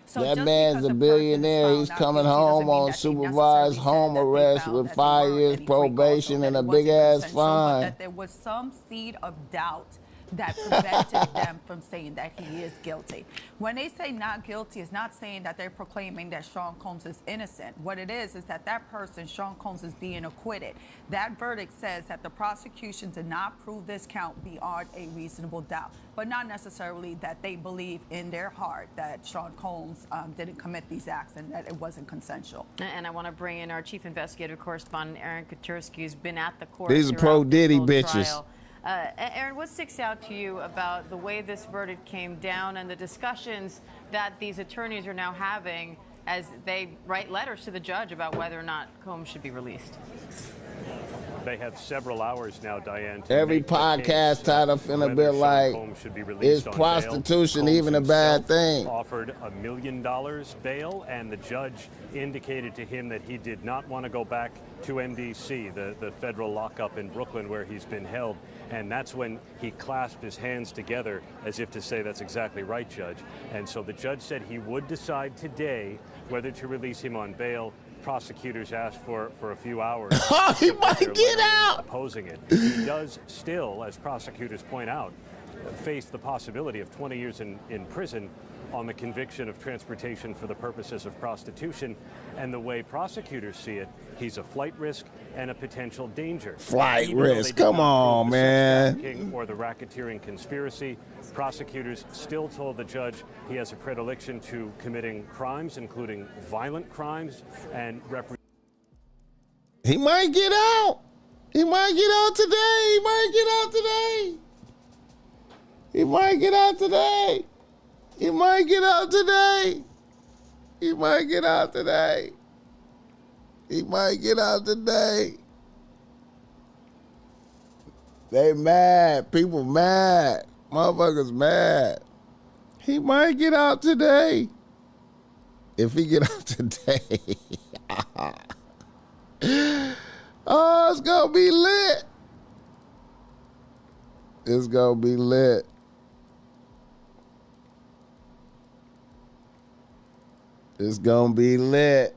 So that man's a billionaire. He's coming home on supervised home arrest with 5 years probation and a big ass fine. That there was some seed of doubt that prevented them from saying that he is guilty. When they say not guilty, it's not saying that they're proclaiming that Sean Combs is innocent. What it is that person, Sean Combs, is being acquitted. That verdict says that the prosecution did not prove this count beyond a reasonable doubt, but not necessarily that they believe in their heart that Sean Combs didn't commit these acts and that it wasn't consensual. And I want to bring in our chief investigative correspondent, Aaron Katersky, who's been at the court. These are pro-Diddy bitches. Trial. Aaron, what sticks out to you about the way this verdict came down and the discussions that these attorneys are now having as they write letters to the judge about whether or not Combs should be released? They have several hours now, Diane. Every podcast title finna be like, is prostitution even a bad thing? Offered $1 million bail, and the judge indicated to him that he did not want to go back to MDC, the federal lockup in Brooklyn where he's been held. And that's when he clasped his hands together as if to say, that's exactly right, Judge. And so the judge said he would decide today whether to release him on bail. Prosecutors asked for a few hours. Oh, he might get out! Opposing it. He does still, as prosecutors point out, face the possibility of 20 years in prison on the conviction of transportation for the purposes of prostitution. And the way prosecutors see it, he's a flight risk and a potential danger. Flight risk, come on, man. Or the racketeering conspiracy. Prosecutors still told the judge he has a predilection to committing crimes, including violent crimes, and he might get out. He might get out today. He might get out today. He might get out today. He might get out today. He might get out today. He might get out today. They mad. People mad. Motherfuckers mad. He might get out today. If he get out today. Oh, it's gonna be lit. It's gonna be lit. It's gonna be lit.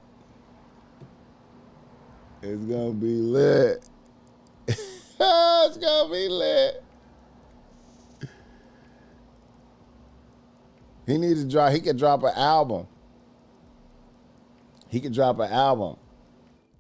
It's gonna be lit. It's gonna be lit. He needs to drop. He could drop an album. He could drop an album.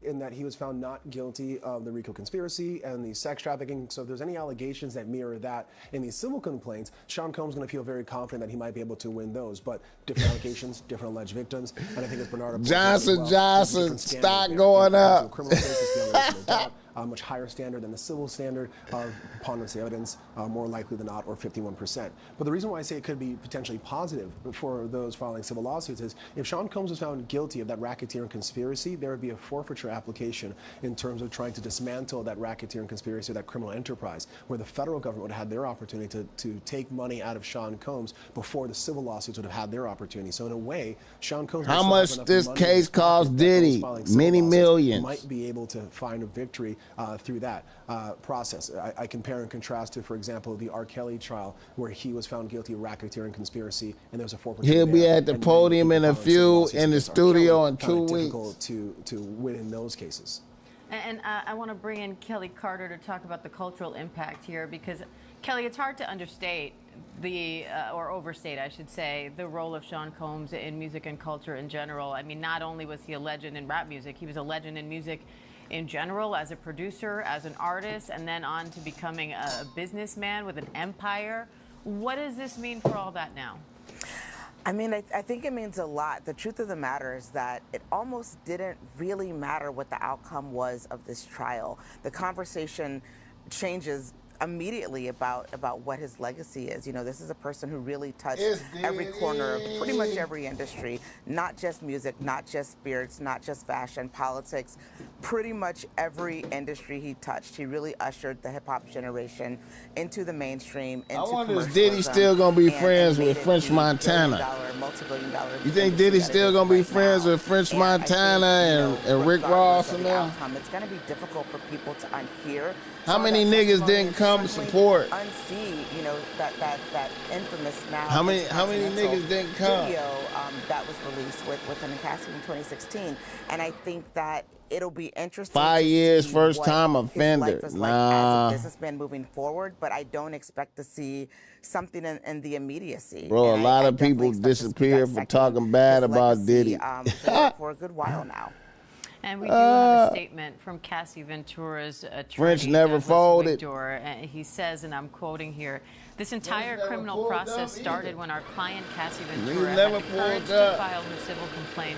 In that he was found not guilty of the RICO conspiracy and the sex trafficking. So if there's any allegations that mirror that in these civil complaints, Sean Combs is going to feel very confident that he might be able to win those. But different allegations, different alleged victims, and I think as Bernardo Johnson, stock going up. Criminal cases, a much higher standard than the civil standard of preponderance of evidence, more likely than not, or 51%. But the reason why I say it could be potentially positive for those filing civil lawsuits is if Sean Combs was found guilty of that racketeering conspiracy, there would be a forfeiture application in terms of trying to dismantle that racketeering conspiracy, that criminal enterprise, where the federal government would have had their opportunity to take money out of Sean Combs before the civil lawsuits would have had their opportunity. So in a way, Sean Combs— How much this case cost Diddy? Many millions. Might be able to find a victory through that process. I compare and contrast to, for example, the R. Kelly trial, where he was found guilty of racketeering conspiracy, and there was a forfeiture. He'll be at the podium in a few in the studio in 2 weeks. Difficult to win in those cases. And I want to bring in Kelly Carter to talk about the cultural impact here, because Kelly, it's hard to understate or overstate, I should say, the role of Sean Combs in music and culture in general. I mean, not only was he a legend in rap music, he was a legend in music in general, as a producer, as an artist, and then on to becoming a businessman with an empire. What does this mean for all that now? I mean, I think it means a lot. The truth of the matter is that it almost didn't really matter what the outcome was of this trial. The conversation changes immediately about what his legacy is. You know, this is a person who really touched every corner of pretty much every industry, not just music, not just spirits, not just fashion, politics, pretty much every industry he touched. He really ushered the hip-hop generation into the mainstream, into I wonder if Diddy's still gonna be friends with French Montana. You think Diddy's still gonna be friends with French Montana and Rick Ross and them? It's gonna be difficult for people to unhear. How many niggas didn't come support? Unsee, you know, that infamous now. How many niggas didn't come? Video that was released with Cassidy in 2016, and I think that it'll be interesting. 5 years, first time offender. As a businessman moving forward, but I don't expect to see something in the immediacy. Bro, a lot of people disappeared for talking bad about Diddy. For a good while now. And we do have a statement from Cassie Ventura's attorney, French never folded. Victor. He says, and I'm quoting here, "This entire criminal process started when our client, Cassie Ventura, had the courage to file her civil complaint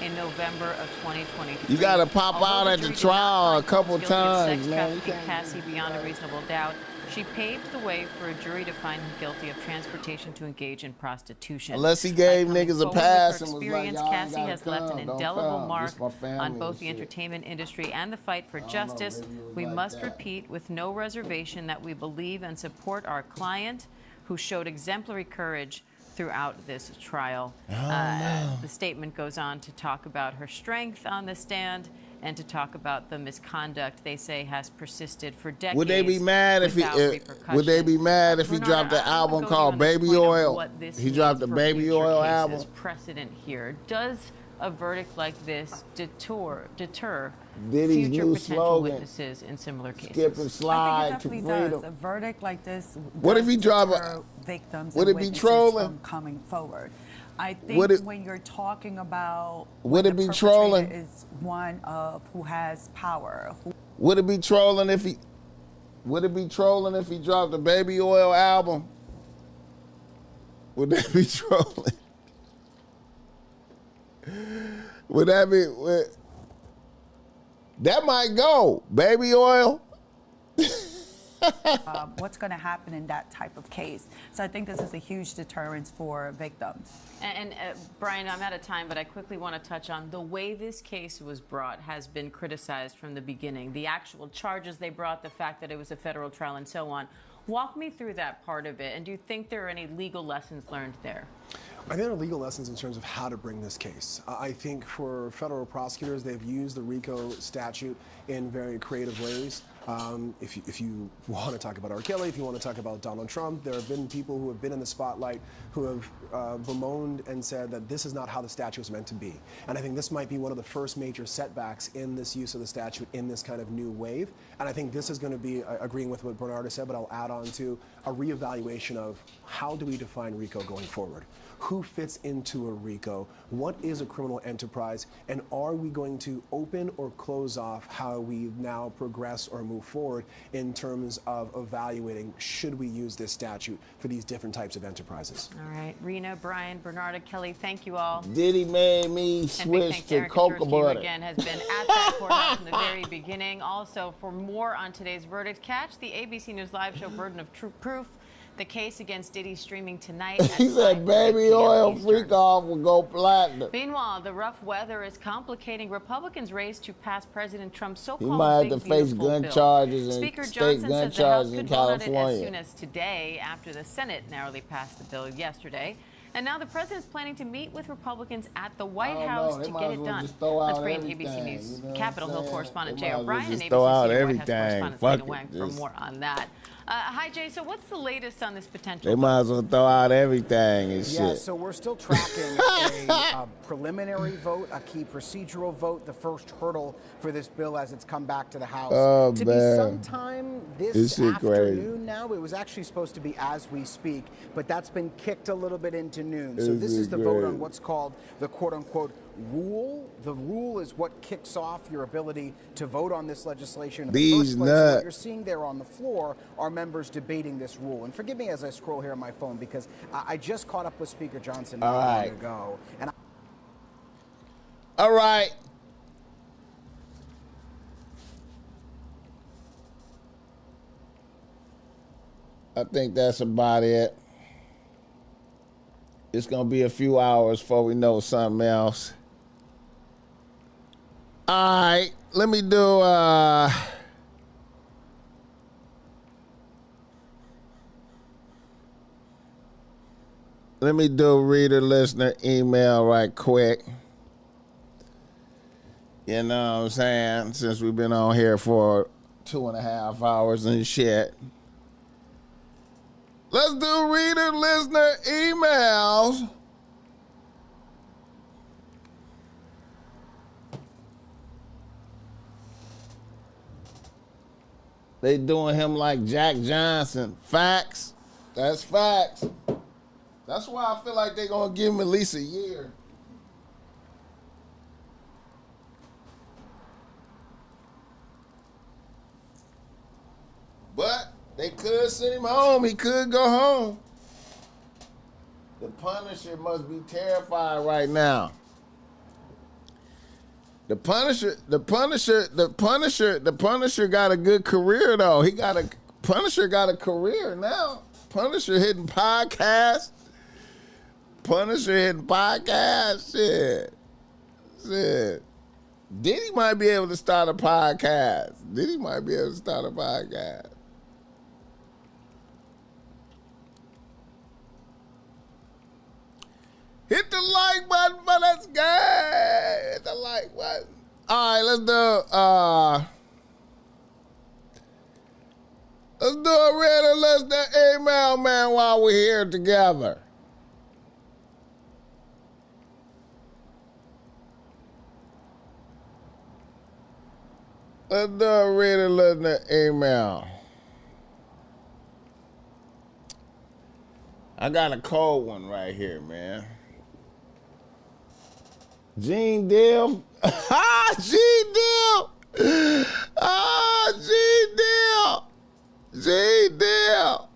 in November of 2023. You got to pop out at the trial a couple times, man. Cassie beyond a reasonable doubt. She paved the way for a jury to find him guilty of transportation to engage in prostitution. Unless he gave niggas a pass and was like, y'all Cassie has left an indelible mark on both the entertainment industry and the fight for justice. We must repeat with no reservation that we believe and support our client, who showed exemplary courage throughout this trial." The statement goes on to talk about her strength on the stand and to talk about the misconduct they say has persisted for decades. Would they be mad if he dropped an album called Baby Oil? He dropped a Baby Oil album. Precedent here. Does a verdict like this deter Diddy's future new potential slogan, witnesses in similar cases? Skip and slide I think it to definitely freedom. does. A verdict like this What if he drop victims would and it be witnesses trolling? from coming forward. I think when you're talking about would it be trolling? Is one of who has power. Would it be trolling if he dropped a Baby Oil album? Would that be trolling? Would that be? That might go. Baby Oil. What's going to happen in that type of case? So I think this is a huge deterrence for victims. And Brian, I'm out of time, but I quickly want to touch on the way this case was brought has been criticized from the beginning. The actual charges they brought, the fact that it was a federal trial and so on. Walk me through that part of it. And do you think there are any legal lessons learned there? I think there are legal lessons in terms of how to bring this case. I think for federal prosecutors, they've used the RICO statute in very creative ways. If you want to talk about R. Kelly, if you want to talk about Donald Trump, there have been people who have been in the spotlight who have bemoaned and said that this is not how the statute is meant to be. And I think this might be one of the first major setbacks in this use of the statute in this kind of new wave. And I think this is going to be, agreeing with what Bernardo said, but I'll add on to a reevaluation of how do we define RICO going forward? Who fits into a RICO? What is a criminal enterprise? And are we going to open or close off how we now progress or move forward in terms of evaluating should we use this statute for these different types of enterprises? All right, Rena, Brian, Bernardo, Kelly, thank you all. Diddy made me switch to cocoa butter. Again, has been at that courthouse from the very beginning. Also, for more on today's verdict, catch the ABC News Live show Burden of Proof. The case against Diddy streaming tonight. He said baby oil freak off will go platinum. Meanwhile, the rough weather is complicating Republicans' race to pass President Trump's so-called He might big, have to face gun bill. charges and Speaker state Johnson gun says the House charges in could vote on it as California. soon as today after the Senate narrowly passed the bill yesterday. And now the president's planning to meet with Republicans at the White House to get it done. Let's bring ABC News Capitol Hill correspondent Jay O'Brien and ABC Senior White House correspondent Selena Wang for more on that. Hi, Jay. So what's the latest on this potential? They might as well throw out everything and shit. Yeah, so we're still tracking a preliminary vote, a key procedural vote, the first hurdle for this bill as it's come back to the House. Oh, to man. be sometime this afternoon now. It was actually supposed to be as we speak, but that's been kicked a little bit into noon. So this is the vote on what's called the quote-unquote rule. The rule is what kicks off your ability to vote on this legislation. In the first place, what you're seeing there on the floor are members debating this rule. And forgive me as I scroll here on my phone because I just caught up with Speaker Johnson not long ago. And all right. I think that's about it. It's going to be a few hours before we know something else. All right, let me do reader listener email right quick. You know what I'm saying? Since we've been on here for 2.5 hours and shit. Let's do reader listener emails. They doing him like Jack Johnson. Facts. That's facts. That's why I feel like they're going to give him at least a year. But they could send him home. He could go home. The Punisher must be terrified right now. The Punisher got a good career though. Punisher got a career now. Punisher hitting podcasts. Shit. Diddy might be able to start a podcast. Hit the like button for this guy. Hit the like button. All right, let's do a reader listener email, man, while we're here together. Let's do a reader listener email. I got a cold one right here, man. Gene Deal. Gene Deal. Gene Deal.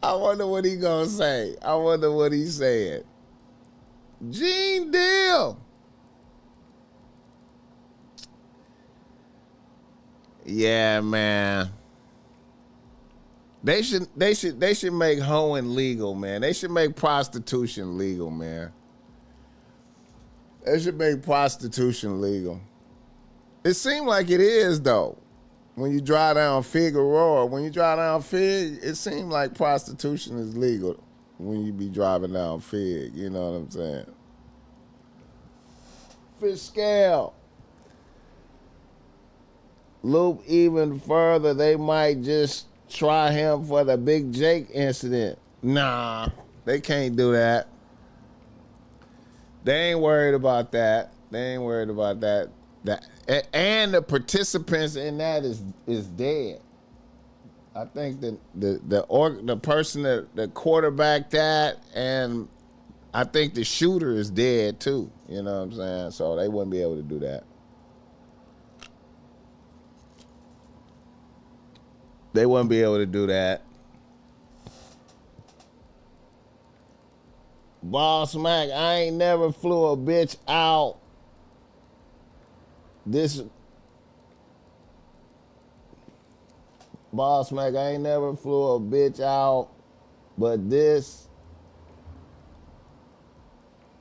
I wonder what he gonna say. I wonder what he's saying. Gene Deal. Yeah, man. They should make hoeing legal, man. They should make prostitution legal, man. They should make prostitution legal. It seems like it is, though. When you drive down Figueroa, it seems like prostitution is legal when you be driving down Fig. You know what I'm saying? Fish scale. loop even further, they might just try him for the Big Jake incident. Nah, they can't do that. They ain't worried about that. They ain't worried about that. And the participants in that is dead. I think the person that quarterbacked that, and I think the shooter is dead too. You know what I'm saying? So they wouldn't be able to do that. They wouldn't be able to do that. BossMack, I ain't never flew a bitch out. This BossMack, I ain't never flew a bitch out, but this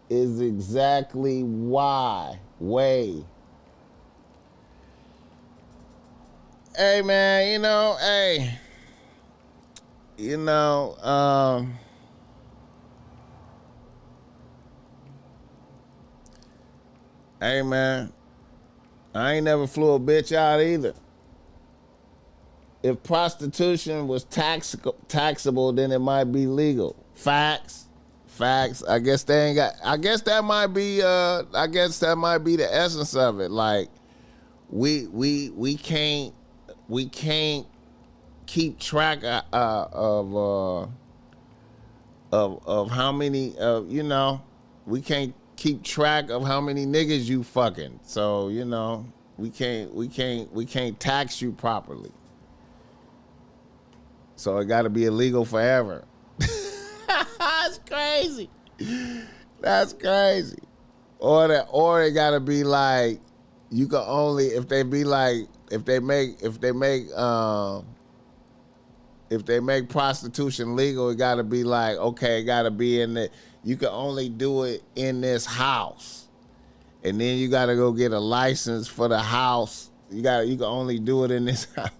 is exactly why. Way. Hey man, hey man, I ain't never flew a bitch out either. If prostitution was taxable, then it might be legal. Facts. I guess they ain't got. I guess that might be. I guess that might be the essence of it. Like, we can't keep track of how many. We can't keep track of how many niggas you fucking. So we can't tax you properly. So it got to be illegal forever. That's crazy. That's crazy. Or it got to be like, you can only, if they make prostitution legal, it got to be like, okay, it got to be in the, you can only do it in this house. And then you got to go get a license for the house. You can only do it in this house.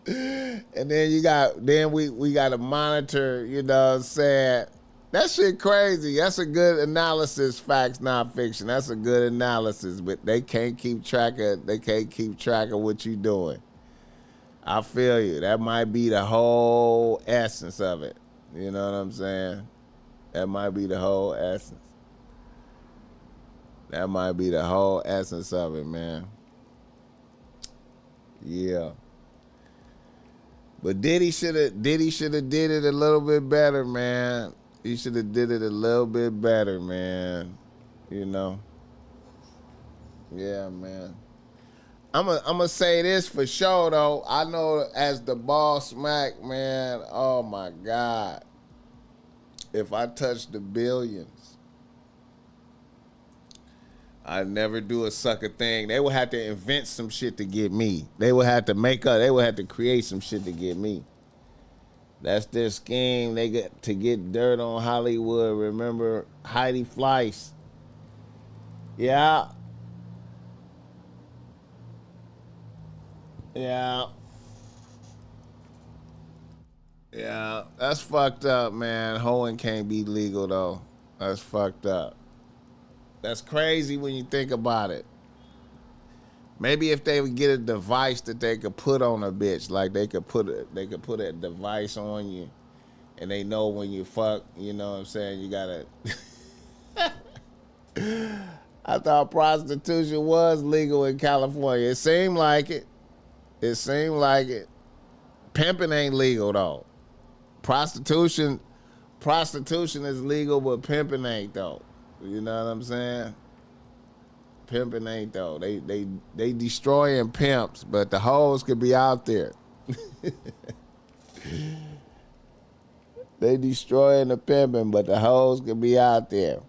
And then we got to monitor, saying, that shit crazy. That's a good analysis, facts, not fiction. That's a good analysis, but they can't keep track of what you doing. I feel you. That might be the whole essence of it. You know what I'm saying? That might be the whole essence. That might be the whole essence of it, man. Yeah. But Diddy should have did it a little bit better, man. He should have did it a little bit better, man. Yeah, man. I'm gonna say this for sure though. I know as the BossMack, man, oh my God. If I touch the billions, I'd never do a sucker thing. They would have to invent some shit to get me. They would have to create some shit to get me. That's their scheme. They get to get dirt on Hollywood. Remember Heidi Fleiss? Yeah. Yeah. Yeah. That's fucked up, man. Hoeing can't be legal though. That's fucked up. That's crazy when you think about it. Maybe if they would get a device that they could put on a bitch, like they could put a device on you, and they know when you fuck. You know what I'm saying? You gotta. I thought prostitution was legal in California. It seemed like it. Pimping ain't legal though. Prostitution is legal, but pimping ain't though. You know what I'm saying? Pimping ain't though. They destroying pimps, but the hoes could be out there. They destroying the pimping, but the hoes could be out there.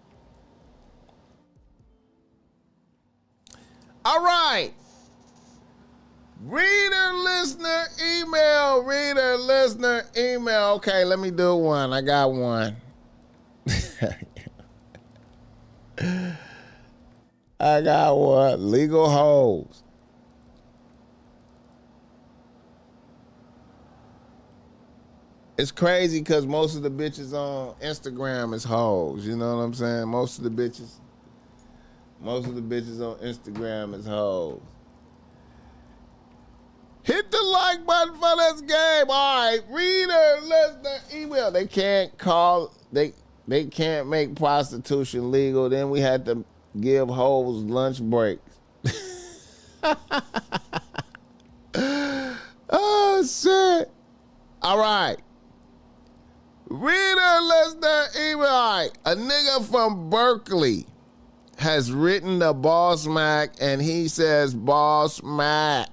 All right. Reader, listener, email. Okay, let me do one. I got one. I got one. Legal hoes. It's crazy because most of the bitches on Instagram is hoes. You know what I'm saying? Most of the bitches on Instagram is hoes. Hit the like button for this game. All right, reader, listener, email. They can't call. They can't make prostitution legal. Then we had to give hoes lunch breaks. Oh shit! All right. Reader, listener, email. All right. A nigga from Berkeley has written to BossMack, and he says, BossMack.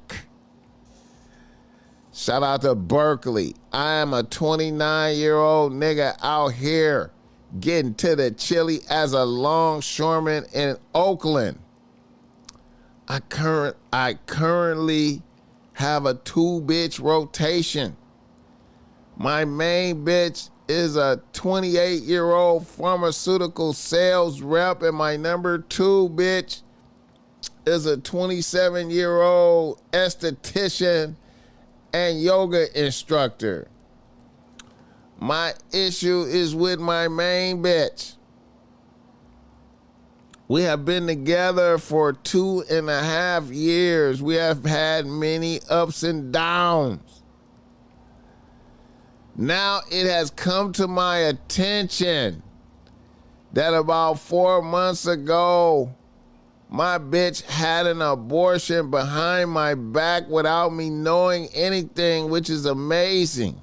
Shout out to Berkeley. I am a 29-year-old nigga out here getting to the chili as a longshoreman in Oakland. I currently have a 2-bitch rotation. My main bitch is a 28-year-old pharmaceutical sales rep, and my number 2 bitch is a 27-year-old esthetician and yoga instructor. My issue is with my main bitch. We have been together for 2.5 years. We have had many ups and downs. Now it has come to my attention that about 4 months ago, my bitch had an abortion behind my back without me knowing anything, which is amazing.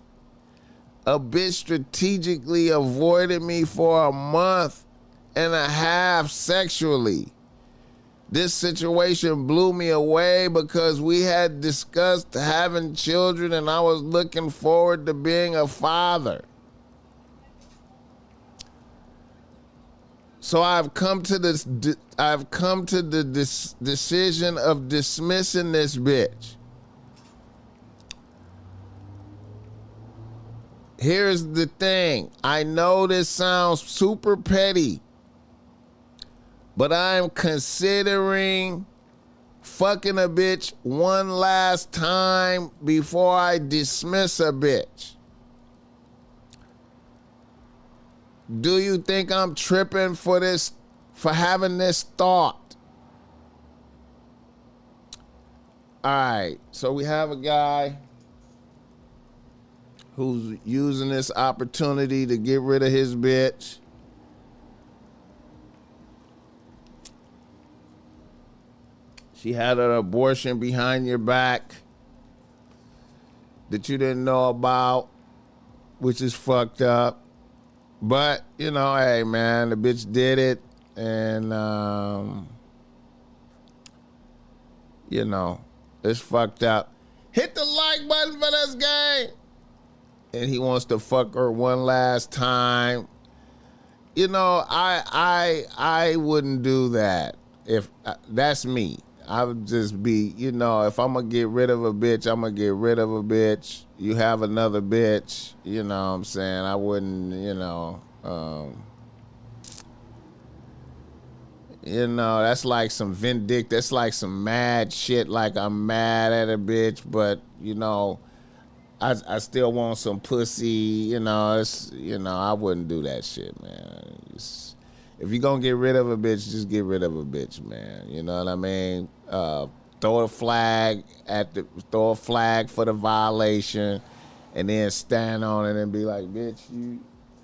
A bitch strategically avoided me for a month and a half sexually. This situation blew me away because we had discussed having children and I was looking forward to being a father. So I've come to the decision of dismissing this bitch. Here's the thing. I know this sounds super petty, but I'm considering fucking a bitch one last time before I dismiss a bitch. Do you think I'm tripping for having this thought? All right, so we have a guy who's using this opportunity to get rid of his bitch. She had an abortion behind your back that you didn't know about, which is fucked up. But, you know, hey, man, the bitch did it. And, you know, it's fucked up. Hit the like button for this game. And he wants to fuck her one last time. You know, I wouldn't do that. If that's me. I would just be, you know, if I'm going to get rid of a bitch, I'm going to get rid of a bitch. You have another bitch, you know what I'm saying? I wouldn't, you know, that's like some vindictive, that's like some mad shit, like I'm mad at a bitch, but, you know, I still want some pussy, you know, I wouldn't do that shit, man. If you're going to get rid of a bitch, just get rid of a bitch, man. You know what I mean? Throw a flag for the violation and then stand on it and be like, bitch, you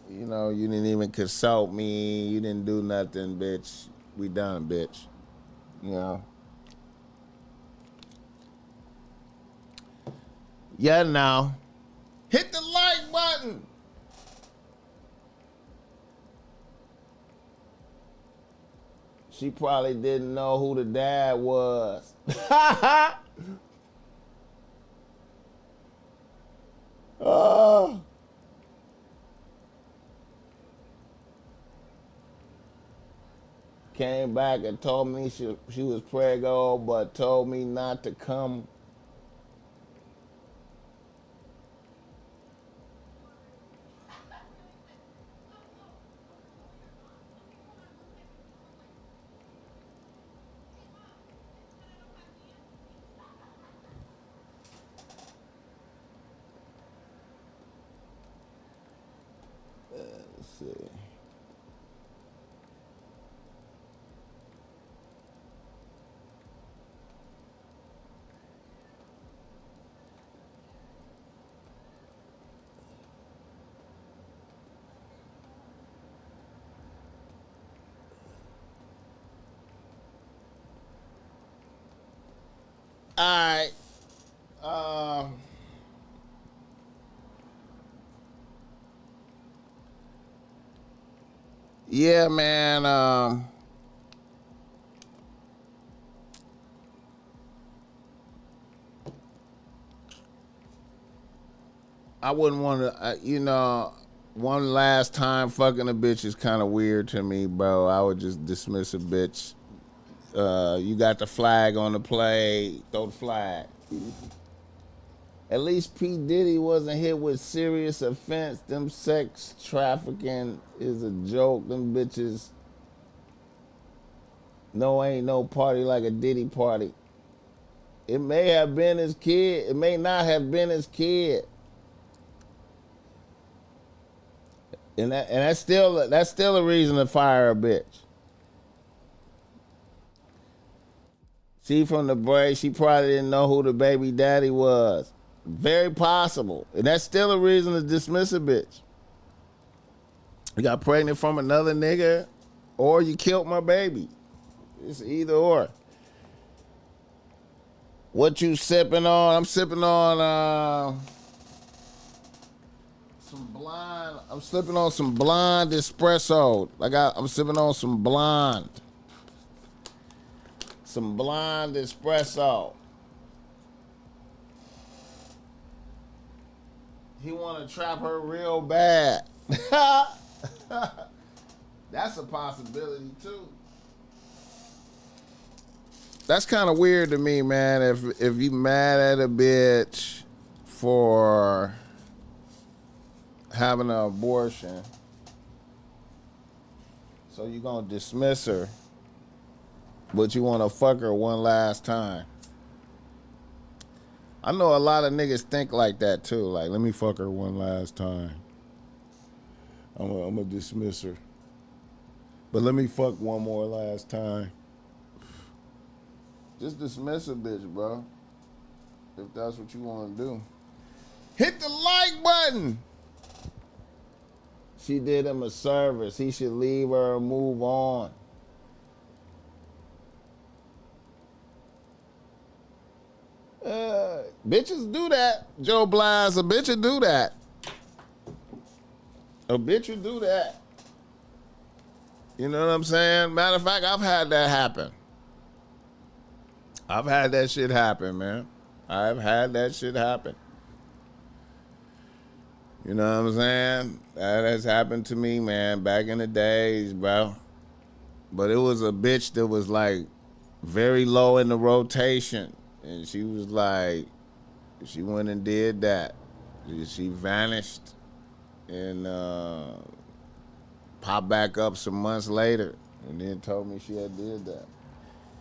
know, you didn't even consult me. You didn't do nothing, bitch. We done, bitch. You know? Yeah, now. Hit the like button. She probably didn't know who the dad was. Oh. Came back and told me she was preggo, but told me not to come. Let's see. All right. Yeah, man. I wouldn't want to, one last time fucking a bitch is kind of weird to me, bro. I would just dismiss a bitch. You got the flag on the play, throw the flag. At least P. Diddy wasn't hit with serious offense. Them sex trafficking is a joke. Them bitches, no, ain't no party like a Diddy party. It may have been his kid. It may not have been his kid. And that's still a reason to fire a bitch. She from the break, she probably didn't know who the baby daddy was. Very possible. And that's still a reason to dismiss a bitch. You got pregnant from another nigga, or you killed my baby. It's either or. What you sipping on? I'm sipping on I'm sipping on some blonde espresso. I'm sipping on some blonde. Some blonde espresso. He want to trap her real bad. That's a possibility too. That's kind of weird to me, man. If you mad at a bitch for having an abortion, so you gonna dismiss her, but you want to fuck her one last time. I know a lot of niggas think like that too. Like, let me fuck her one last time. I'm gonna dismiss her, but let me fuck one more last time. Just dismiss a bitch, bro. If that's what you want to do. Hit the like button. She did him a service. He should leave her and move on. Bitches do that. Joe Blas, a bitch will do that. A bitch will do that. You know what I'm saying? Matter of fact, I've had that happen. I've had that shit happen, man. I've had that shit happen. You know what I'm saying? That has happened to me, man, back in the days, bro. But it was a bitch that was like very low in the rotation. And she was like, she went and did that. She vanished and popped back up some months later and then told me she had did that.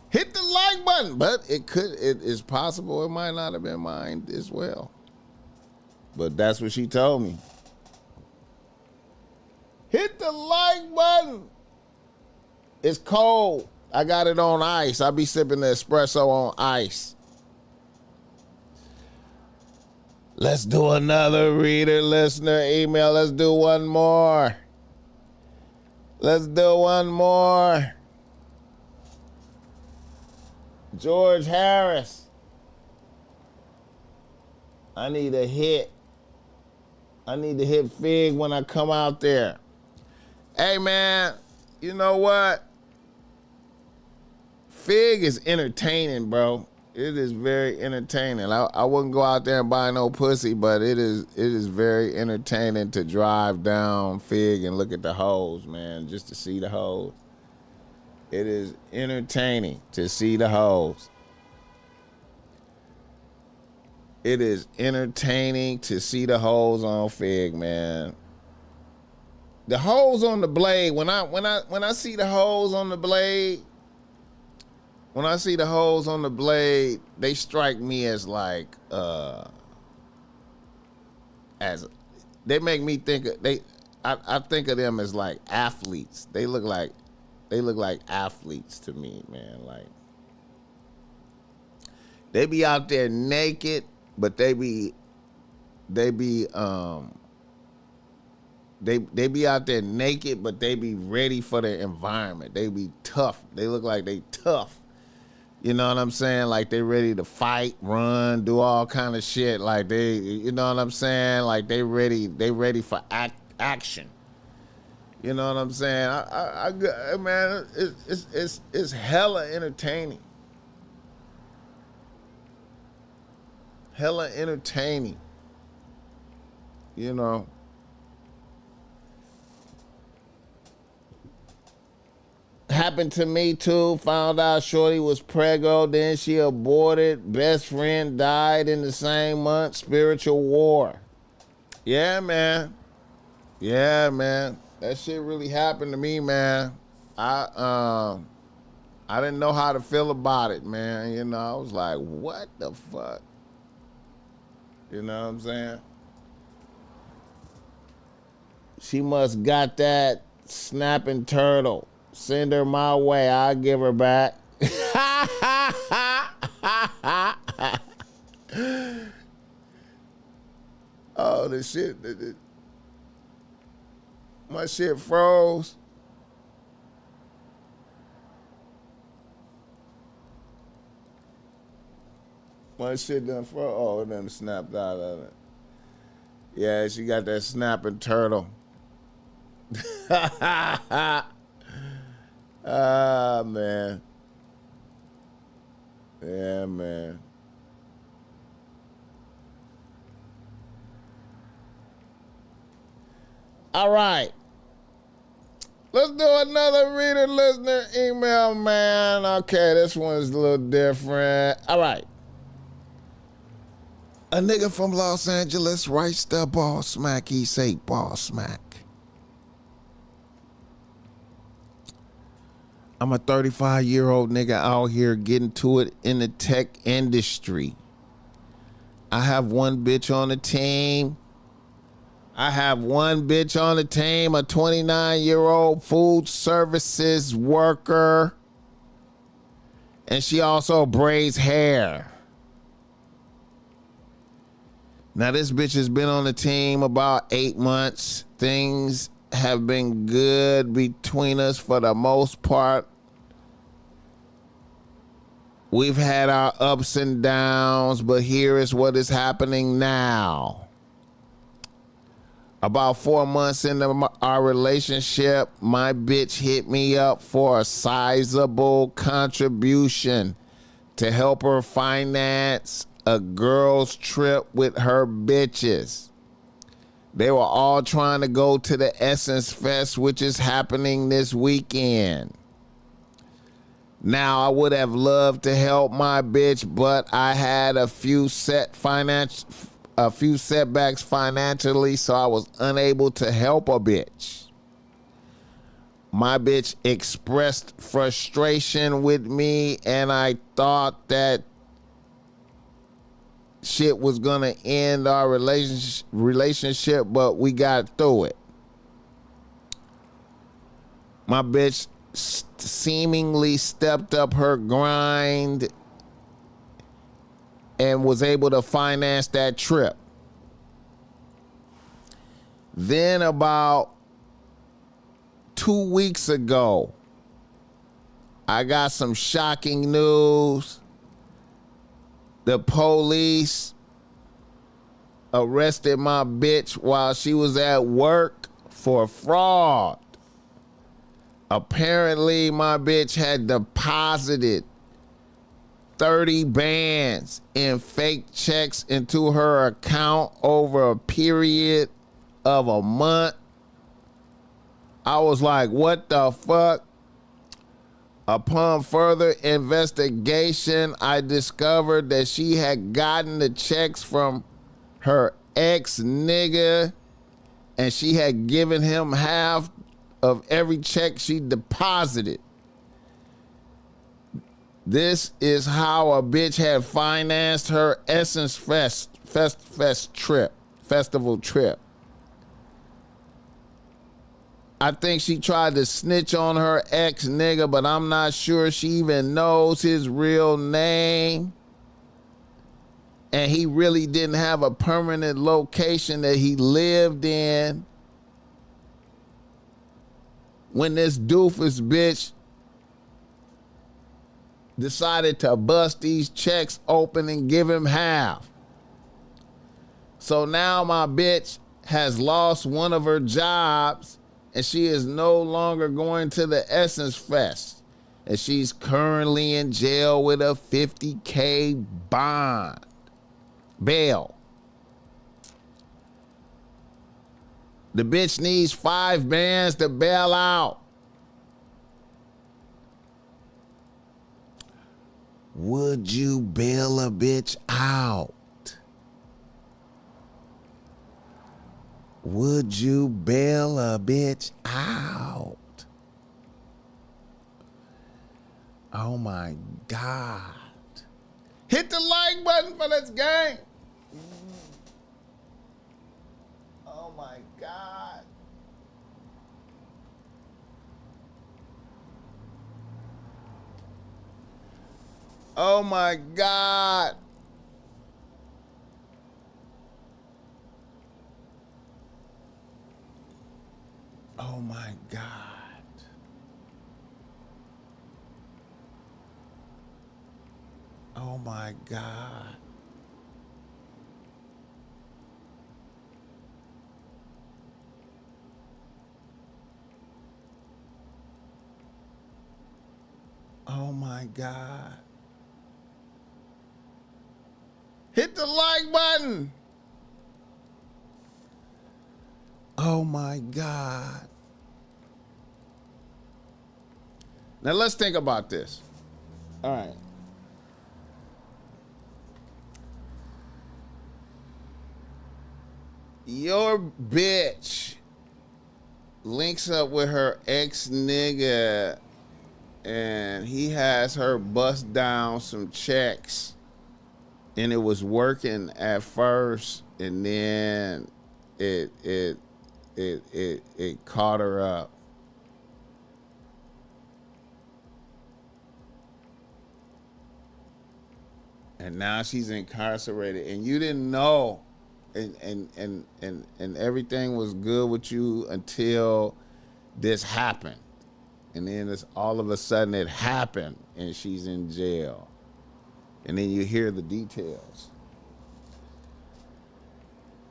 Hit the like button, but it is possible it might not have been mine as well. But that's what she told me. Hit the like button. It's cold. I got it on ice. I be sipping the espresso on ice. Let's do another reader, listener, email. Let's do one more. Let's do one more. George Harris. I need a hit. I need to hit Fig when I come out there. Hey, man, you know what? Fig is entertaining, bro. It is very entertaining. I wouldn't go out there and buy no pussy, but it is very entertaining to drive down Fig and look at the hoes, man, just to see the hoes. It is entertaining to see the hoes. It is entertaining to see the hoes on Fig, man. The hoes on the blade, when I see the hoes on the blade, when I see the hoes on the blade, they strike me as like they make me think I think of them as like athletes. They look like athletes to me, man. Like, they be out there naked, but they be out there naked, but they be ready for the environment. They be tough. They look like they tough. You know what I'm saying? Like they ready to fight, run, do all kind of shit. Like they, you know what I'm saying? Like they ready for action. You know what I'm saying? Man, it's hella entertaining. Hella entertaining. You know. Happened to me too. Found out shorty was preggo, then she aborted. Best friend died in the same month. Spiritual war. Yeah, man. Yeah, man. That shit really happened to me, man. I didn't know how to feel about it, man. You know, I was like, what the fuck? You know what I'm saying? She must got that snapping turtle. Send her my way. I'll give her back. Oh, the shit. My shit froze. My shit done froze. Oh, it done snapped out of it. Yeah, she got that snapping turtle. Ah, man. Yeah, man. All right. Let's do another reader, listener, email, man. Okay, this one's a little different. All right. A nigga from Los Angeles writes the BossMack. He say BossMack. I'm a 35-year-old nigga out here getting to it in the tech industry. I have one bitch on the team. A 29-year-old food services worker. And she also braids hair. Now, this bitch has been on the team about 8 months. Things have been good between us for the most part. We've had our ups and downs, but here is what is happening now. About 4 months into our relationship, my bitch hit me up for a sizable contribution to help her finance a girl's trip with her bitches. They were all trying to go to the Essence Fest, which is happening this weekend. Now, I would have loved to help my bitch, but I had a few setbacks financially, so I was unable to help a bitch. My bitch expressed frustration with me, and I thought that shit was gonna end our relationship, but we got through it. My bitch seemingly stepped up her grind and was able to finance that trip. Then about 2 weeks ago, I got some shocking news. The police arrested my bitch while she was at work for fraud. Apparently, my bitch had deposited 30 bands in fake checks into her account over a period of a month. I was like, what the fuck? Upon further investigation, I discovered that she had gotten the checks from her ex-nigga, and she had given him half of every check she deposited. This is how a bitch had financed her Essence festival trip. I think she tried to snitch on her ex-nigga, but I'm not sure she even knows his real name. And he really didn't have a permanent location that he lived in when this doofus bitch decided to bust these checks open and give him half. So now my bitch has lost one of her jobs and she is no longer going to the Essence Fest. And she's currently in jail with a $50K bail. The bitch needs 5 bands to bail out. Would you bail a bitch out? Would you bail a bitch out? Oh my God. Hit the like button for this gang. Oh my God. Oh my God. Oh my God. Oh my God. Oh my God. Hit the like button. Oh my God. Now let's think about this. All right. Your bitch links up with her ex-nigga and he has her bust down some checks and it was working at first and then it caught her up. And now she's incarcerated and you didn't know. And everything was good with you until this happened. And then it's all of a sudden it happened and she's in jail. And then you hear the details.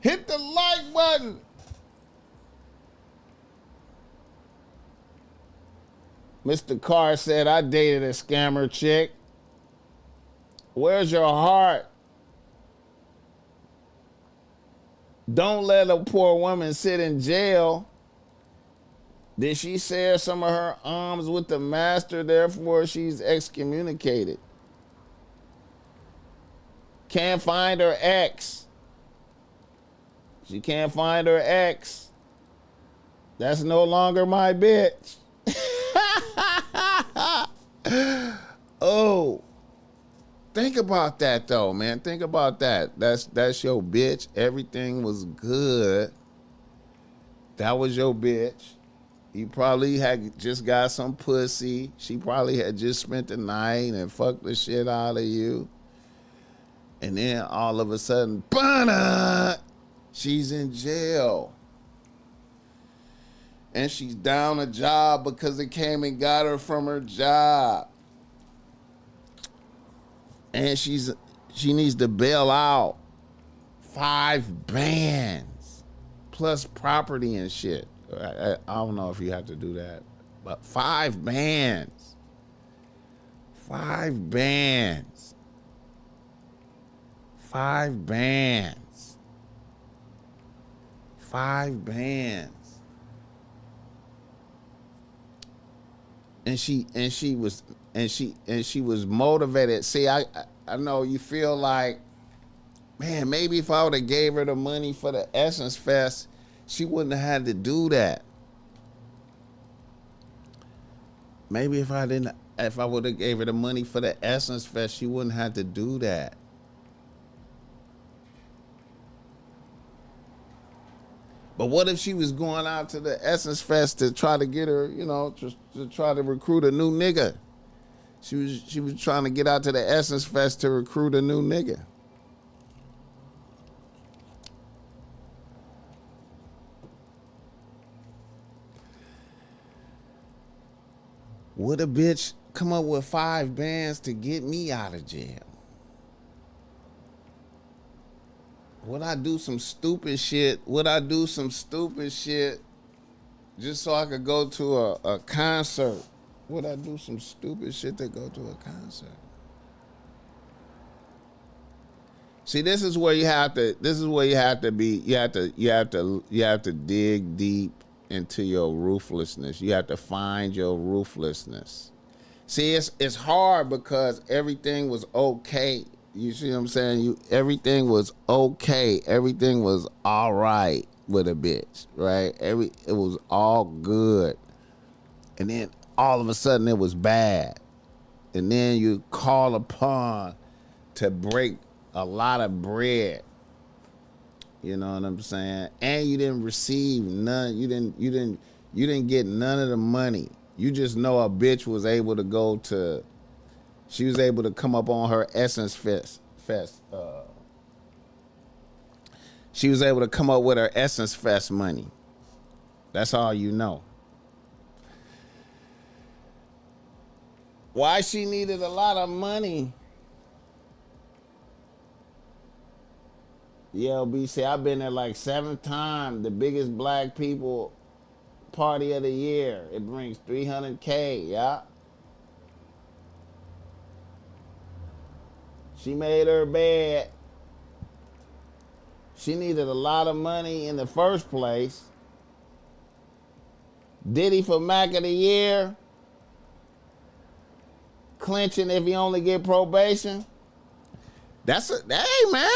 Hit the like button. Mr. Carr said, I dated a scammer chick. Where's your heart? Don't let a poor woman sit in jail. Did she share some of her arms with the master, therefore she's excommunicated? Can't find her ex. She can't find her ex. That's no longer my bitch. Oh. Think about that though, man. Think about that. That's your bitch. Everything was good. That was your bitch. You probably had just got some pussy. She probably had just spent the night and fucked the shit out of you. And then all of a sudden, she's in jail. And she's down a job because it came and got her from her job. And she needs to bail out 5 bands plus property and shit. I don't know if you have to do that, but 5 bands. 5 bands. 5 bands. 5 bands. And she was motivated. See, I know you feel like, man, maybe if I would have gave her the money for the Essence Fest, she wouldn't have had to do that. Maybe if I would have gave her the money for the Essence Fest, she wouldn't have to do that. But what if she was going out to the Essence Fest to try to get her, to try to recruit a new nigga? She was trying to get out to the Essence Fest to recruit a new nigga. Would a bitch come up with 5 bands to get me out of jail? Would I do some stupid shit? Would I do some stupid shit just so I could go to a concert? Would I do some stupid shit to go to a concert? See, this is where you have to be, you have to dig deep into your ruthlessness. You have to find your ruthlessness. See, it's hard because everything was okay. You see what I'm saying? Everything was okay. Everything was all right with a bitch, right? It was all good. And then all of a sudden it was bad. And then you call upon to break a lot of bread. You know what I'm saying? And you didn't receive none. You didn't get none of the money. You just know a bitch was able to she was able to come up on her Essence Fest. She was able to come up with her Essence Fest money. That's all you know. Why she needed a lot of money? LBC, I've been there like 7 times. The biggest black people party of the year. It brings $300K, yeah. She made her bed. She needed a lot of money in the first place. Diddy for Mac of the year. Clinching if he only get probation. Hey man.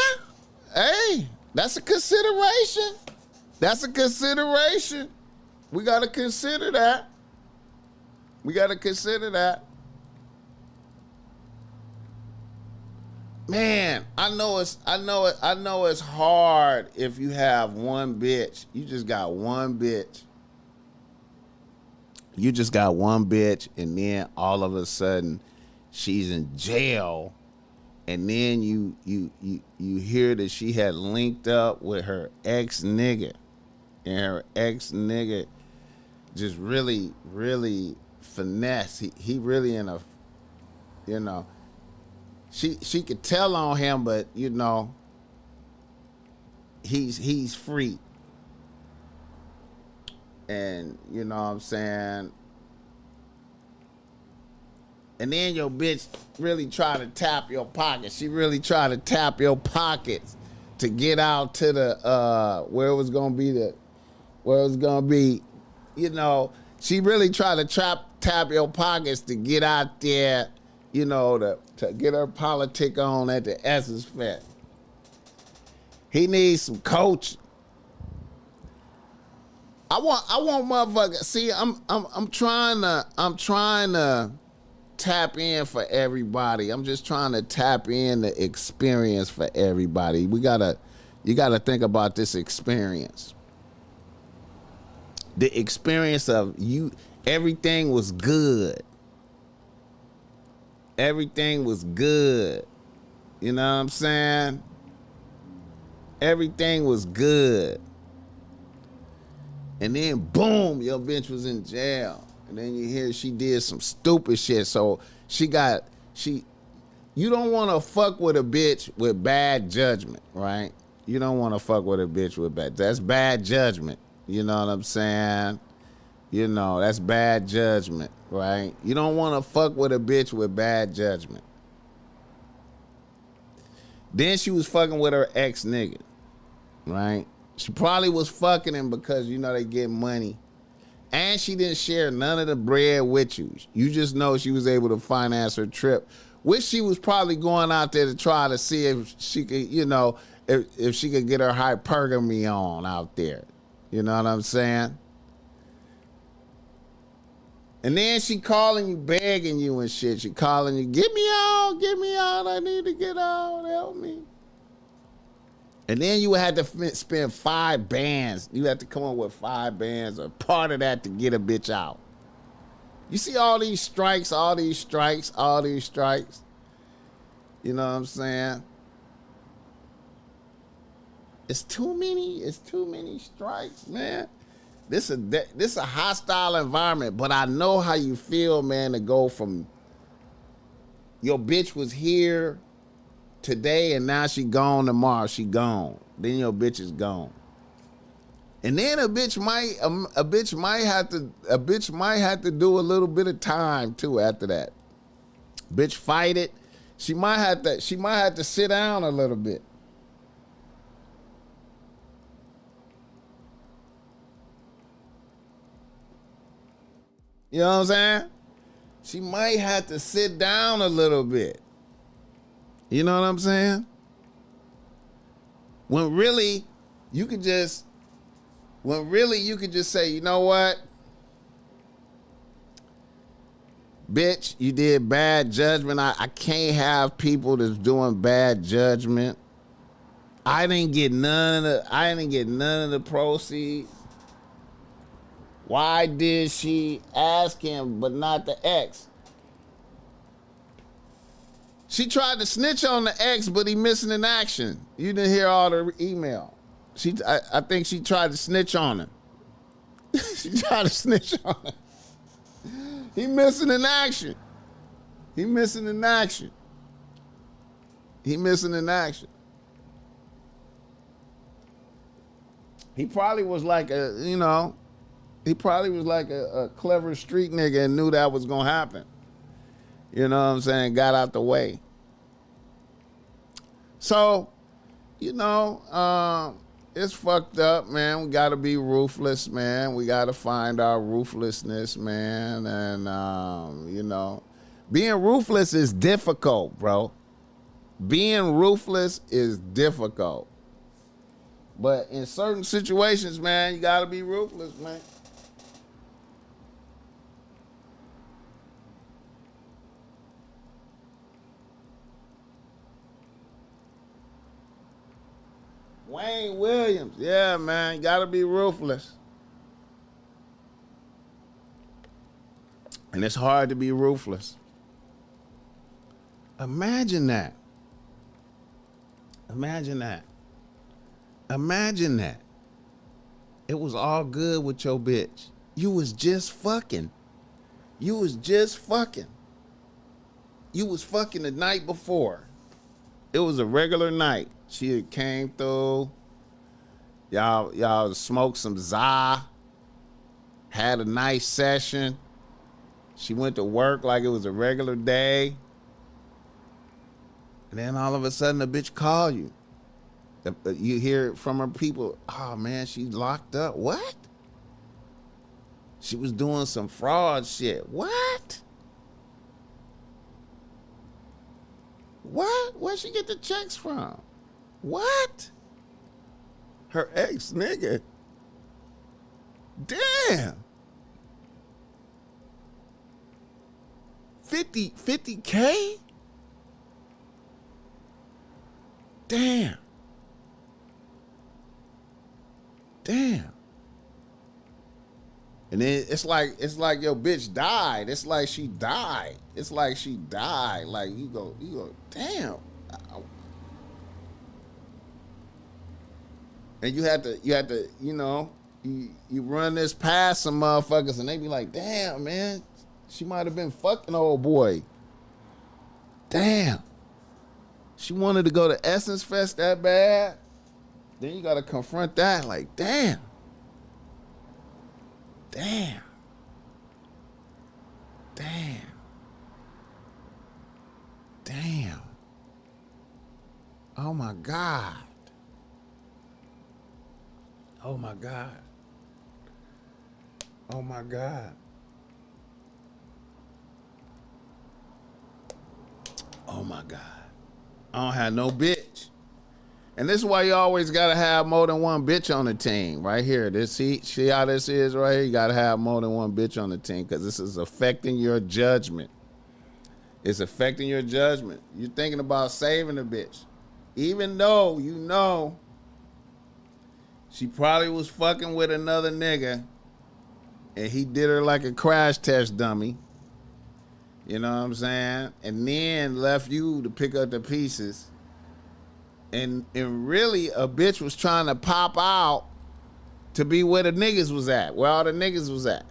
Hey, that's a consideration. That's a consideration. We gotta consider that. We gotta consider that. Man, I know it's hard if you have one bitch. You just got one bitch. You just got one bitch, and then all of a sudden she's in jail, and then you hear that she had linked up with her ex-nigga, and her ex-nigga just really finesse. He really in a, you know, she could tell on him, but you know, he's free. And you know what I'm saying? And then your bitch really try to tap your pockets. She really try to tap your pockets to get out to the where it was gonna be, you know, she really try to tap your pockets to get out there, you know, to get her politic on at the Essence Fest. He needs some coaching. I want motherfuckers. See, I'm trying to tap in for everybody. I'm just trying to tap in the experience for everybody. You gotta think about this experience. The experience of you, everything was good. Everything was good. You know what I'm saying? Everything was good. And then boom, your bitch was in jail. And then you hear she did some stupid shit. So you don't want to fuck with a bitch with bad judgment, right? You don't want to fuck with a bitch with that's bad judgment. You know what I'm saying? You know, that's bad judgment, right? You don't want to fuck with a bitch with bad judgment. Then she was fucking with her ex-nigga, right? She probably was fucking him because, you know, they get money. And she didn't share none of the bread with you. You just know she was able to finance her trip, which she was probably going out there to try to see if she could, you know, if she could get her hypergamy on out there. You know what I'm saying? And then she calling you, begging you and shit. She calling you, get me out, I need to get out, help me. And then you had to spend 5 bands. You had to come up with 5 bands or part of that to get a bitch out. You see all these strikes. You know what I'm saying? It's too many strikes, man. This a hostile environment, but I know how you feel, man, to go from Your bitch was here today and now she gone tomorrow. She gone. Then your bitch is gone. And then a bitch might have to do a little bit of time too after that. Bitch fight it. She might have to sit down a little bit. You know what I'm saying? She might have to sit down a little bit. You know what I'm saying? When really you could just say, you know what? Bitch, you did bad judgment. I can't have people that's doing bad judgment. I didn't get none of the proceeds. Why did she ask him but not the ex? She tried to snitch on the ex, but he missing in action. You didn't hear all the email. I think she tried to snitch on him. She tried to snitch on him. He missing in action. He missing in action. He missing in action. He probably was like a clever street nigga and knew that was gonna happen. You know what I'm saying? Got out the way. So, it's fucked up, man. We gotta be ruthless, man. We gotta find our ruthlessness, man. And, being ruthless is difficult, bro. Being ruthless is difficult. But in certain situations, man, you gotta be ruthless, man. Wayne Williams. Yeah, man. You gotta be ruthless. And it's hard to be ruthless. Imagine that. Imagine that. Imagine that. It was all good with your bitch. You was just fucking. You was just fucking. You was fucking the night before. It was a regular night. She had came through. Y'all smoked some za. Had a nice session. She went to work like it was a regular day. And then all of a sudden, the bitch call you. You hear from her people, oh man, she's locked up. What? She was doing some fraud shit. What? What? Where'd she get the checks from? What? Her ex nigga. Damn. 50K? Damn. Damn. And then it's like your bitch died. It's like she died. It's like she died. Like you go, damn. And you had to, you run this past some motherfuckers and they be like, damn, man, she might have been fucking old boy. Damn. She wanted to go to Essence Fest that bad. Then you gotta confront that like, damn. Damn. Damn. Damn. Oh my God. Oh my God. Oh my God. Oh my God. I don't have no bitch. And this is why you always gotta have more than one bitch on the team. Right here. See how this is right here? You gotta have more than one bitch on the team because this is affecting your judgment. It's affecting your judgment. You're thinking about saving a bitch. Even though you know she probably was fucking with another nigga and he did her like a crash test dummy. You know what I'm saying? And then left you to pick up the pieces. And really a bitch was trying to pop out to be where the niggas was at, where all the niggas was at.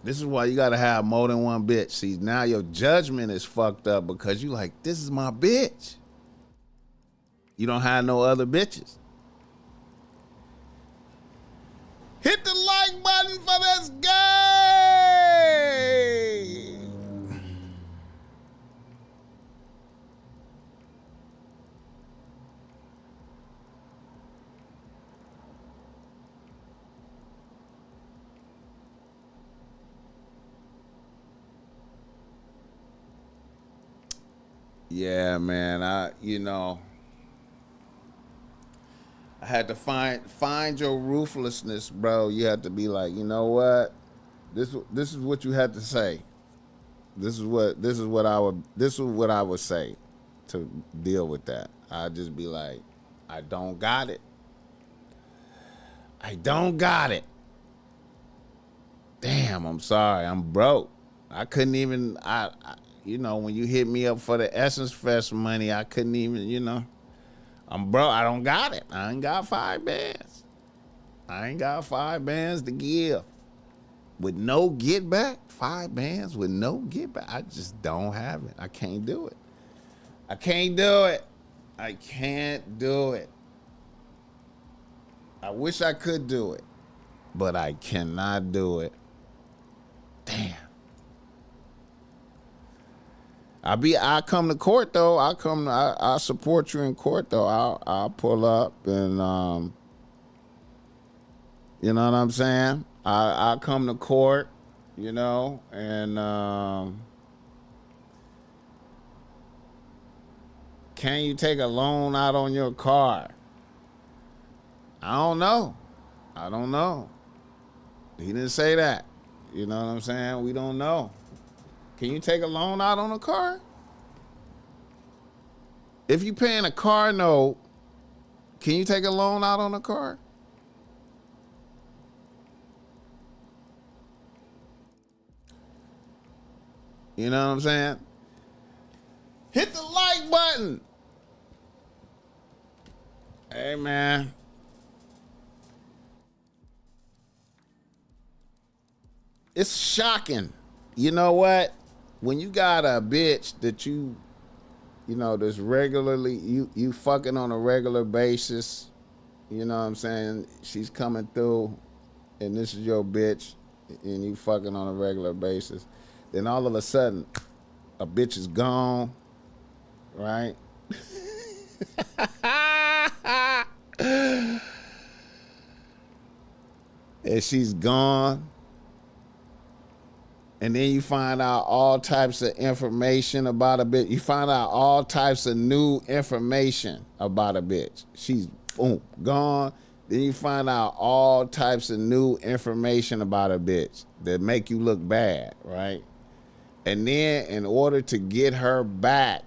This is why you gotta have more than one bitch. See, now your judgment is fucked up because you like, this is my bitch. You don't have no other bitches. Hit the like button for this game. Yeah, man. I had to find your ruthlessness, bro. You had to be like, you know what? This is what you had to say. This is what I would say to deal with that. I'd just be like, I don't got it. I don't got it. Damn, I'm sorry. I'm broke. I couldn't even when you hit me up for the Essence Fest money, I couldn't even, I'm broke. I don't got it. I ain't got 5 bands. I ain't got 5 bands to give. With no get back, 5 bands with no get back. I just don't have it. I can't do it. I can't do it. I can't do it. I wish I could do it, but I cannot do it. Damn. I come to court though. I support you in court though. I'll pull up and you know what I'm saying? I'll come to court, and can you take a loan out on your car? I don't know. He didn't say that. You know what I'm saying? We don't know. Can you take a loan out on a car? If you paying a car note, can you take a loan out on a car? You know what I'm saying? Hit the like button. Hey, man. It's shocking. You know what? When you got a bitch that that's regularly, you fucking on a regular basis, you know what I'm saying? She's coming through and this is your bitch and you fucking on a regular basis. Then all of a sudden, a bitch is gone, right? And she's gone. And then you find out all types of information about a bitch. You find out all types of new information about a bitch. She's boom, gone. Then you find out all types of new information about a bitch that make you look bad, right? And then in order to get her back,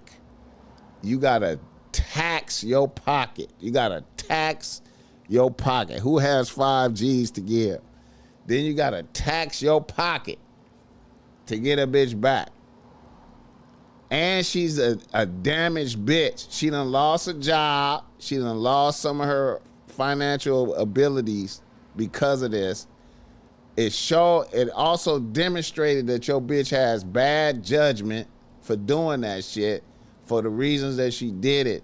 you gotta tax your pocket. You gotta tax your pocket. Who has 5 G's to give? Then you gotta tax your pocket to get a bitch back. And she's a damaged bitch. She done lost a job. She done lost some of her financial abilities because of this. It also demonstrated that your bitch has bad judgment for doing that shit for the reasons that she did it.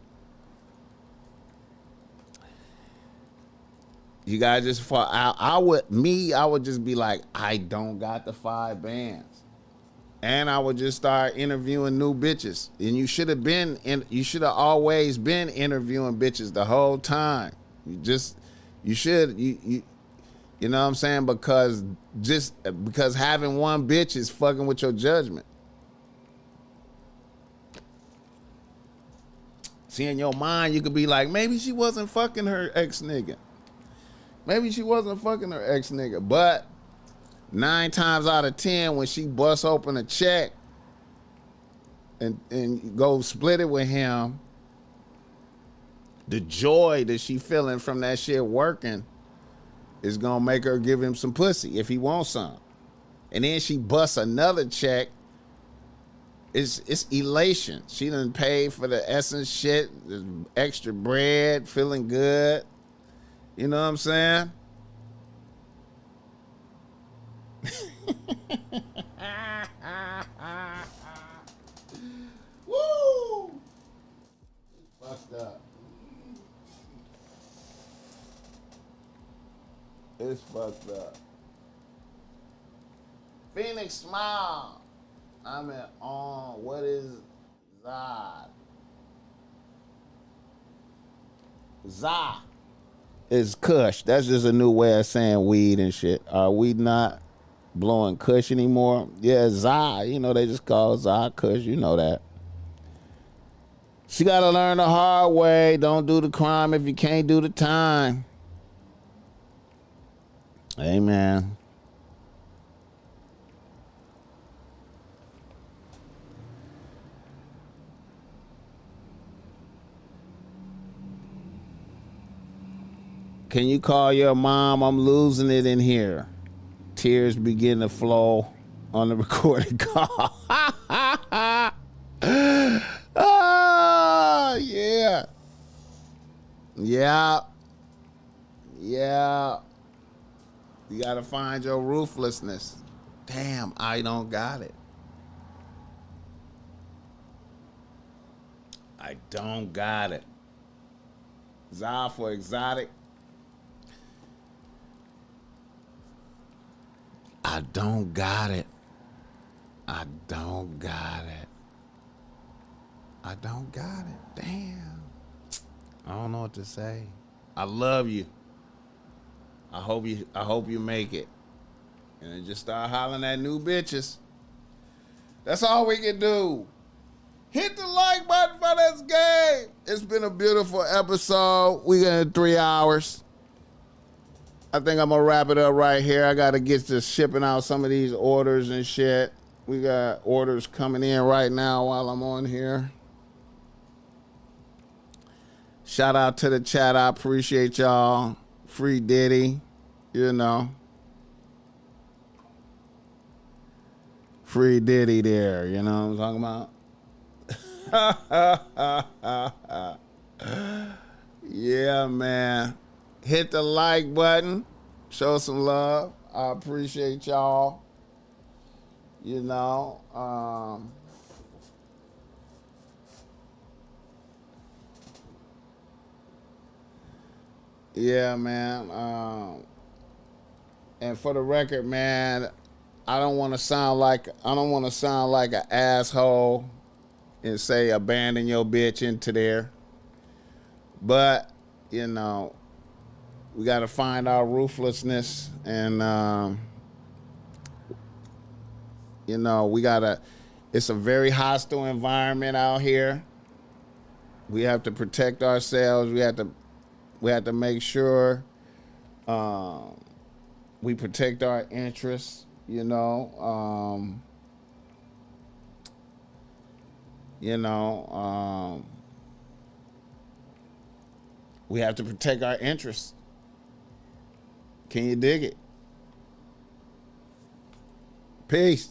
You guys just I would just be like, I don't got the 5 bands. And I would just start interviewing new bitches. And you should have always been interviewing bitches the whole time. You know what I'm saying? Because having one bitch is fucking with your judgment. See, in your mind, you could be like, maybe she wasn't fucking her ex-nigga. Maybe she wasn't fucking her ex-nigga. But 9 times out of 10, when she busts open a check and go split it with him, the joy that she feeling from that shit working is gonna make her give him some pussy if he wants some. And then she busts another check. It's elation. She done paid for the essence shit, extra bread, feeling good. You know what I'm saying? Woo! Fucked up. It's fucked up. Phoenix Smile. I'm at on. What is Zod? Za is Kush. That's just a new way of saying weed and shit. Are we not blowing Kush anymore? Yeah, Za. You know, they just call Za Kush. You know that. She got to learn the hard way. Don't do the crime if you can't do the time. Amen. Can you call your mom? I'm losing it in here. Tears begin to flow on the recorded call. Oh, yeah. Yeah. Yeah. You got to find your ruthlessness. Damn, I don't got it. I don't got it. Za for exotic. I don't got it. I don't got it. I don't got it. Damn. I don't know what to say. I love you. I hope you make it. And then just start hollering at new bitches. That's all we can do. Hit the like button for this game. It's been a beautiful episode. We got 3 hours. I think I'm going to wrap it up right here. I got to get to shipping out some of these orders and shit. We got orders coming in right now while I'm on here. Shout out to the chat. I appreciate y'all. Free Diddy, you know. Free Diddy there, you know what I'm talking about? Yeah, man. Hit the like button. Show some love. I appreciate y'all. You know, yeah, man. And for the record, man, I don't want to sound like an asshole and say abandon your bitch into there. But, you know, we got to find our ruthlessness and, you know, it's a very hostile environment out here. We have to protect ourselves. We have to make sure we protect our interests, you know. We have to protect our interests. Can you dig it? Peace.